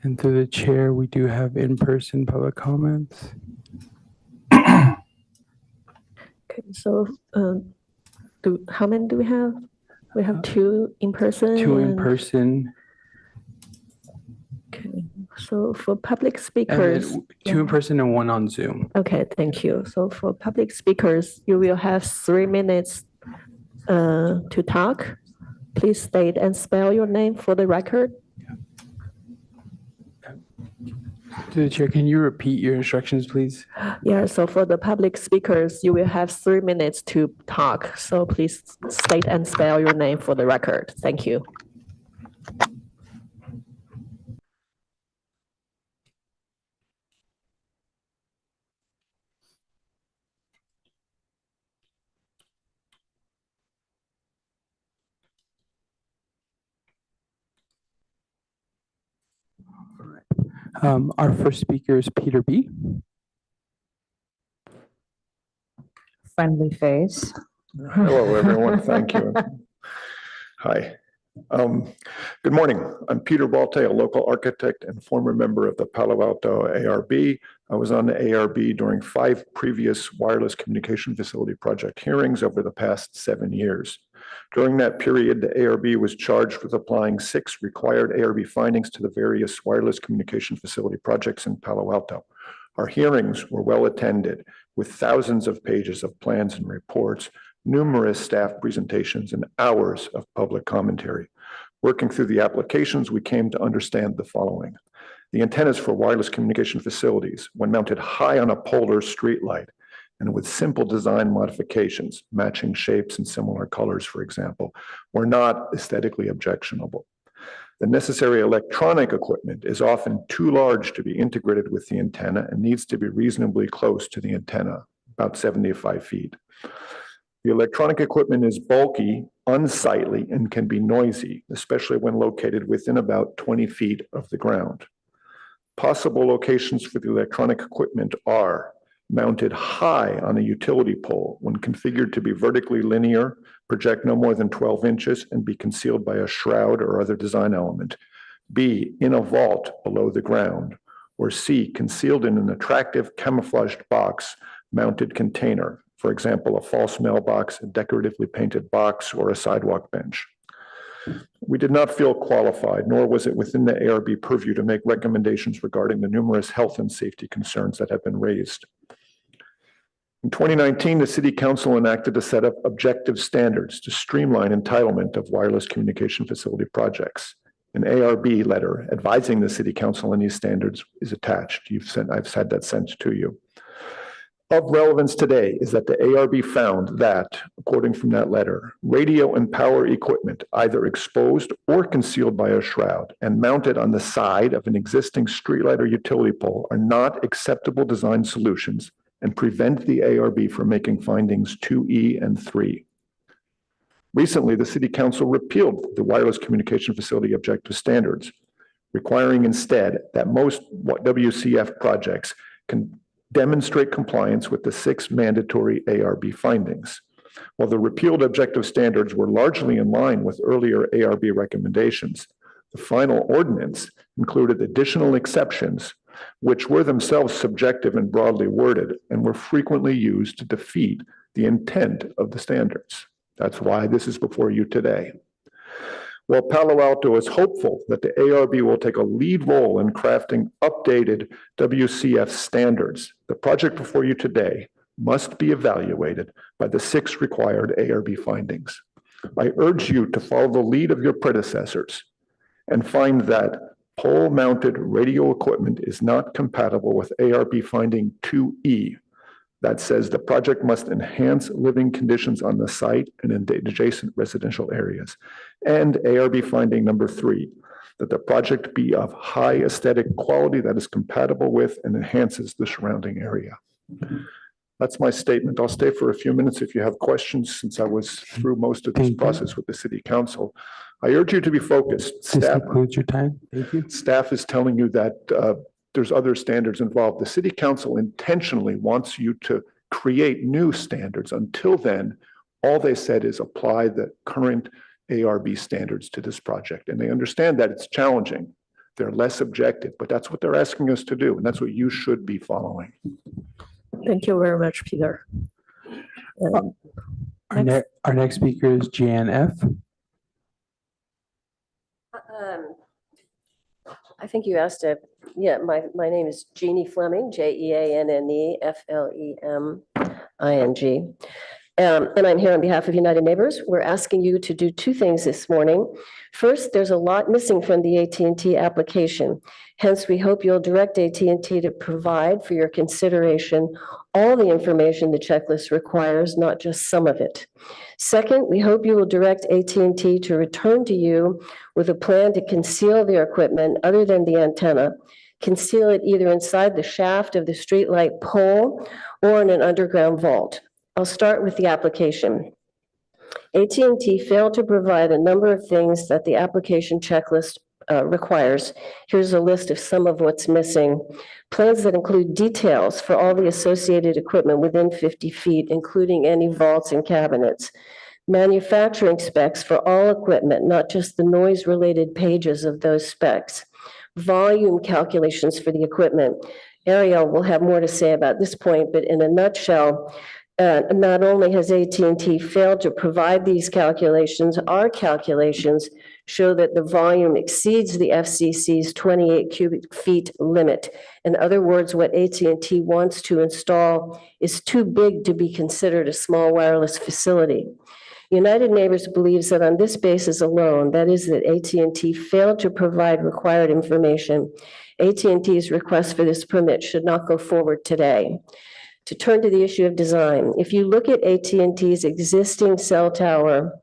And through the chair, we do have in-person public comments. Okay, so how many do we have? We have two in person. Two in person. Okay, so for public And speakers. then two in person and one on Zoom. Okay, thank you. So for public speakers, you will have 3 minutes to talk. Please state and spell your name for the record. Through the chair, can you repeat your instructions, please? Yeah, so for the public speakers, you will have 3 minutes to talk. So please state and spell your name for the record. Thank you. Our first speaker is Peter B. Friendly face. Hello, everyone. Thank you. Hi. Good morning. I'm Peter Balte, a local architect and former member of the Palo Alto ARB. I was on the ARB during 5 previous wireless communication facility project hearings over the past 7 years. During that period, the ARB was charged with applying 6 required ARB findings to the various wireless communication facility projects in Palo Alto. Our hearings were well attended, with thousands of pages of plans and reports, numerous staff presentations, and hours of public commentary. Working through the applications, we came to understand the following. The antennas for wireless communication facilities, when mounted high on a polar streetlight, and with simple design modifications, matching shapes and similar colors, for example, were not aesthetically objectionable. The necessary electronic equipment is often too large to be integrated with the antenna and needs to be reasonably close to the antenna, about 75 feet. The electronic equipment is bulky, unsightly, and can be noisy, especially when located within about 20 feet of the ground. Possible locations for the electronic equipment are mounted high on a utility pole when configured to be vertically linear, project no more than 12 inches, and be concealed by a shroud or other design element. B, in a vault below the ground. Or C, concealed in an attractive camouflaged box mounted container. For example, a false mailbox, a decoratively painted box, or a sidewalk bench. We did not feel qualified, nor was it within the ARB purview to make recommendations regarding the numerous health and safety concerns that have been raised. In 2019, the City Council enacted a set of objective standards to streamline entitlement of wireless communication facility projects. An ARB letter advising the City Council on these standards is attached. I've had that sent to you. Of relevance today is that the ARB found that, according from that letter, radio and power equipment either exposed or concealed by a shroud and mounted on the side of an existing streetlight or utility pole are not acceptable design solutions and prevent the ARB from making findings 2E and 3. Recently, the City Council repealed the wireless communication facility objective standards, requiring instead that most WCF projects can demonstrate compliance with the 6 mandatory ARB findings. While the repealed objective standards were largely in line with earlier ARB recommendations, the final ordinance included additional exceptions, which were themselves subjective and broadly worded, and were frequently used to defeat the intent of the standards. That's why this is before you today. While Palo Alto is hopeful that the ARB will take a lead role in crafting updated WCF standards, the project before you today must be evaluated by the 6 required ARB findings. I urge you to follow the lead of your predecessors and find that pole-mounted radio equipment is not compatible with ARB finding 2E. That says the project must enhance living conditions on the site and in adjacent residential areas. And ARB finding number 3, that the project be of high aesthetic quality that is compatible with and enhances the surrounding area. That's my statement. I'll stay for a few minutes if you have questions, since I was through most of this process with the City Council. I urge you to be focused. Staff concludes your time. Thank you. Staff is telling you that there's other standards involved. The City Council intentionally wants you to create new standards. Until then, all they said is apply the current ARB standards to this project. And they understand that it's challenging. They're less objective, but that's what they're asking us to do. And that's what you should be following. Thank you very much, Peter. Our next speaker is Jan F. I think you asked it. Yeah, my name is Jeannie Fleming, Jeanne Fleming. And I'm here on behalf of United Neighbors. We're asking you to do two things this morning. First, there's a lot missing from the AT&T application. Hence, we hope you'll direct AT&T to provide for your consideration all the information the checklist requires, not just some of it. Second, we hope you will direct AT&T to return to you with a plan to conceal their equipment other than the antenna. Conceal it either inside the shaft of the streetlight pole or in an underground vault. I'll start with the application. AT&T failed to provide a number of things that the application checklist requires. Here's a list of some of what's missing. Plans that include details for all the associated equipment within 50 feet, including any vaults and cabinets. Manufacturing specs for all equipment, not just the noise-related pages of those specs. Volume calculations for the equipment. Ariel will have more to say about this point, but in a nutshell, not only has AT&T failed to provide these calculations, our calculations show that the volume exceeds the FCC's 28 cubic feet limit. In other words, what AT&T wants to install is too big to be considered a small wireless facility. United Neighbors believes that on this basis alone, that is that AT&T failed to provide required information, AT&T's request for this permit should not go forward today. To turn to the issue of design, if you look at AT&T's existing cell tower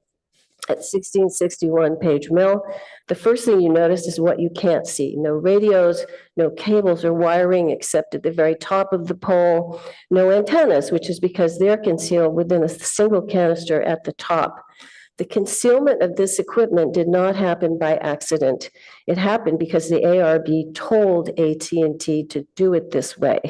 at 1661 Page Mill, the first thing you notice is what you can't see. No radios, no cables or wiring except at the very top of the pole, no antennas, which is because they're concealed within a single canister at the top. The concealment of this equipment did not happen by accident. It happened because the ARB told AT&T to do it this way.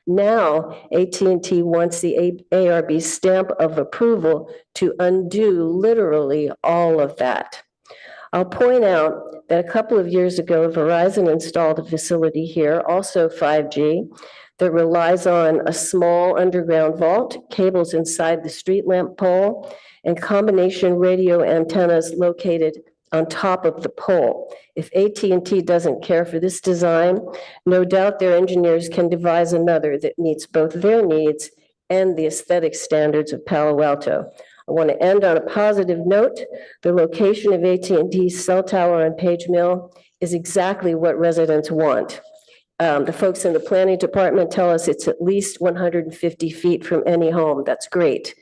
Now, AT&T wants the ARB stamp of approval to undo literally all of that. I'll point out that a couple of years ago, Verizon installed a facility here, also 5G, that relies on a small underground vault, cables inside the street lamp pole, and combination radio antennas located on top of the pole. If AT&T doesn't care for this design, no doubt their engineers can devise another that meets both their needs and the aesthetic standards of Palo Alto. I want to end on a positive note. The location of AT&T's cell tower on Page Mill is exactly what residents want. The folks in the planning department tell us it's at least 150 feet from any home. That's great.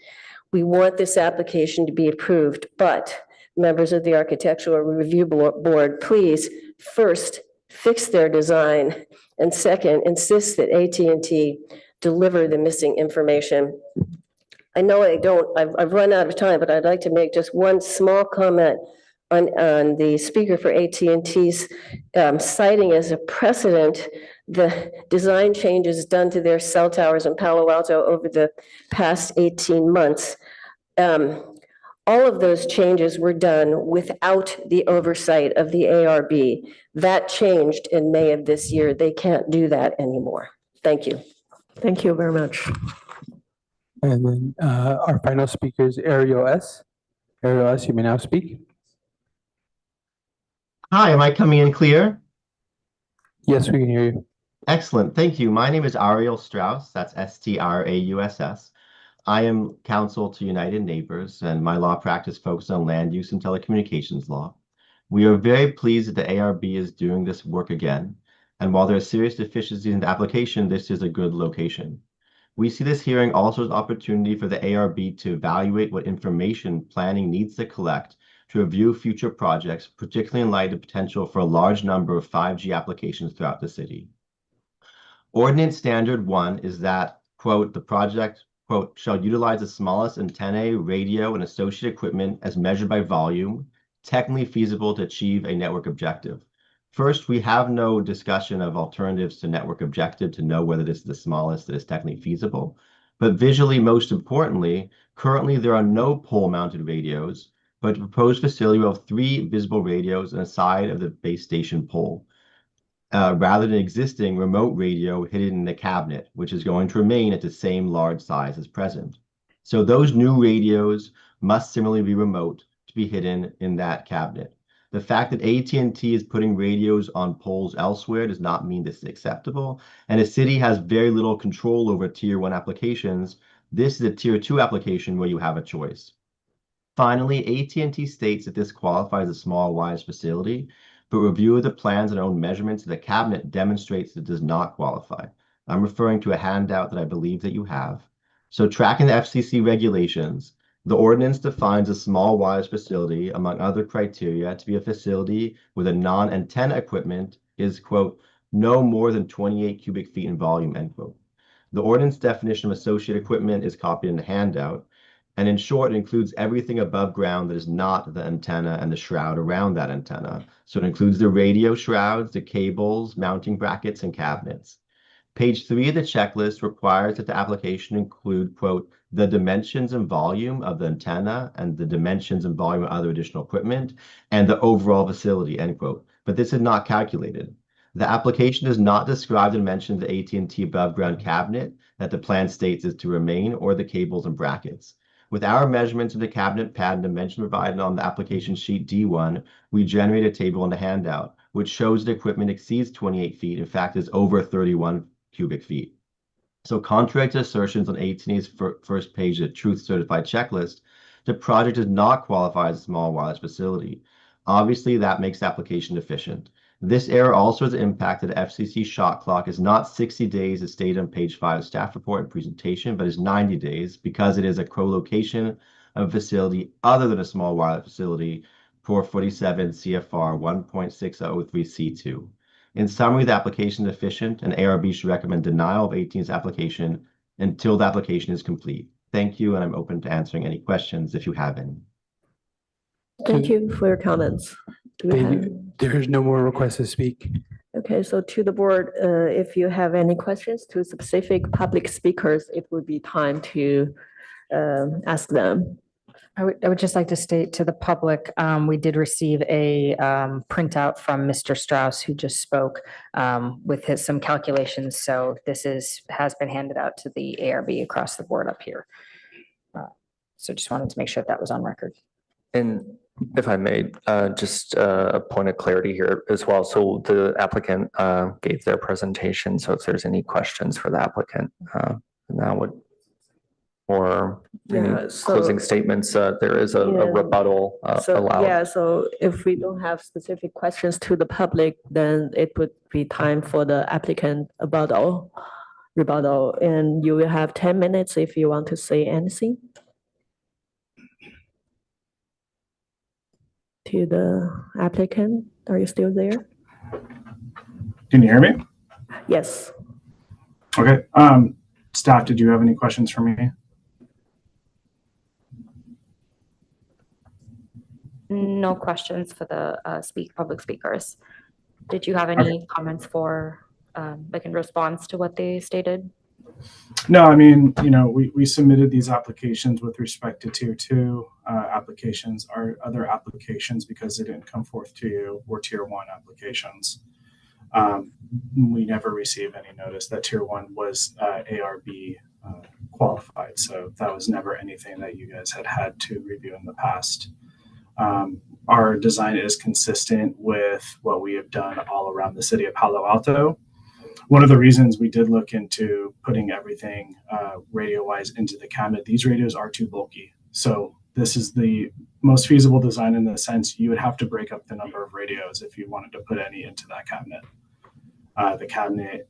We want this application to be approved, but members of the Architectural Review Board, please, first, fix their design, and second, insist that AT&T deliver the missing information. I know I've run out of time, but I'd like to make just one small comment on the speaker for AT&T's citing as a precedent the design changes done to their cell towers in Palo Alto over the past 18 months. All of those changes were done without the oversight of the ARB. That changed in May of this year. They can't do that anymore. Thank you. Thank you very much. And then our final speaker is Ariel S. Ariel S., you may now speak. Hi, am I coming in clear? Yes, we can hear you. Excellent, thank you. My name is Ariel Strauss, that's Strauss. I am counsel to United Neighbors, and my law practice focuses on land use and telecommunications law. We are very pleased that the ARB is doing this work again, and while there are serious deficiencies in the application, this is a good location. We see this hearing also as an opportunity for the ARB to evaluate what information planning needs to collect to review future projects, particularly in light of the potential for a large number of 5G applications throughout the city. Ordinance Standard 1 is that, quote, the project, quote, shall utilize the smallest antennae, radio, and associated equipment as measured by volume, technically feasible to achieve a network objective. First, we have no discussion of alternatives to network objective to know whether this is the smallest that is technically feasible. But visually, most importantly, currently there are no pole-mounted radios, but the proposed facility will have 3 visible radios on the side of the base station pole, rather than existing remote radio hidden in the cabinet, which is going to remain at the same large size as present. So those new radios must similarly be remote to be hidden in that cabinet. The fact that AT&T is putting radios on poles elsewhere does not mean this is acceptable, and the city has very little control over Tier 1 applications. This is a Tier 2 application where you have a choice. Finally, AT&T states that this qualifies as a small wireless facility, but review of the plans and own measurements of the cabinet demonstrates that it does not qualify. I'm referring to a handout that I believe that you have. So tracking the FCC regulations, the ordinance defines a small wireless facility, among other criteria, to be a facility with a non-antenna equipment is, quote, no more than 28 cubic feet in volume, end quote. The ordinance definition of associated equipment is copied in the handout, and in short, it includes everything above ground that is not the antenna and the shroud around that antenna. So it includes the radio shrouds, the cables, mounting brackets, and cabinets. Page 3 of the checklist requires that the application include, quote, the dimensions and volume of the antenna and the dimensions and volume of other additional equipment and the overall facility, end quote. But this is not calculated. The application does not describe the dimensions of the AT&T above ground cabinet that the plan states is to remain or the cables and brackets. With our measurements of the cabinet pad and dimension provided on the application sheet D1, we generate a table in the handout, which shows the equipment exceeds 28 feet. In fact, is over 31 cubic feet. So contrary to assertions on AT&T's first page of the Truth Certified Checklist, the project does not qualify as a small wireless facility. Obviously, that makes the application deficient. This error also has impacted the FCC shot clock is not 60 days as stated on page 5 of staff report and presentation, but is 90 days because it is a co-location of a facility other than a small wireless facility for 47 CFR 1.6003C2. In summary, the application is deficient and ARB should recommend denial of AT&T's application until the application is complete. Thank you, and I'm open to answering any questions if you have any. Thank you for your comments. Do we have? There's no more requests to speak. Okay, so to the board, if you have any questions to specific public speakers, it would be time to ask them. I would just like to state to the public, we did receive a printout from Mr. Strauss, who just spoke with some calculations. So this has been handed out to the ARB across the board up here. So just wanted to make sure that was on record. And if I may, just a point of clarity here as well. So the applicant gave their presentation. So if there's any questions for the applicant, now would, or any closing statements, there is a rebuttal allowed. Yeah, so if we don't have specific questions to the public, then it would be time for the applicant rebuttal. And you will have 10 minutes if you want to say anything. To the applicant, are you still there? Can you hear me? Yes. Okay. Staff, did you have any questions for me? No questions for the public speakers. Did you have any comments for, like in response to what they stated? No, I mean, we submitted these applications with respect to Tier 2 applications. Our other applications, because they didn't come forth to you, were Tier 1 applications. We never received any notice that Tier 1 was ARB qualified. So that was never anything that you guys had to review in the past. Our design is consistent with what we have done all around the city of Palo Alto. One of the reasons we did look into putting everything radio-wise into the cabinet, these radios are too bulky. So this is the most feasible design in the sense you would have to break up the number of radios if you wanted to put any into that cabinet. The cabinet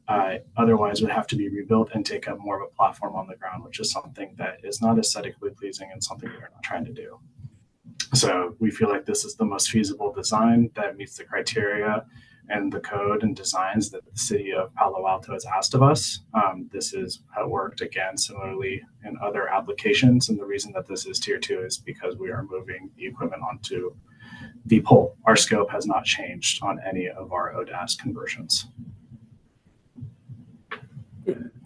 otherwise would have to be rebuilt and take up more of a platform on the ground, which is something that is not aesthetically pleasing and something we're not trying to do. So we feel like this is the most feasible design that meets the criteria and the code and designs that the city of Palo Alto has asked of us. This is how it worked again similarly in other applications. And the reason that this is Tier 2 is because we are moving the equipment onto the pole. Our scope has not changed on any of our ODAS conversions.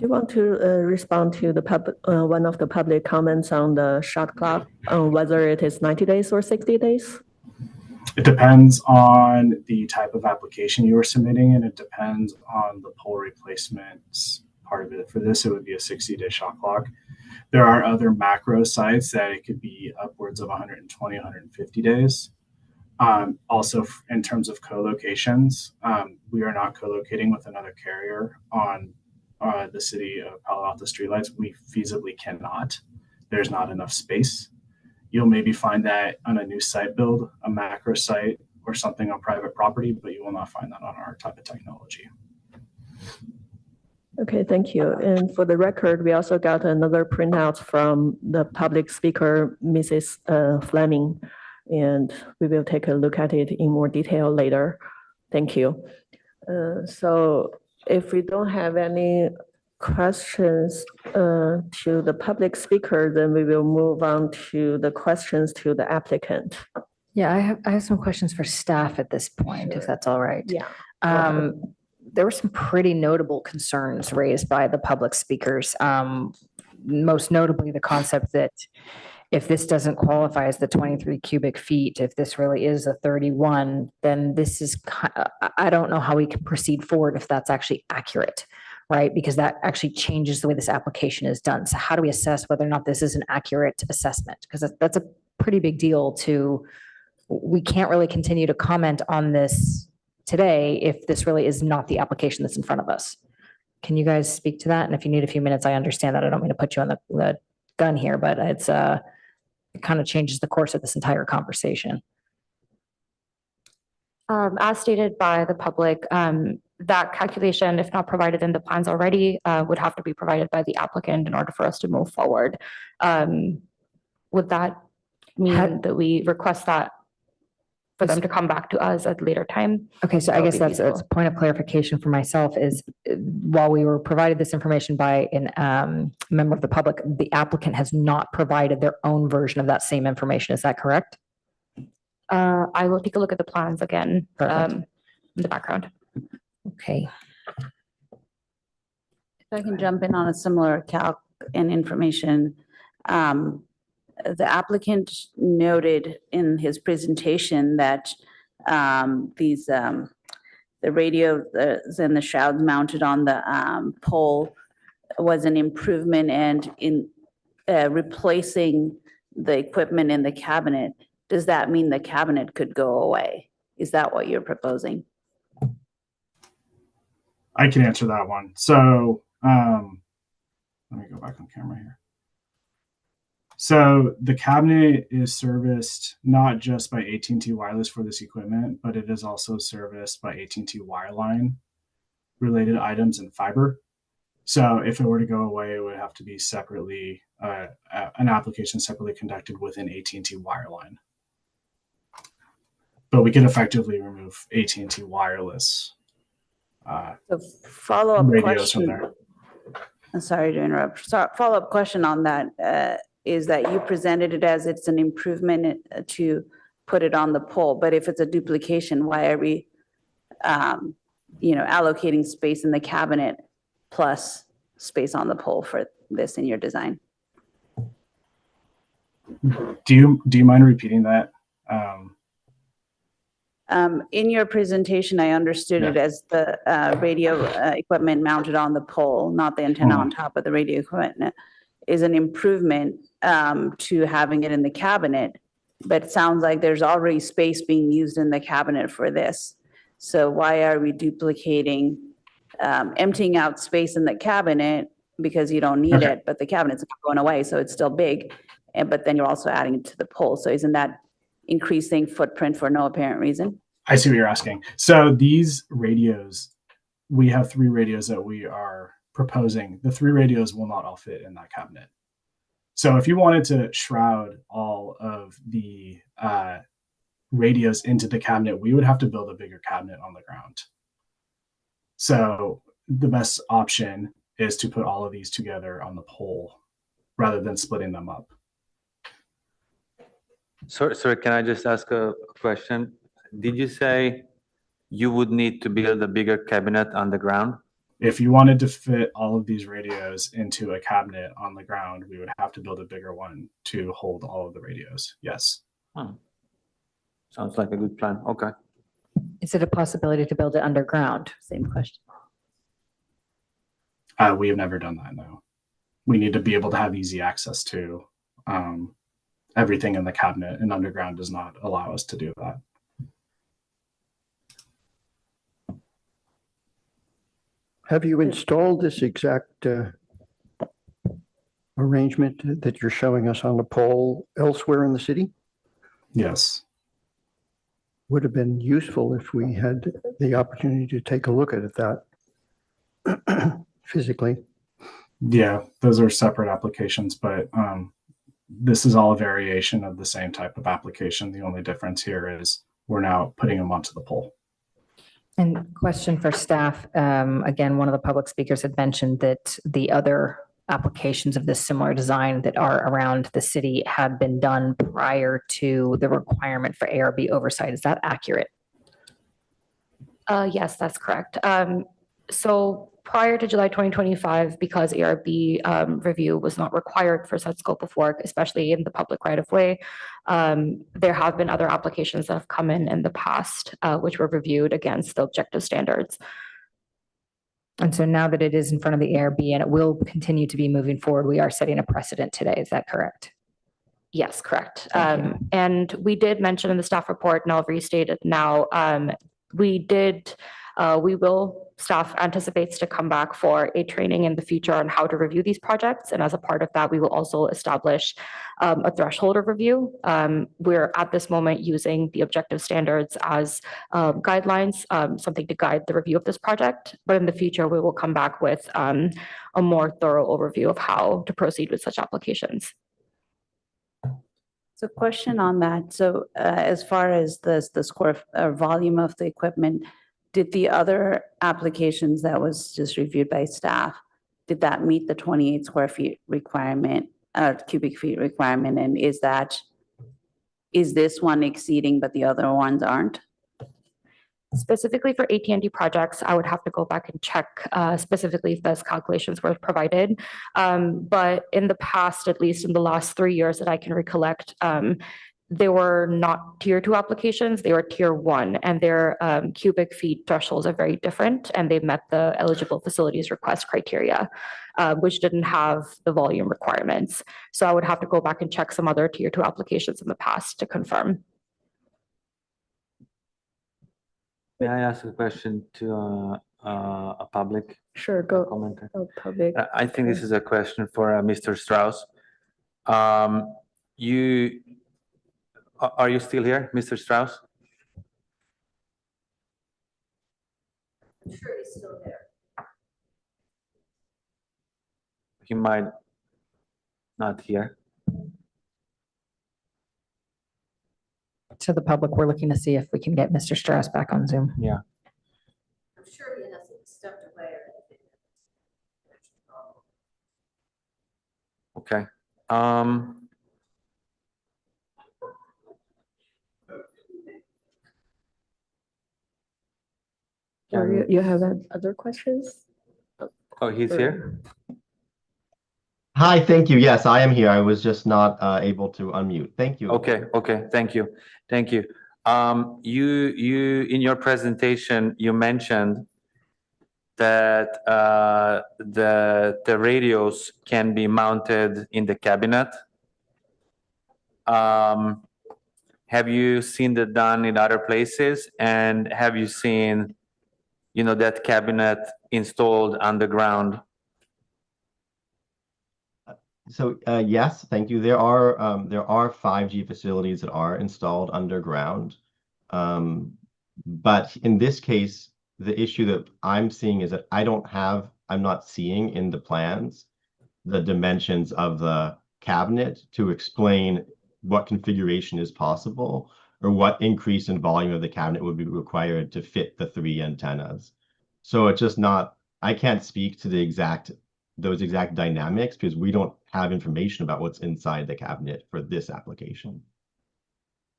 Do you want to respond to the one of the public comments on the shot clock, whether it is 90 days or 60 days? It depends on the type of application you are submitting, and it depends on the pole replacements part of it. For this, it would be a 60-day shot clock. There are other macro sites that it could be upwards of 120, 150 days. Also, in terms of co-locations, we are not co-locating with another carrier on the city of Palo Alto streetlights. We feasibly cannot. There's not enough space. You'll maybe find that on a new site build, a macro site, or something on private property, but you will not find that on our type of technology. Okay, thank you. And for the record, we also got another printout from the public speaker, Mrs. Fleming, and we will take a look at it in more detail later. Thank you. So if we don't have any questions to the public speaker, then we will move on to the questions to the applicant. Yeah, I have some questions for staff at this point, if that's all right. Yeah. There were some pretty notable concerns raised by the public speakers. Most notably, the concept that if this doesn't qualify as the 23 cubic feet, if this really is a 31, then this is, I don't know how we can proceed forward if that's actually accurate, right? Because that actually changes the way this application is done. So how do we assess whether or not this is an accurate assessment? Because that's a pretty big deal to, we can't really continue to comment on this today if this really is not the application that's in front of us. Can you guys speak to that? And if you need a few minutes, I understand that. I don't mean to put you on the gun here, but it's it kind of changes the course of this entire conversation. As stated by the public, that calculation, if not provided in the plans already, would have to be provided by the applicant in order for us to move forward. Would that mean that we request that for them to come back to us at a later time? Okay, so I guess that's a point of clarification for myself is while we were provided this information by a member of the public, the applicant has not provided their own version of that same information. Is that correct? I will take a look at the plans again Perfect. in the background. Okay. If I can jump in on a similar calc and information. The applicant noted in his presentation that the radios and the shrouds mounted on the pole was an improvement, and in replacing the equipment in the cabinet, does that mean the cabinet could go away? Is that what you're proposing? I can answer that one. So let me go back on camera here. So the cabinet is serviced not just by AT&T Wireless for this equipment, but it is also serviced by AT&T Wireline related items and fiber. So if it were to go away, it would have to be separately, an application separately conducted within AT&T Wireline. But we could effectively remove AT&T Wireless So follow-up radios from question. there. I'm sorry to interrupt. So follow-up question on that is that you presented it as it's an improvement to put it on the pole, but if it's a duplication, why are we, allocating space in the cabinet plus space on the pole for this in your design? Do you mind repeating that? In your presentation, I understood it as the radio equipment mounted on the pole, not the antenna on top of the radio equipment, is an improvement to having it in the cabinet. But it sounds like there's already space being used in the cabinet for this. So why are we duplicating, emptying out space in the cabinet because you don't need it, but the cabinet's not going away, so it's still big. But then you're also adding it to the pole. So isn't that increasing footprint for no apparent reason? I see what you're asking. So these radios, we have 3 radios that we are proposing. The 3 radios will not all fit in that cabinet. So if you wanted to shroud all of the radios into the cabinet, we would have to build a bigger cabinet on the ground. So the best option is to put all of these together on the pole rather than splitting them up. Sorry, can I just ask a question? Did you say you would need to build a bigger cabinet on the ground? If you wanted to fit all of these radios into a cabinet on the ground, we would have to build a bigger one to hold all of the radios. Yes. Sounds like a good plan. Okay. Is it a possibility to build it underground? Same question. We have never done that, no. We need to be able to have easy access to everything in the cabinet, and underground does not allow us to do that. Have you installed this exact arrangement that you're showing us on the pole elsewhere in the city? Yes. Would have been useful if we had the opportunity to take a look at it that physically. Yeah, those are separate applications, but this is all a variation of the same type of application. The only difference here is we're now putting them onto the pole. And question for staff. Again, one of the public speakers had mentioned that the other applications of this similar design that are around the city had been done prior to the requirement for ARB oversight. Is that accurate? Yes, that's correct. So prior to July 2025, because ARB review was not required for such scope of work, especially in the public right of way, there have been other applications that have come in the past, which were reviewed against the objective standards. And so now that it is in front of the ARB and it will continue to be moving forward, we are setting a precedent today. Is that correct? Yes, correct. And we did mention in the staff report, and I'll restate it now, staff anticipates to come back for a training in the future on how to review these projects. And as a part of that, we will also establish a threshold of review. We're at this moment using the objective standards as guidelines, something to guide the review of this project. But in the future, we will come back with a more thorough overview of how to proceed with such applications. So question on that. So as far as the square volume of the equipment, did the other applications that was just reviewed by staff, did that meet the 28 square feet requirement, cubic feet requirement? And is this one exceeding, but the other ones aren't? Specifically for AT&T projects, I would have to go back and check specifically if those calculations were provided. But in the past, at least in the last 3 years that I can recollect, they were not tier 2 applications, they were tier 1, and their cubic feet thresholds are very different, and they met the eligible facilities request criteria, which didn't have the volume requirements. So I would have to go back and check some other tier 2 applications in the past to confirm. May I ask a question to a public? Sure, go. Commenter? Public. I think this is a question for Mr. Strauss. Are you still here, Mr. Strauss? I'm sure he's still there. He might not hear. To the public, we're looking to see if we can get Mr. Strauss back on Zoom. Yeah. I'm sure he hasn't stepped away or anything. Okay. Or you have other questions? Oh, he's here? Hi, thank you. Yes, I am here. I was just not able to unmute. Thank you. Okay, thank you. Thank you. You in your presentation, you mentioned that the radios can be mounted in the cabinet. Have you seen that done in other places? And have you seen, that cabinet installed underground? So yes, thank you. There are 5G facilities that are installed underground. But in this case, the issue that I'm seeing is that I'm not seeing in the plans the dimensions of the cabinet to explain what configuration is possible or what increase in volume of the cabinet would be required to fit the 3 antennas. So it's just not, I can't speak to those exact dynamics because we don't have information about what's inside the cabinet for this application.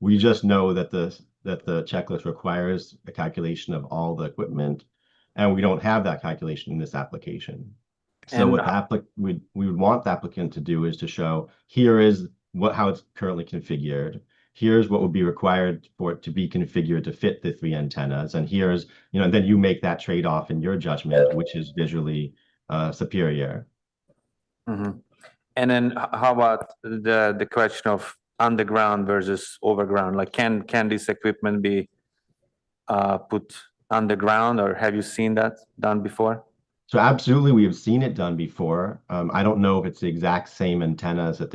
We just know that the checklist requires a calculation of all the equipment And we don't have that calculation in this application. So And what we would want the applicant to do is to show, here is how it's currently configured. Here's what would be required for it to be configured to fit the 3 antennas. And here's, then you make that trade-off in your judgment, which is visually superior. Mhm. And then how about the question of underground versus overground? Like, can this equipment be put underground, or have you seen that done before? So absolutely, we have seen it done before. I don't know if it's the exact same antennas that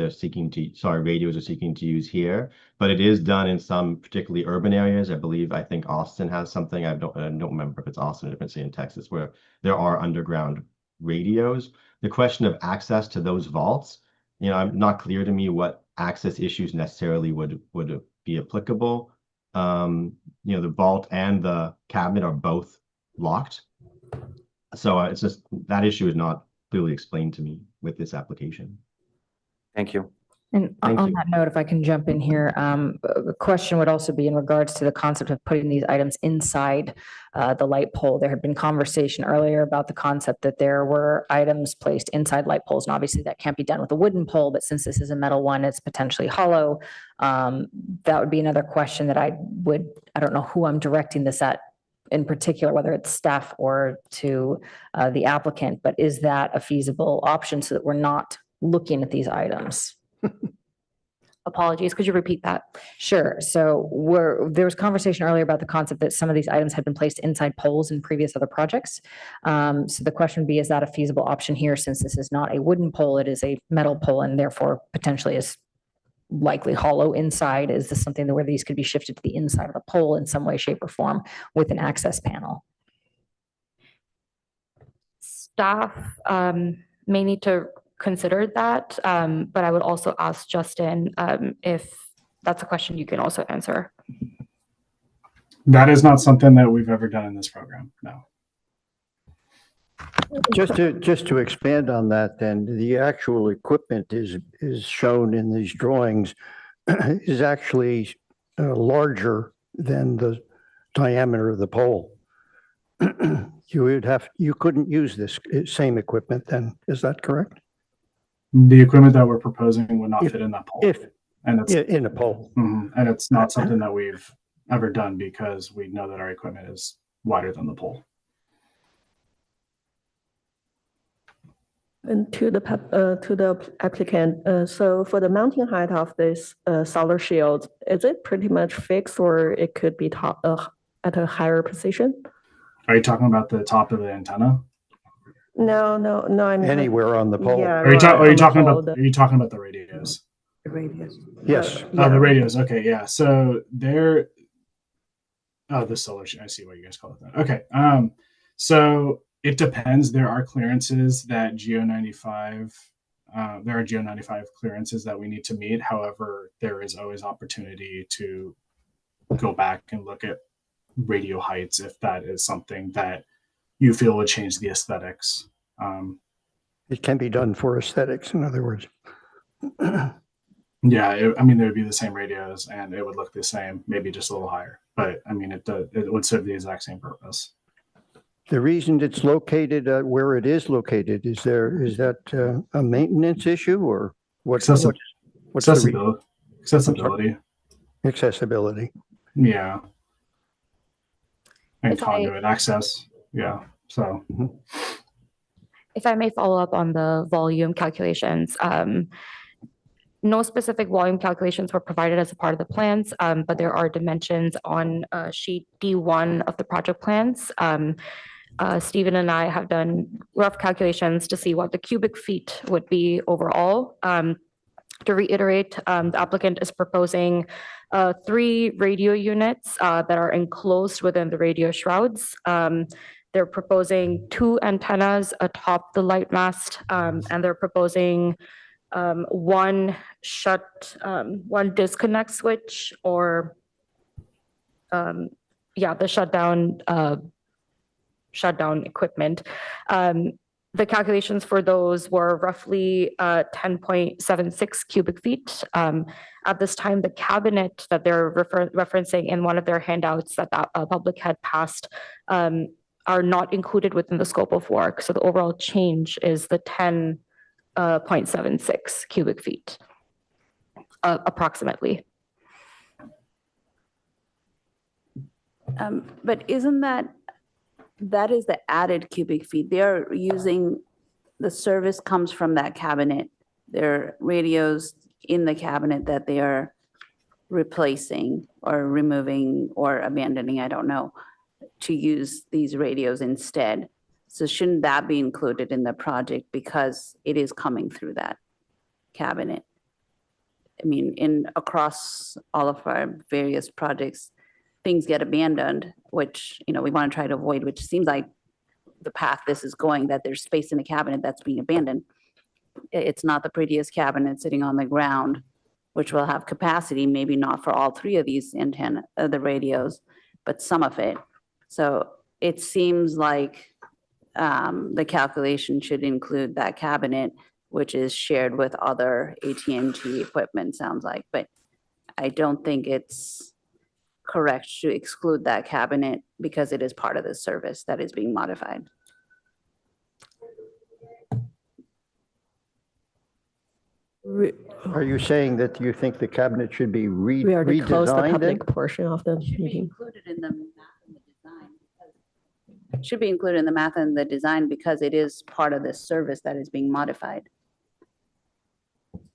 radios are seeking to use here, but it is done in some particularly urban areas. I think Austin has something. I don't remember if it's Austin or if it's in Texas, where there are underground radios. The question of access to those vaults, I'm not clear to me what access issues necessarily would be applicable. The vault and the cabinet are both locked. So it's just that issue is not clearly explained to me with this application. Thank you. And Thank on you. that note, if I can jump in here, the question would also be in regards to the concept of putting these items inside the light pole. There had been conversation earlier about the concept that there were items placed inside light poles, and obviously that can't be done with a wooden pole, but since this is a metal one, it's potentially hollow. That would be another question that I don't know who I'm directing this at in particular, whether it's staff or to the applicant, but is that a feasible option so that we're not looking at these items? Apologies, could you repeat that? Sure. So there was conversation earlier about the concept that some of these items had been placed inside poles in previous other projects. So the question would be, is that a feasible option here since this is not a wooden pole, it is a metal pole and therefore potentially is likely hollow inside? Is this something where these could be shifted to the inside of the pole in some way, shape, or form with an access panel? Staff may need to consider that, but I would also ask Justin if that's a question you can also answer. That is not something that we've ever done in this program, no. Just to expand on that, then the actual equipment is shown in these drawings is actually larger than the diameter of the pole. You couldn't use this same equipment then, is that correct? The equipment that we're proposing would not fit in that pole. And it's in a pole. And it's not something that we've ever done because we know that our equipment is wider than the pole. And to the applicant, so for the mounting height of this solar shield, is it pretty much fixed or it could be at a higher position? Are you talking about the top of the antenna? No, I mean anywhere on the pole. Yeah, Are you talking pole, about the radios? the radius? Yes. Oh, the radios. Okay, yeah. So they're the solar. I see what you guys call it. Then. Okay. So it depends. There are clearances that Geo95. There are Geo95 clearances that we need to meet. However, there is always opportunity to go back and look at radio heights if that is something that you feel would change the aesthetics. It can be done for aesthetics, in other words. Yeah, I mean, there would be the same radios and it would look the same, maybe just a little higher. But I mean, it would serve the exact same purpose. The reason it's located where it is located, is that a maintenance issue or what's accessibility? Accessibility. Yeah. And If conduit access. Yeah. So. If I may follow up on the volume calculations, no specific volume calculations were provided as a part of the plans, but there are dimensions on sheet D1 of the project plans. Stephen and I have done rough calculations to see what the cubic feet would be overall. To reiterate, the applicant is proposing 3 radio units that are enclosed within the radio shrouds. They're proposing 2 antennas atop the light mast, and they're proposing one disconnect switch, or the shutdown equipment. The calculations for those were roughly 10.76 cubic feet. At this time, the cabinet that they're referencing in one of their handouts that the public had passed are not included within the scope of work. So the overall change is the 10.76 cubic feet, approximately. But isn't that is the added cubic feet? They're using, the service comes from that cabinet. There are radios in the cabinet that they are replacing or removing or abandoning, I don't know, to use these radios instead. So shouldn't that be included in the project because it is coming through that cabinet? I mean, across all of our various projects, things get abandoned, which, we want to try to avoid, which seems like the path this is going, that there's space in the cabinet that's being abandoned. It's not the prettiest cabinet sitting on the ground, which will have capacity, maybe not for all three of these antenna, the radios, but some of it. So it seems like the calculation should include that cabinet, which is shared with other AT&T equipment, sounds like, but I don't think it's correct to exclude that cabinet because it is part of the service that is being modified. Are you saying that you think the cabinet should be We already closed the redesigned? public portion of the Should be meeting. included in the math and the design. Should be included in the math and the design because it is part of this service that is being modified.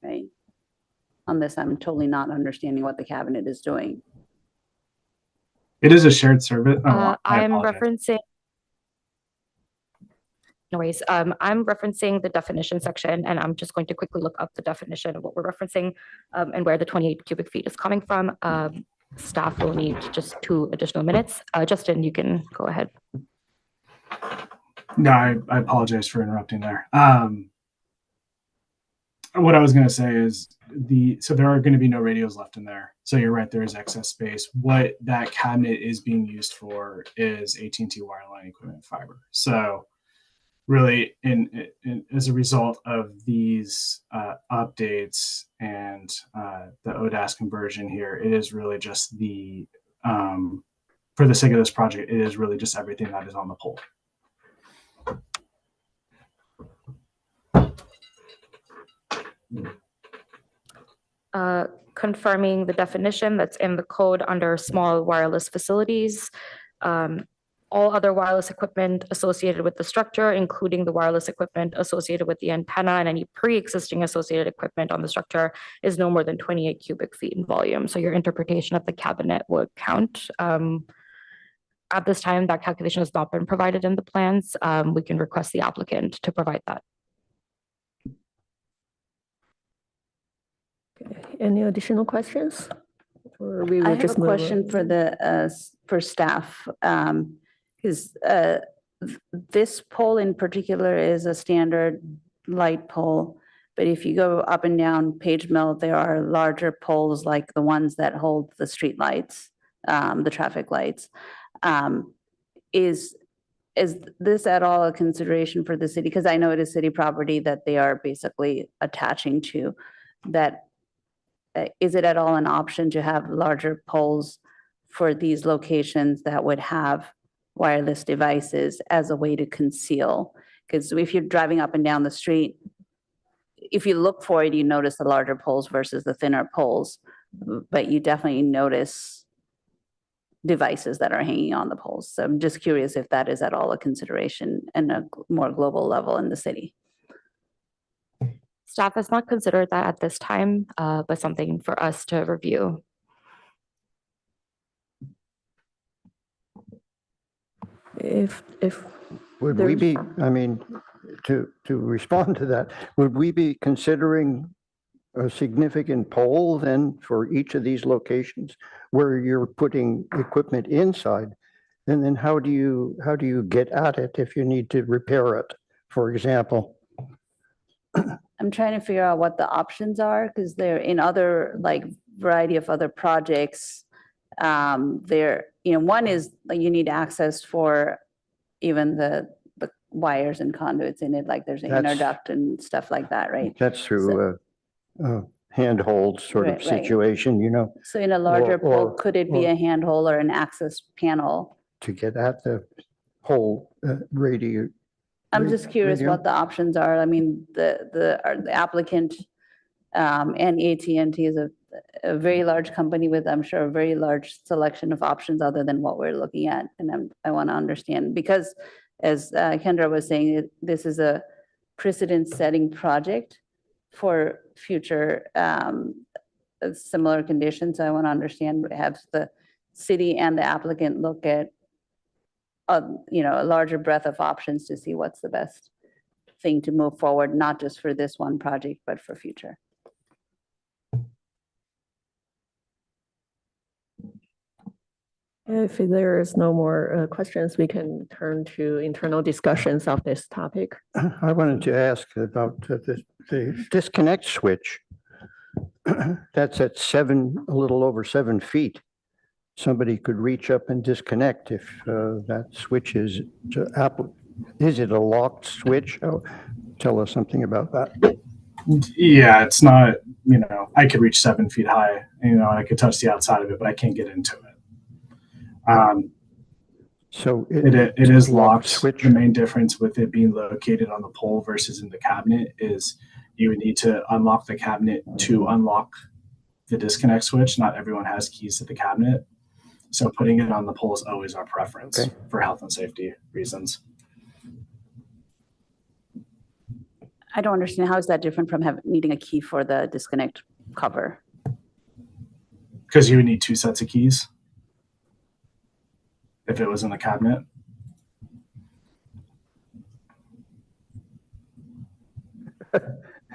Right? On this, I'm totally not understanding what the cabinet is doing. It is a shared service. Oh, I I'm apologize. referencing. No worries. I'm referencing the definition section, and I'm just going to quickly look up the definition of what we're referencing and where the 28 cubic feet is coming from. Staff will need just 2 additional minutes. Justin, you can go ahead. No, I apologize for interrupting there. What I was going to say is so there are going to be no radios left in there. So you're right, there is excess space. What that cabinet is being used for is AT&T wireline equipment fiber. So really, as a result of these updates and the ODAS conversion here, it is really just for the sake of this project, it is really just everything that is on the pole. Confirming the definition that's in the code under small wireless facilities. All other wireless equipment associated with the structure, including the wireless equipment associated with the antenna and any pre-existing associated equipment on the structure, is no more than 28 cubic feet in volume. So your interpretation of the cabinet would count. At this time, that calculation has not been provided in the plans. We can request the applicant to provide that. Any additional questions? Or we I will have a just move question on? for for staff. Because this pole in particular is a standard light pole, but if you go up and down Page Mill, there are larger poles like the ones that hold the street lights, the traffic lights. Is this at all a consideration for the city? Because I know it is city property that they are basically attaching to. That is it at all an option to have larger poles for these locations that would have wireless devices as a way to conceal? Because if you're driving up and down the street, if you look for it, you notice the larger poles versus the thinner poles, but you definitely notice devices that are hanging on the poles. So I'm just curious if that is at all a consideration in a more global level in the city. Staff has not considered that at this time, but something for us to review. If Would we be, I mean, to respond to that, would we be considering a significant pole then for each of these locations where you're putting equipment inside? And then how do you get at it if you need to repair it, for example? I'm trying to figure out what the options are because they're in other variety of other projects. One is like you need access for even the wires and conduits in it, like there's an interduct and stuff like that, right? That's through a handhold sort of Right. situation, So in a larger pole, or- could it be a handhold or an access panel? to get at the pole radio. I'm just curious radio? what the options are. I mean, the applicant and AT&T is a very large company with, I'm sure, a very large selection of options other than what we're looking at. And I want to understand, because as Kendra was saying, this is a precedent-setting project for future similar conditions. So I want to understand, have the city and the applicant look at a larger breadth of options to see what's the best thing to move forward, not just for this one project, but for future. If there is no more questions, we can turn to internal discussions of this topic. I wanted to ask about the disconnect switch. That's at a little over 7 feet. Somebody could reach up and disconnect if that switch is is it a locked switch? Oh, tell us something about that. Yeah, it's not, I could reach 7 feet high, and I could touch the outside of it, but I can't get into it. So it is locked. Switch. The main difference with it being located on the pole versus in the cabinet is you would need to unlock the cabinet to unlock the disconnect switch. Not everyone has keys to the cabinet. So putting it on the pole is always our preference for health and safety reasons. I don't understand, how is that different from needing a key for the disconnect cover? Because you would need 2 sets of keys if it was in the cabinet.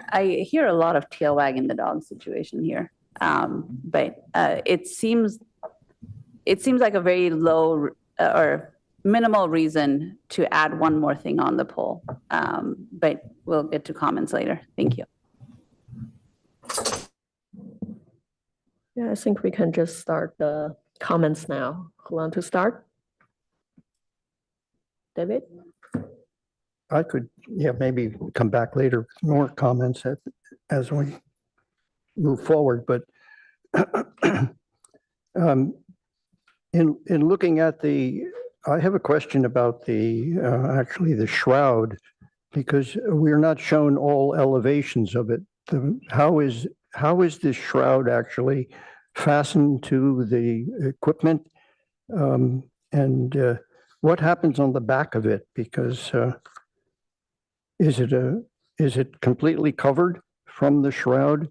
I hear a lot of tail wagging the dog situation here, but it seems like a very low or minimal reason to add one more thing on the pole, but we'll get to comments later. Thank you. Yeah, I think we can just start the comments now. Who want to start? David? I could, maybe come back later with more comments as we move forward. But in looking at I have a question about actually the shroud, because we're not shown all elevations of it. How is this shroud actually fastened to the equipment? And what happens on the back of it? Because is it completely covered from the shroud?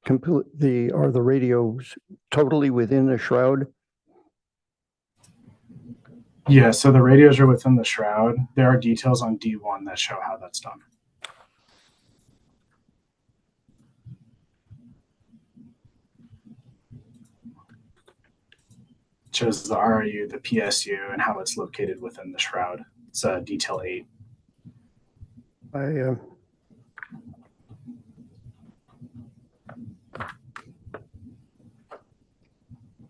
Are the radios totally within the shroud? Yeah, so the radios are within the shroud. There are details on D1 that show how that's done. It shows the RRU, the PSU, and how it's located within the shroud. It's detail 8.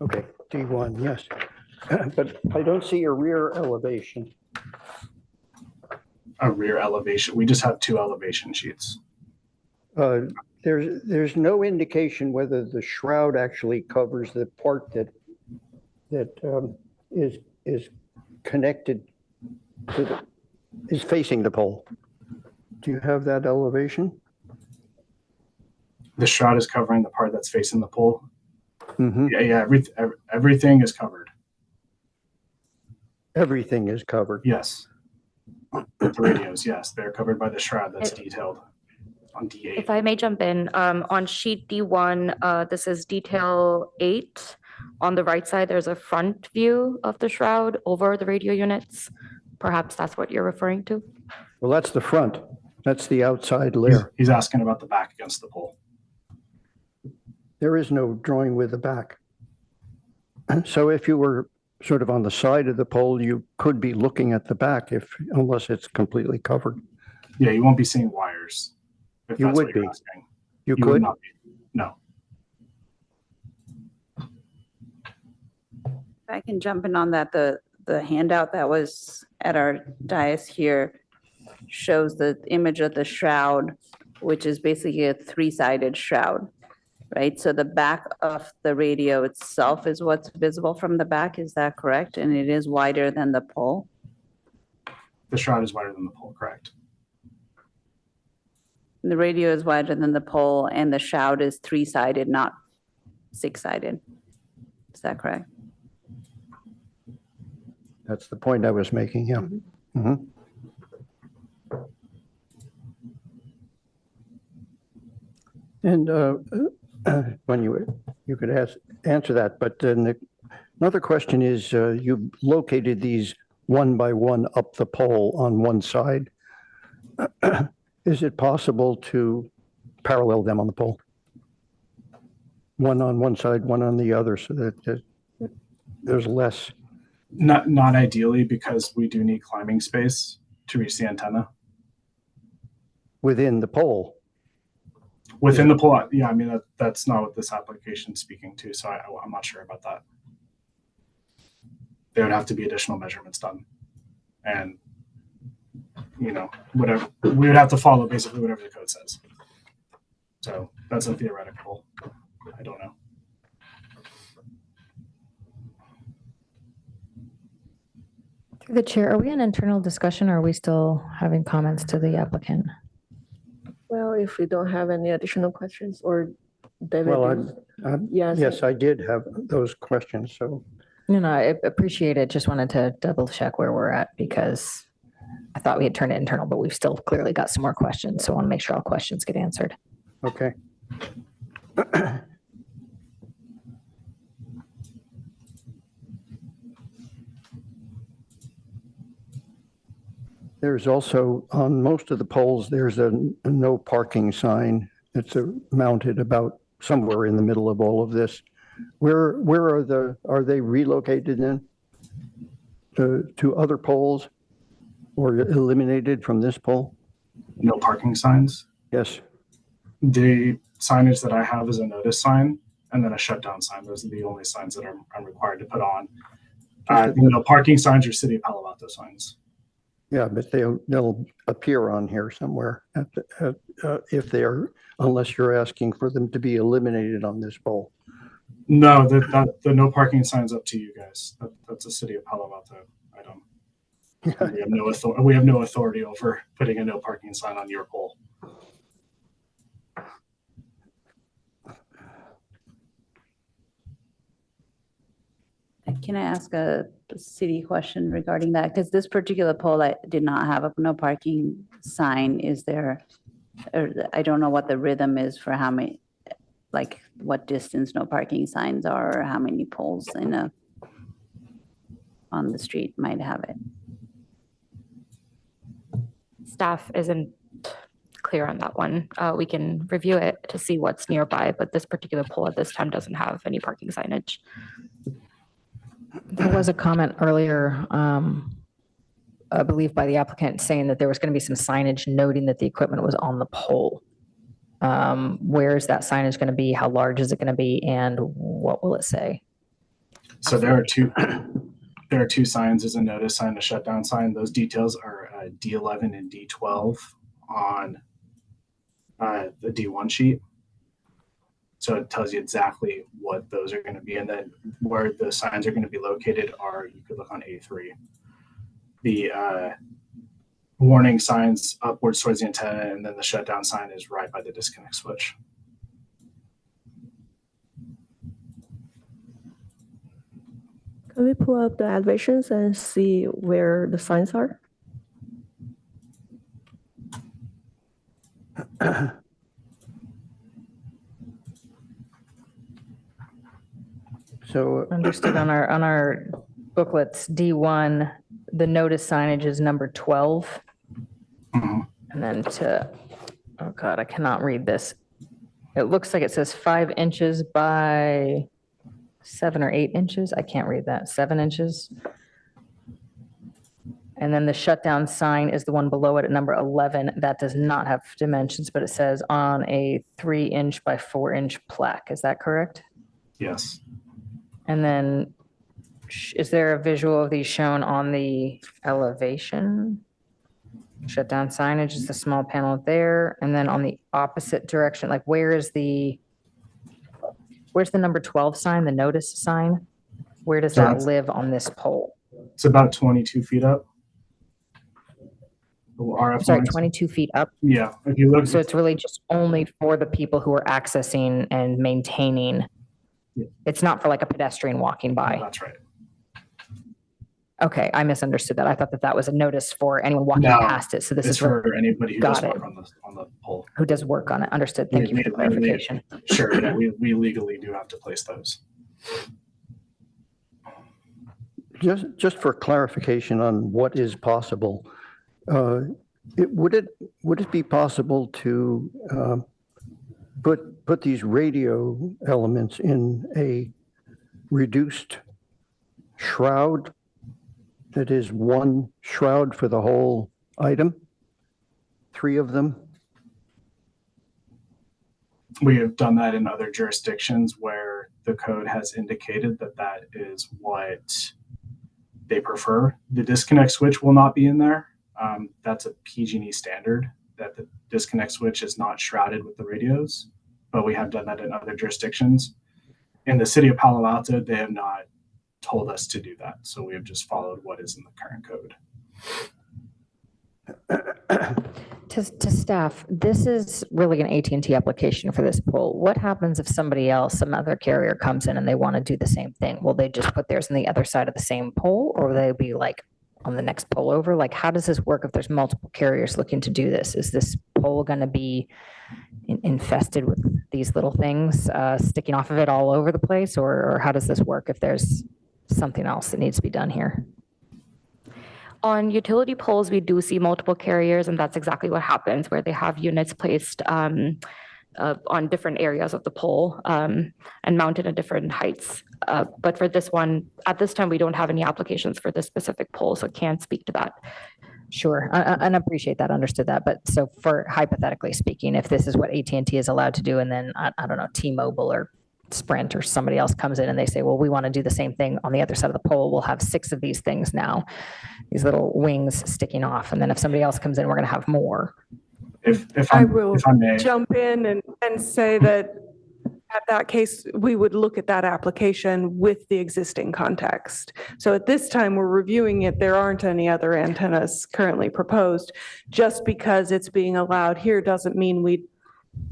Okay, D1, yes. But I don't see a rear elevation. A rear elevation. We just have 2 elevation sheets. There's no indication whether the shroud actually covers the part that is connected to is facing the pole. Do you have that elevation? The shroud is covering the part that's facing the pole. Mm-hmm. Yeah, everything is covered. Everything is covered. Yes. The radios, yes, they're covered by the shroud that's detailed on D8. If I may jump in, on sheet D1, this is detail 8. On the right side, there's a front view of the shroud over the radio units. Perhaps that's what you're referring to. Well, that's the front. That's the outside layer. He's asking about the back against the pole. There is no drawing with the back. So if you were sort of on the side of the pole, you could be looking at the back unless it's completely covered. Yeah, you won't be seeing wires. You would be. You could? Would not be. No. If I can jump in on that, the handout that was at our dais here shows the image of the shroud, which is basically a 3-sided shroud, right? So the back of the radio itself is what's visible from the back. Is that correct? And it is wider than the pole? The shroud is wider than the pole, correct? The radio is wider than the pole and the shroud is 3-sided, not 6-sided. Is that correct? That's the point I was making, yeah. Mhm. And when you could answer that, but then another question is, you located these one by one up the pole on one side. Is it possible to parallel them on the pole? One on one side, one on the other, so that there's less. Not ideally, because we do need climbing space to reach the antenna. Within the pole? Within the pole, yeah, I mean, that's not what this application is speaking to, so I'm not sure about that. There would have to be additional measurements done. And, you know, whatever, we would have to follow basically whatever the code says. So that's a theoretical, I don't know. Through the chair, are we in internal discussion or are we still having comments to the applicant? Well, if we don't have any additional questions or David. Well, yes, I did have those questions, so. No, I appreciate it. Just wanted to double check where we're at because I thought we had turned it internal, but we've still clearly got some more questions. So I want to make sure all questions get answered. Okay. There's also, on most of the poles, there's a no parking sign. It's mounted about somewhere in the middle of all of this. Where are they relocated then? To other poles or eliminated from this pole? No parking signs? Yes. The signage that I have is a notice sign and then a shutdown sign. Those are the only signs that I'm required to put on. No parking signs or City of Palo Alto signs. Yeah, but they'll appear on here somewhere if they're, unless you're asking for them to be eliminated on this pole. No, the no parking sign's up to you guys. That's a City of Palo Alto item. We have no authority. We have no authority over putting a no parking sign on your pole. Can I ask a city question regarding that? Because this particular pole, I did not have a no parking sign. Is there, or I don't know what the rhythm is for how many, like what distance no parking signs are, or how many poles on the street might have it. Staff isn't clear on that one. We can review it to see what's nearby, but this particular pole at this time doesn't have any parking signage. There was a comment earlier, I believe by the applicant saying that there was going to be some signage noting that the equipment was on the pole. Where is that signage going to be? How large is it going to be? And what will it say? So there are two signs. There's a notice sign, a shutdown sign. Those details are D11 and D12 on the D1 sheet. So it tells you exactly what those are going to be. And then where the signs are going to be located are, you could look on A3. The warning signs upwards towards the antenna, and then the shutdown sign is right by the disconnect switch. Can we pull up the elevations and see where the signs are? So understood. On our booklets, D1, the notice signage is number 12. Mm-hmm. And then oh God, I cannot read this. It looks like it says 5 inches by 7 or 8 inches. I can't read that. 7 inches. And then the shutdown sign is the one below it at number 11. That does not have dimensions, but it says on a 3-inch by 4-inch plaque. Is that correct? Yes. And then is there a visual of these shown on the elevation? Shutdown signage is the small panel there. And then on the opposite direction, like where's the number 12 sign, the notice sign? Where does that live on this pole? It's about 22 feet up. RF Sorry, lines. 22 feet up. Yeah, if you look, So it's really just only for the people who are accessing and maintaining. It's not for like a pedestrian walking by. that's right. Okay, I misunderstood that. I thought that that was a notice for anyone walking No, past it. So this it's is for anybody who does got it. work on the pole. Who does work on it. Understood. Thank you for the clarification. Sure, yeah, we legally do have to place those. Just for clarification on what is possible, would it be possible to put these radio elements in a reduced shroud that is one shroud for the whole item? 3 of them? We have done that in other jurisdictions where the code has indicated that that is what they prefer. The disconnect switch will not be in there. That's a PG&E standard, that the disconnect switch is not shrouded with the radios, but we have done that in other jurisdictions. In the city of Palo Alto, they have not told us to do that. So we have just followed what is in the current code. To staff, this is really an AT&T application for this pole. What happens if somebody else, some other carrier comes in and they want to do the same thing? Will they just put theirs on the other side of the same pole, or will they be like on the next pole over? Like, how does this work if there's multiple carriers looking to do this? Is this pole going to be infested with these little things sticking off of it all over the place, or how does this work if there's something else that needs to be done here? On utility poles, we do see multiple carriers, and that's exactly what happens, where they have units placed on different areas of the pole and mounted at different heights. But for this one, at this time, we don't have any applications for this specific pole, so can't speak to that. Sure, and appreciate that, understood that. But so for hypothetically speaking, if this is what AT&T is allowed to do, and then, I don't know, T-Mobile or Sprint or somebody else comes in and they say, well, we want to do the same thing on the other side of the pole. We'll have 6 of these things now, these little wings sticking off. And then if somebody else comes in, we're going to have more. If I will if I may. jump in and say that at that case, we would look at that application with the existing context. So at this time, we're reviewing it. There aren't any other antennas currently proposed. Just because it's being allowed here doesn't mean we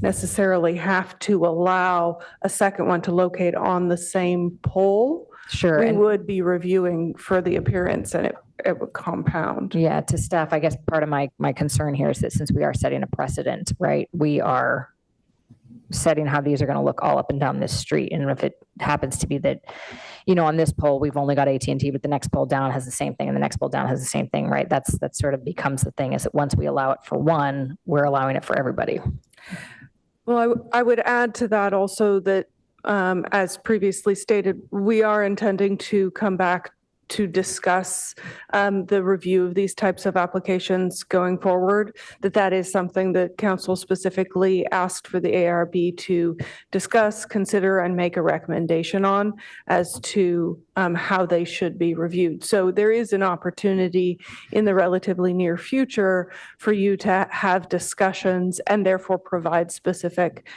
necessarily have to allow a second one to locate on the same pole. Sure. We would be reviewing for the appearance, and it would compound. Yeah, to staff, I guess part of my concern here is that since we are setting a precedent, right, we are setting how these are going to look all up and down this street. And if it happens to be that, you know, on this pole, we've only got AT&T, but the next pole down has the same thing and the next pole down has the same thing, right? That sort of becomes the thing, is that once we allow it for one, we're allowing it for everybody. Well, I would add to that also that, as previously stated, we are intending to come back to discuss the review of these types of applications going forward, that is something that council specifically asked for the ARB to discuss, consider, and make a recommendation on as to how they should be reviewed. So there is an opportunity in the relatively near future for you to have discussions and therefore provide specific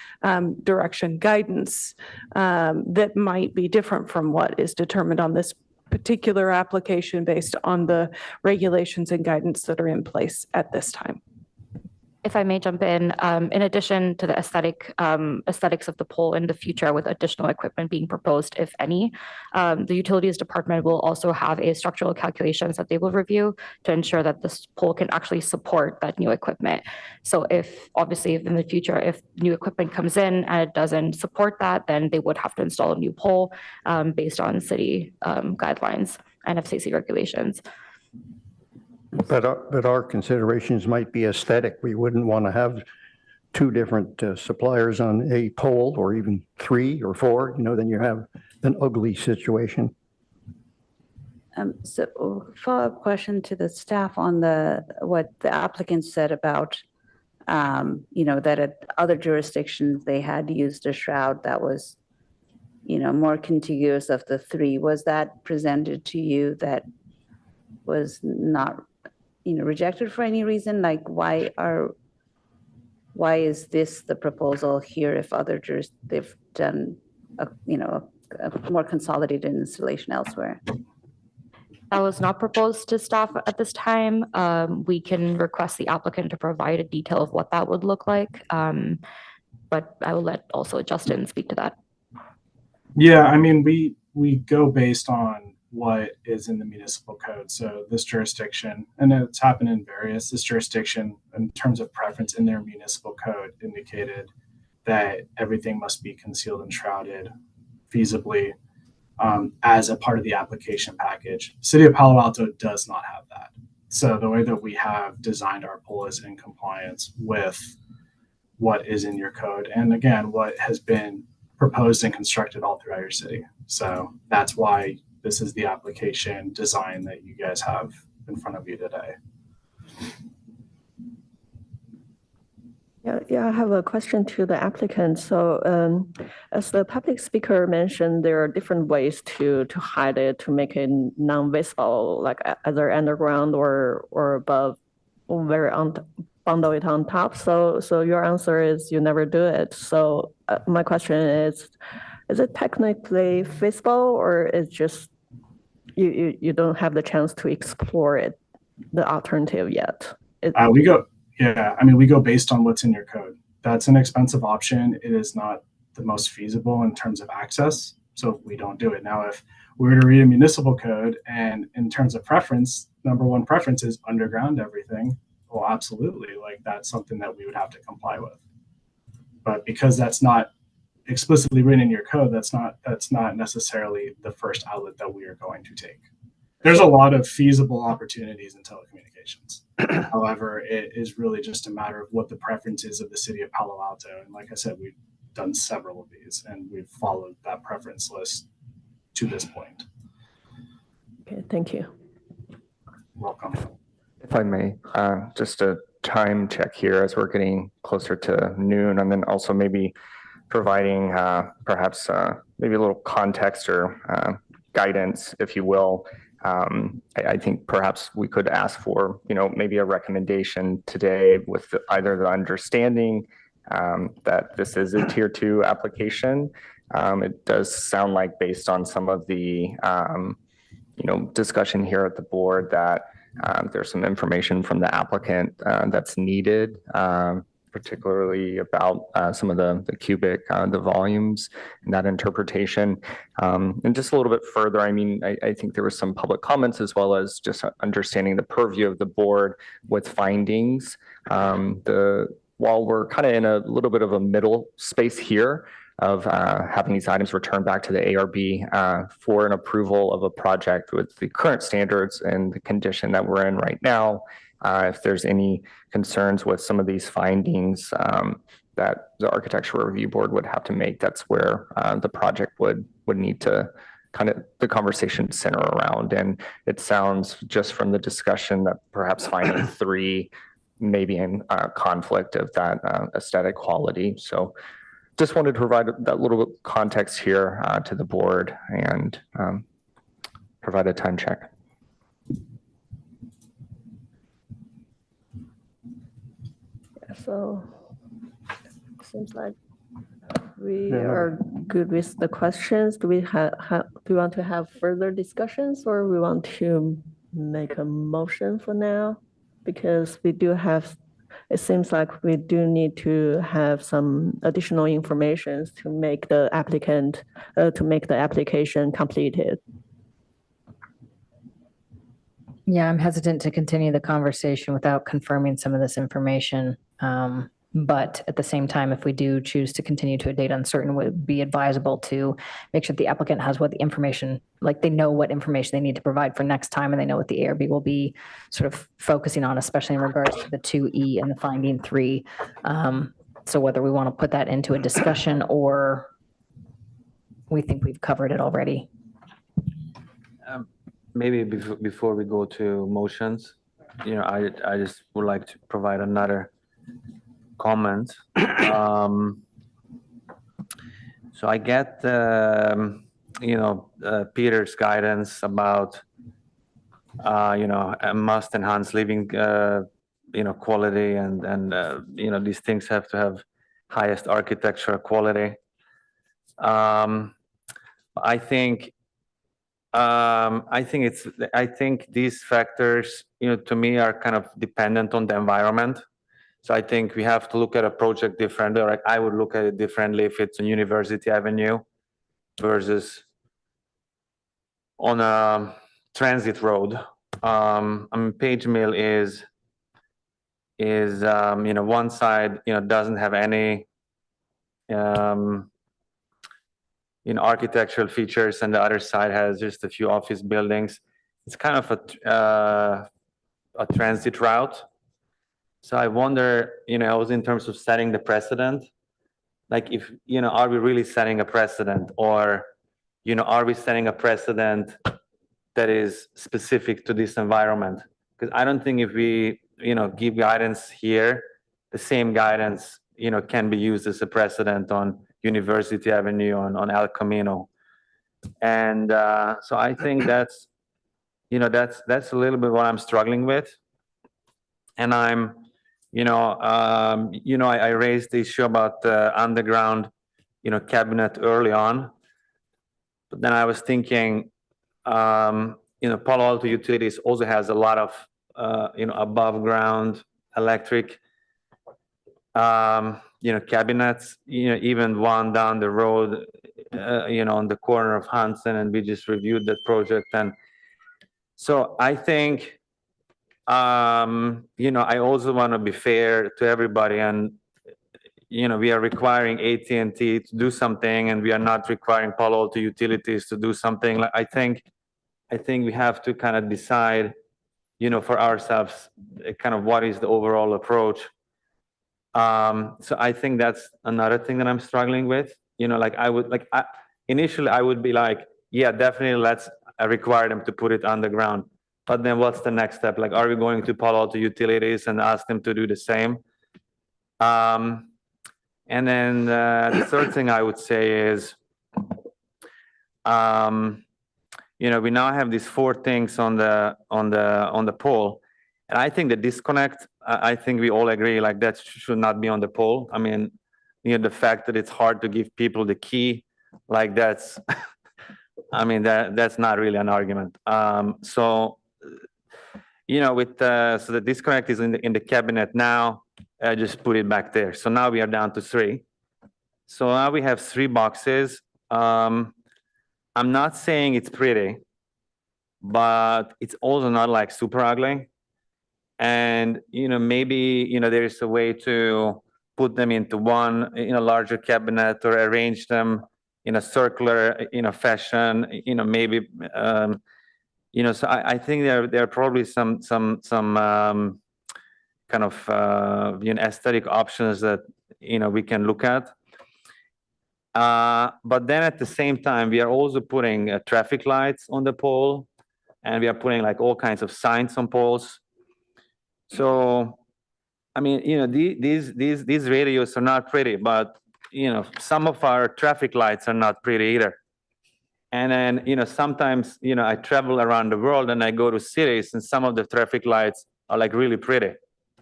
direction guidance that might be different from what is determined on this particular application based on the regulations and guidance that are in place at this time. If I may jump in addition to the aesthetics of the pole in the future with additional equipment being proposed, if any, the utilities department will also have a structural calculations that they will review to ensure that this pole can actually support that new equipment. So if in the future, if new equipment comes in and it doesn't support that, then they would have to install a new pole based on city guidelines and FCC regulations. But our considerations might be aesthetic. We wouldn't want to have 2 different suppliers on a pole, or even 3 or 4, you know, then you have an ugly situation. So follow-up question to the staff on what the applicant said about, that at other jurisdictions, they had used a shroud that was, more contiguous of the 3. Was that presented to you that was not rejected for any reason? Like, why is this the proposal here if other they've done a more consolidated installation elsewhere? That was not proposed to staff at this time. We can request the applicant to provide a detail of what that would look like. But I will let also Justin speak to that. Yeah, I mean, we go based on what is in the municipal code. So this jurisdiction, and it's happened in various, this jurisdiction in terms of preference in their municipal code indicated that everything must be concealed and shrouded feasibly as a part of the application package. City of Palo Alto does not have that. So the way that we have designed our pool is in compliance with what is in your code. And again, what has been proposed and constructed all throughout your city. So that's why this is the application design that you guys have in front of you today. Yeah, I have a question to the applicant. So as the public speaker mentioned, there are different ways to hide it, to make it non-visible, like either underground or above, or bundle it on top. So your answer is you never do it. So my question is it technically visible, or is just you don't have the chance to explore it, the alternative yet? We go based on what's in your code. That's an expensive option. It is not the most feasible in terms of access, so we don't do it. Now, if we were to read a municipal code and in terms of preference, number one preference is underground everything, well, absolutely, like that's something that we would have to comply with. But because that's not explicitly written in your code, that's not necessarily the first outlet that we are going to take. There's a lot of feasible opportunities in telecommunications. However, it is really just a matter of what the preference is of the city of Palo Alto. And like I said, we've done several of these and we've followed that preference list to this point. Okay, thank you. Welcome. If I may, just a time check here as we're getting closer to noon, and then also maybe providing perhaps maybe a little context or guidance, if you will. I think perhaps we could ask for, maybe a recommendation today with either the understanding that this is a tier 2 application. It does sound like based on some of the, discussion here at the board that there's some information from the applicant that's needed, particularly about some of the cubic, the volumes and that interpretation. And just a little bit further, I think there was some public comments as well as just understanding the purview of the board with findings. While we're kind of in a little bit of a middle space here of having these items returned back to the ARB for an approval of a project with the current standards and the condition that we're in right now, if there's any concerns with some of these findings that the architectural review board would have to make, that's where the project would need to kind of the conversation center around. And it sounds just from the discussion that perhaps finding 3 may be in conflict of that aesthetic quality. So just wanted to provide that little bit context here to the board and provide a time check. So seems like we are good with the questions. Do we want to have further discussions, or we want to make a motion for now? Because we do have, it seems like we do need to have some additional information to make the applicant, to make the application completed. Yeah, I'm hesitant to continue the conversation without confirming some of this information. But at the same time, if we do choose to continue to a date uncertain, it would be advisable to make sure the applicant has what the information, like they know what information they need to provide for next time, and they know what the ARB will be sort of focusing on, especially in regards to the 2E and the finding 3. So whether we want to put that into a discussion or we think we've covered it already. Maybe before we go to motions, I just would like to provide another comment. So I get, Peter's guidance about, a must enhance living, quality and these things have to have highest architectural quality. I think I think these factors, to me are kind of dependent on the environment. So I think we have to look at a project differently, or like I would look at it differently if it's on University Avenue versus on a transit road. Page Mill is one side, doesn't have any architectural features, and the other side has just a few office buildings. It's kind of a transit route. So I wonder, also in terms of setting the precedent, like if, are we really setting a precedent, or, are we setting a precedent that is specific to this environment? Because I don't think if we, give guidance here, the same guidance, can be used as a precedent on University Avenue, on El Camino. And so I think that's a little bit what I'm struggling with. And I'm, I raised the issue about the underground, cabinet early on. But then I was thinking, Palo Alto Utilities also has a lot of, above ground electric, cabinets, even one down the road, on the corner of Hudson, and we just reviewed that project. And so I think, I also want to be fair to everybody, and, we are requiring AT&T to do something, and we are not requiring Palo Alto Utilities to do something. Like, I think we have to kind of decide, for ourselves, kind of what is the overall approach. So I think that's another thing that I'm struggling with. Initially I would be like, yeah, definitely let's require them to put it underground. But then what's the next step? Like, are we going to Palo Alto Utilities and ask them to do the same? And then the third thing I would say is, we now have these 4 things on the pole, and I think the disconnect. I think we all agree, like, that should not be on the pole. I mean, the fact that it's hard to give people the key, like that's, I mean, that's not really an argument. So the disconnect is in the cabinet now. I just put it back there. So now we are down to 3. So now we have 3 boxes. I'm not saying it's pretty, but it's also not like super ugly. And, maybe, there is a way to put them into one, larger cabinet, or arrange them in a circular, fashion, maybe, so I think there are probably some kind of, aesthetic options that, we can look at. But then at the same time, we are also putting traffic lights on the pole, and we are putting like all kinds of signs on poles. So, I mean, these radios are not pretty, but, some of our traffic lights are not pretty either. And then, sometimes, I travel around the world and I go to cities, and some of the traffic lights are like really pretty,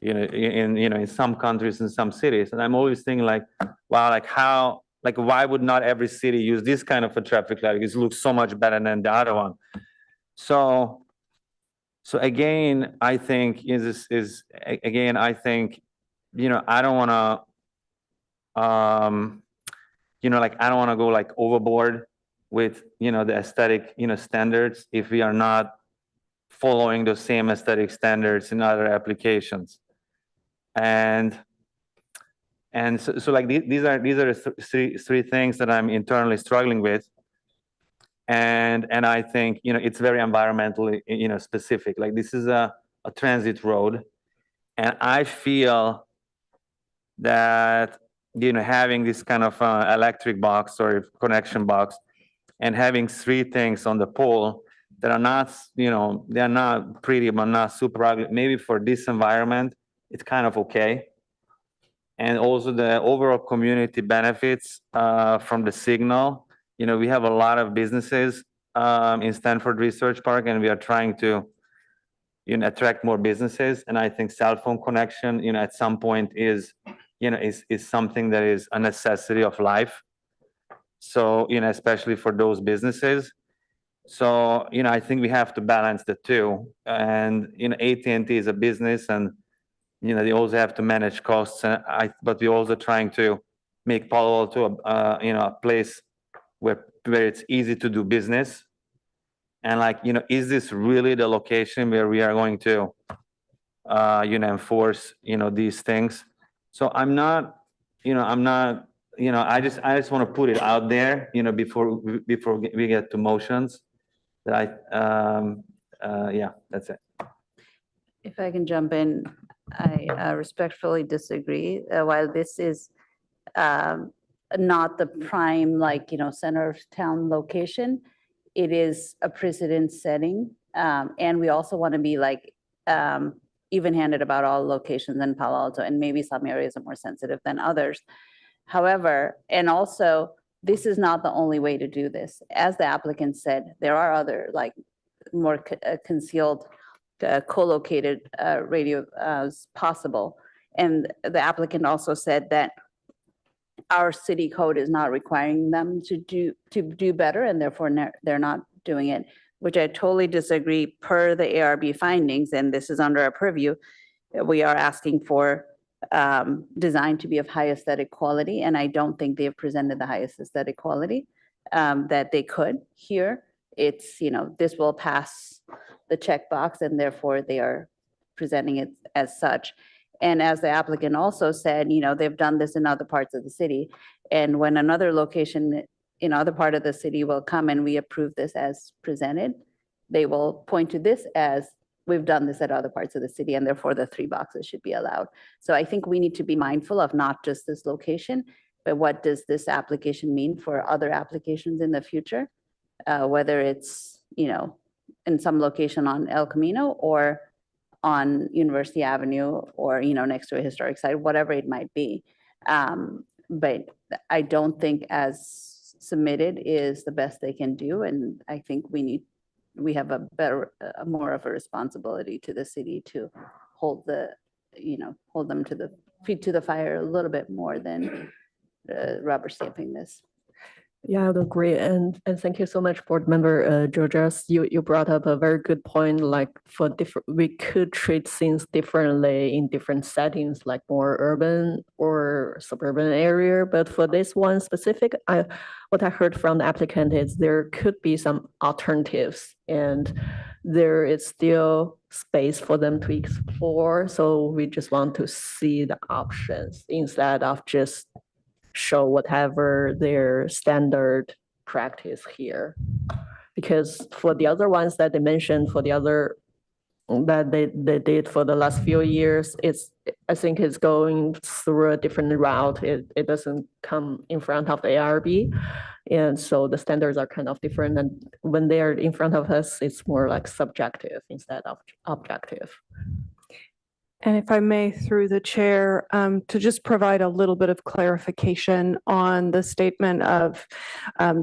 in some countries, in some cities. And I'm always thinking like, wow, like why would not every city use this kind of a traffic light? It looks so much better than the other one. So again, I think I don't want to, I don't want to go like overboard with, the aesthetic, standards if we are not following those same aesthetic standards in other applications. And so like these are the 3 things that I'm internally struggling with. And I think, it's very environmentally, specific. Like, this is a transit road. And I feel that, having this kind of electric box or connection box, and having 3 things on the pole that are not, they're not pretty, but not super ugly. Maybe for this environment, it's kind of okay. And also the overall community benefits from the signal. We have a lot of businesses in Stanford Research Park, and we are trying to, attract more businesses. And I think cell phone connection, at some point is something that is a necessity of life. So, especially for those businesses. So, I think we have to balance the two. And, AT&T is a business and, they also have to manage costs. And but we're also trying to make Palo Alto, a place where it's easy to do business. And is this really the location where we are going to, enforce, these things? So I'm not, I just want to put it out there, before we get to motions. That yeah, that's it. If I can jump in, I respectfully disagree. While this is not the prime, center of town location, it is a precedent setting. And we also want to be even-handed about all locations in Palo Alto, and maybe some areas are more sensitive than others. However, and also, this is not the only way to do this. As the applicant said, there are other more concealed, co-located radios possible. And the applicant also said that our city code is not requiring them to do better, and therefore they're not doing it, which I totally disagree. Per the ARB findings, and this is under our purview, we are asking for design to be of high aesthetic quality, and I don't think they've presented the highest aesthetic quality that they could here. It's, this will pass the checkbox, and therefore they are presenting it as such. And as the applicant also said, they've done this in other parts of the city. And when another location in other part of the city will come and we approve this as presented, they will point to this as, we've done this at other parts of the city, and therefore the 3 boxes should be allowed. So I think we need to be mindful of not just this location, but what does this application mean for other applications in the future? Whether it's, in some location on El Camino or on University Avenue or, next to a historic site, whatever it might be. But I don't think as submitted is the best they can do. And I think we have more of a responsibility to the city to hold them to the feet to the fire a little bit more than rubber stamping this. Yeah, I would agree. And thank you so much, Board Member Georgias. You brought up a very good point, for different, we could treat things differently in different settings, like more urban or suburban area. But for this one specific, what I heard from the applicant is there could be some alternatives, and there is still space for them to explore. So we just want to see the options instead of just show whatever their standard practice here. Because for the other ones that they mentioned, for the other that they did for the last few years, I think it's going through a different route. It doesn't come in front of the ARB. And so the standards are kind of different. And when they're in front of us, it's more like subjective instead of objective. And if I may, through the chair, to just provide a little bit of clarification on the statement of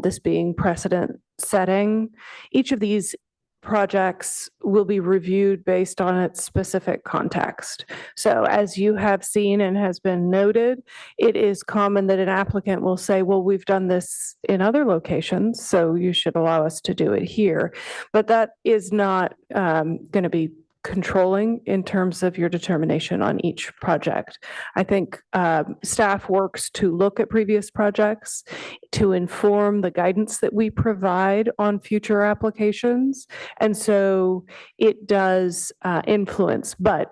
this being precedent setting. Each of these projects will be reviewed based on its specific context. So as you have seen and has been noted, it is common that an applicant will say, well, we've done this in other locations, so you should allow us to do it here. But that is not going to be controlling in terms of your determination on each project. I think staff works to look at previous projects to inform the guidance that we provide on future applications. And so it does influence, but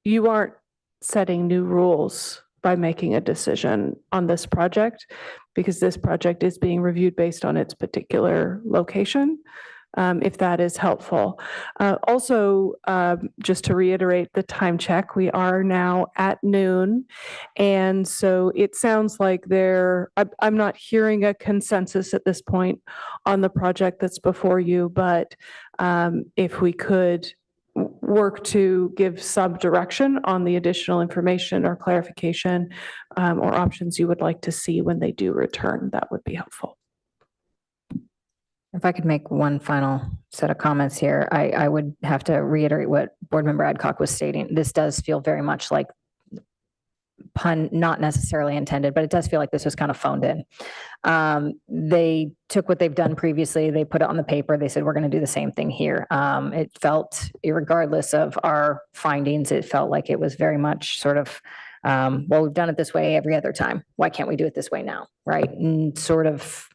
you aren't setting new rules by making a decision on this project, because this project is being reviewed based on its particular location. If that is helpful. Also, just to reiterate the time check, we are now at noon. And so it sounds like I'm not hearing a consensus at this point on the project that's before you, but if we could work to give some direction on the additional information or clarification or options you would like to see when they do return, that would be helpful. If I could make one final set of comments here, I would have to reiterate what Board Member Adcock was stating. This does feel very much like pun not necessarily intended, but it does feel like this was kind of phoned in. They took what they've done previously, they put it on the paper, they said, we're going to do the same thing here. It felt, regardless of our findings, it felt like it was very much sort of, well, we've done it this way every other time. Why can't we do it this way now? Right? And sort of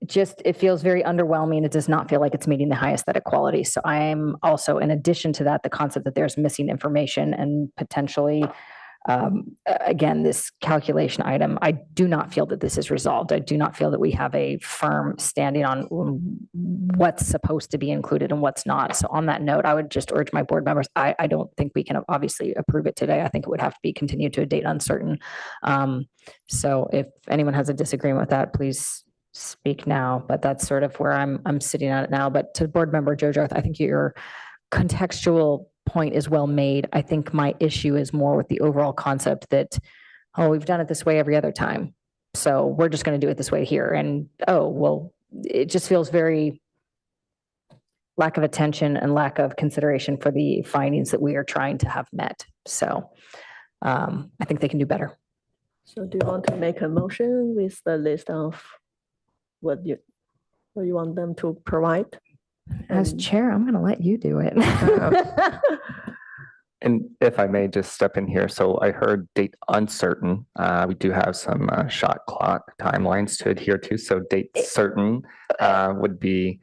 just, it feels very underwhelming. It does not feel like it's meeting the high aesthetic quality. So I am also, in addition to that, the concept that there's missing information and potentially, again, this calculation item, I do not feel that this is resolved. I do not feel that we have a firm standing on what's supposed to be included and what's not. So on that note, I would just urge my board members, I don't think we can obviously approve it today. I think it would have to be continued to a date uncertain. So if anyone has a disagreement with that, please speak now, but that's sort of where I'm sitting on it now. But to board member Jojo, I think your contextual point is well made. I think my issue is more with the overall concept that, oh, we've done it this way every other time, so we're just going to do it this way here. And oh, well, it just feels very lack of attention and lack of consideration for the findings that we are trying to have met. So I think they can do better. So do you want to make a motion with the list of what you want them to provide? As chair, I'm going to let you do it. And if I may just step in here, so I heard date uncertain. We do have some shot clock timelines to adhere to, so date certain would be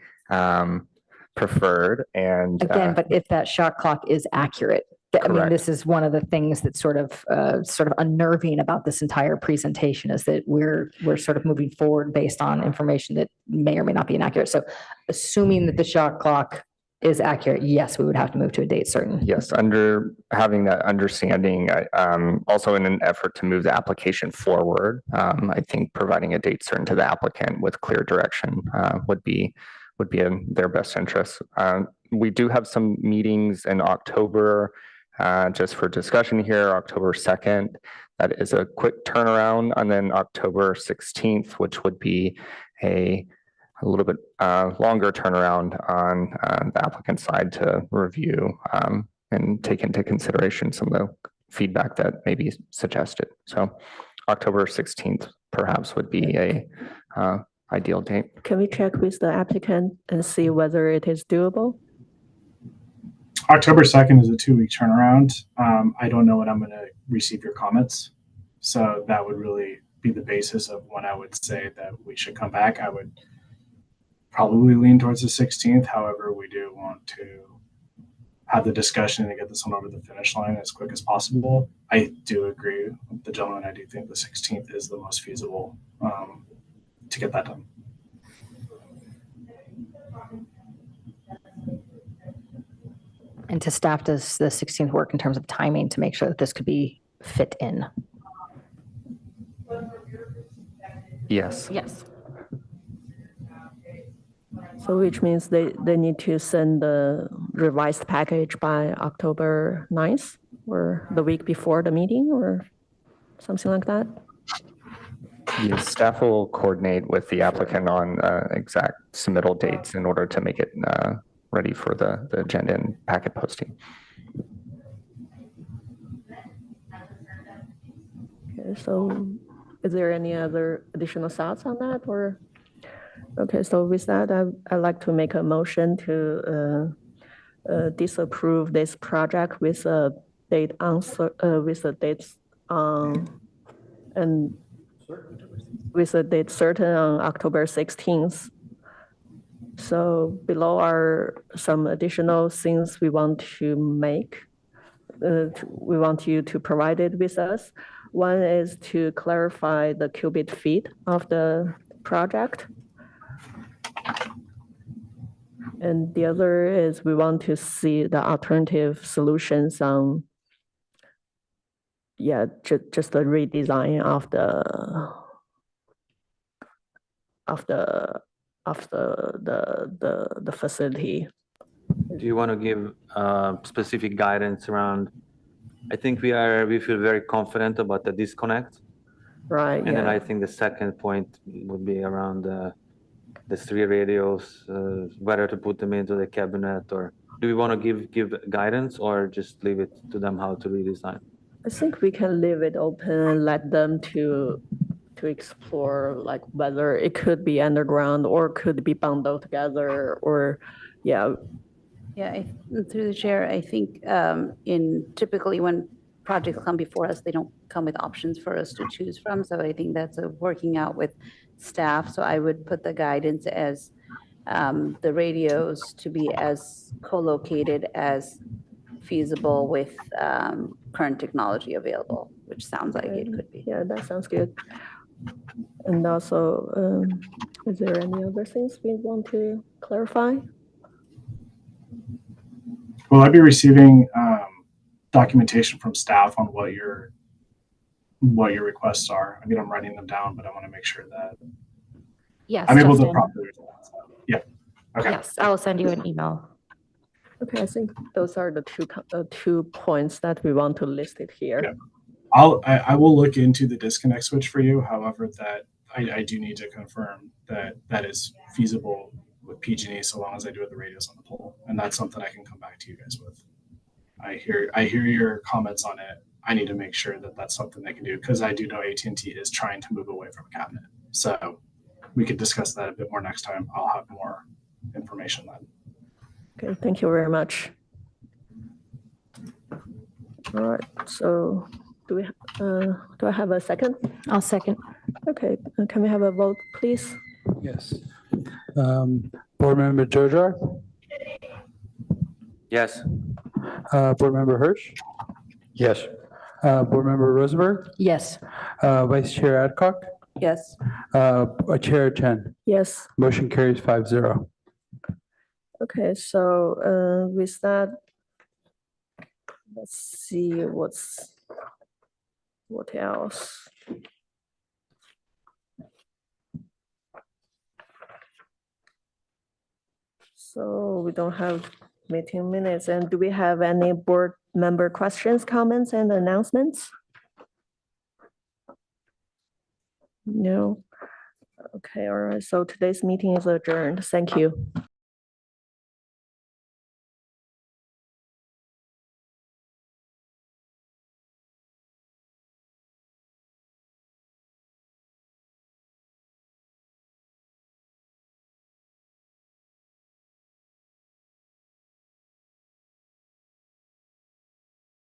preferred. And again, but if that shot clock is accurate, I mean, this is one of the things that's sort of unnerving about this entire presentation, is that we're sort of moving forward based on information that may or may not be inaccurate. So assuming that the shot clock is accurate, yes, we would have to move to a date certain. Yes, under having that understanding, also in an effort to move the application forward, I think providing a date certain to the applicant with clear direction would be in their best interest. We do have some meetings in October. Just for discussion here, October 2nd, that is a quick turnaround, and then October 16th, which would be a little bit longer turnaround on the applicant side to review and take into consideration some of the feedback that may be suggested. So October 16th perhaps would be a ideal date. Can we check with the applicant and see whether it is doable? October 2nd is a 2-week turnaround. I don't know when I'm going to receive your comments. So that would really be the basis of when I would say that we should come back. I would probably lean towards the 16th. However, we do want to have the discussion and get this one over the finish line as quick as possible. I do agree with the gentleman. I do think the 16th is the most feasible to get that done. And to staff, does the 16th work in terms of timing to make sure that this could be fit in? Yes. Yes. So which means they need to send the revised package by October 9th or the week before the meeting or something like that? Yes, staff will coordinate with the applicant on exact submittal dates in order to make it ready for the agenda and packet posting. Okay, so is there any other additional thoughts on that or? Okay, so with that, I'd like to make a motion to disapprove this project with a date and with a date certain on October 16th. So below are some additional things we want to make. We want you to provide it with us. One is to clarify the cubic feet of the project. And the other is we want to see the alternative solutions on, just the redesign of the facility. Do you want to give specific guidance around? I think we feel very confident about the disconnect. Right. And then I think the second point would be around the 3 radios, whether to put them into the cabinet, or do we want to give guidance or just leave it to them how to redesign? I think we can leave it open and let them to explore like whether it could be underground or could be bundled together or, yeah. Yeah, through the chair, I think in typically when projects come before us, they don't come with options for us to choose from. So I think that's a working out with staff. So I would put the guidance as the radios to be as co-located as feasible with current technology available, which sounds like it could be. Yeah, that sounds good. And also, is there any other things we want to clarify? Will I be receiving documentation from staff on what your requests are? I mean, I'm writing them down, but I want to make sure that Yes, I'm able to Justin. properly respond. Yeah. Okay. Yes, I will send you an email. Okay, I think those are the two points that we want to list it here. Yeah. I will look into the disconnect switch for you. However, that I do need to confirm that that is feasible with PG&E so long as I do it the radios on the pole, and that's something I can come back to you guys with. I hear your comments on it. I need to make sure that that's something they can do because I do know AT&T is trying to move away from a cabinet. So we could discuss that a bit more next time. I'll have more information then. Okay, thank you very much. All right, so do I have a second? I'll second. Okay, can we have a vote, please? Yes. Board Member Jojar, Yes. Board Member Hirsch, Yes. Board Member Rosenberg, Yes. Vice Chair Adcock, Yes. Chair Chen. Yes. Motion carries 5-0. Okay, so with that, let's see what else. So we don't have meeting minutes. And do we have any board member questions, comments, and announcements? No. Okay, all right. So today's meeting is adjourned. Thank you.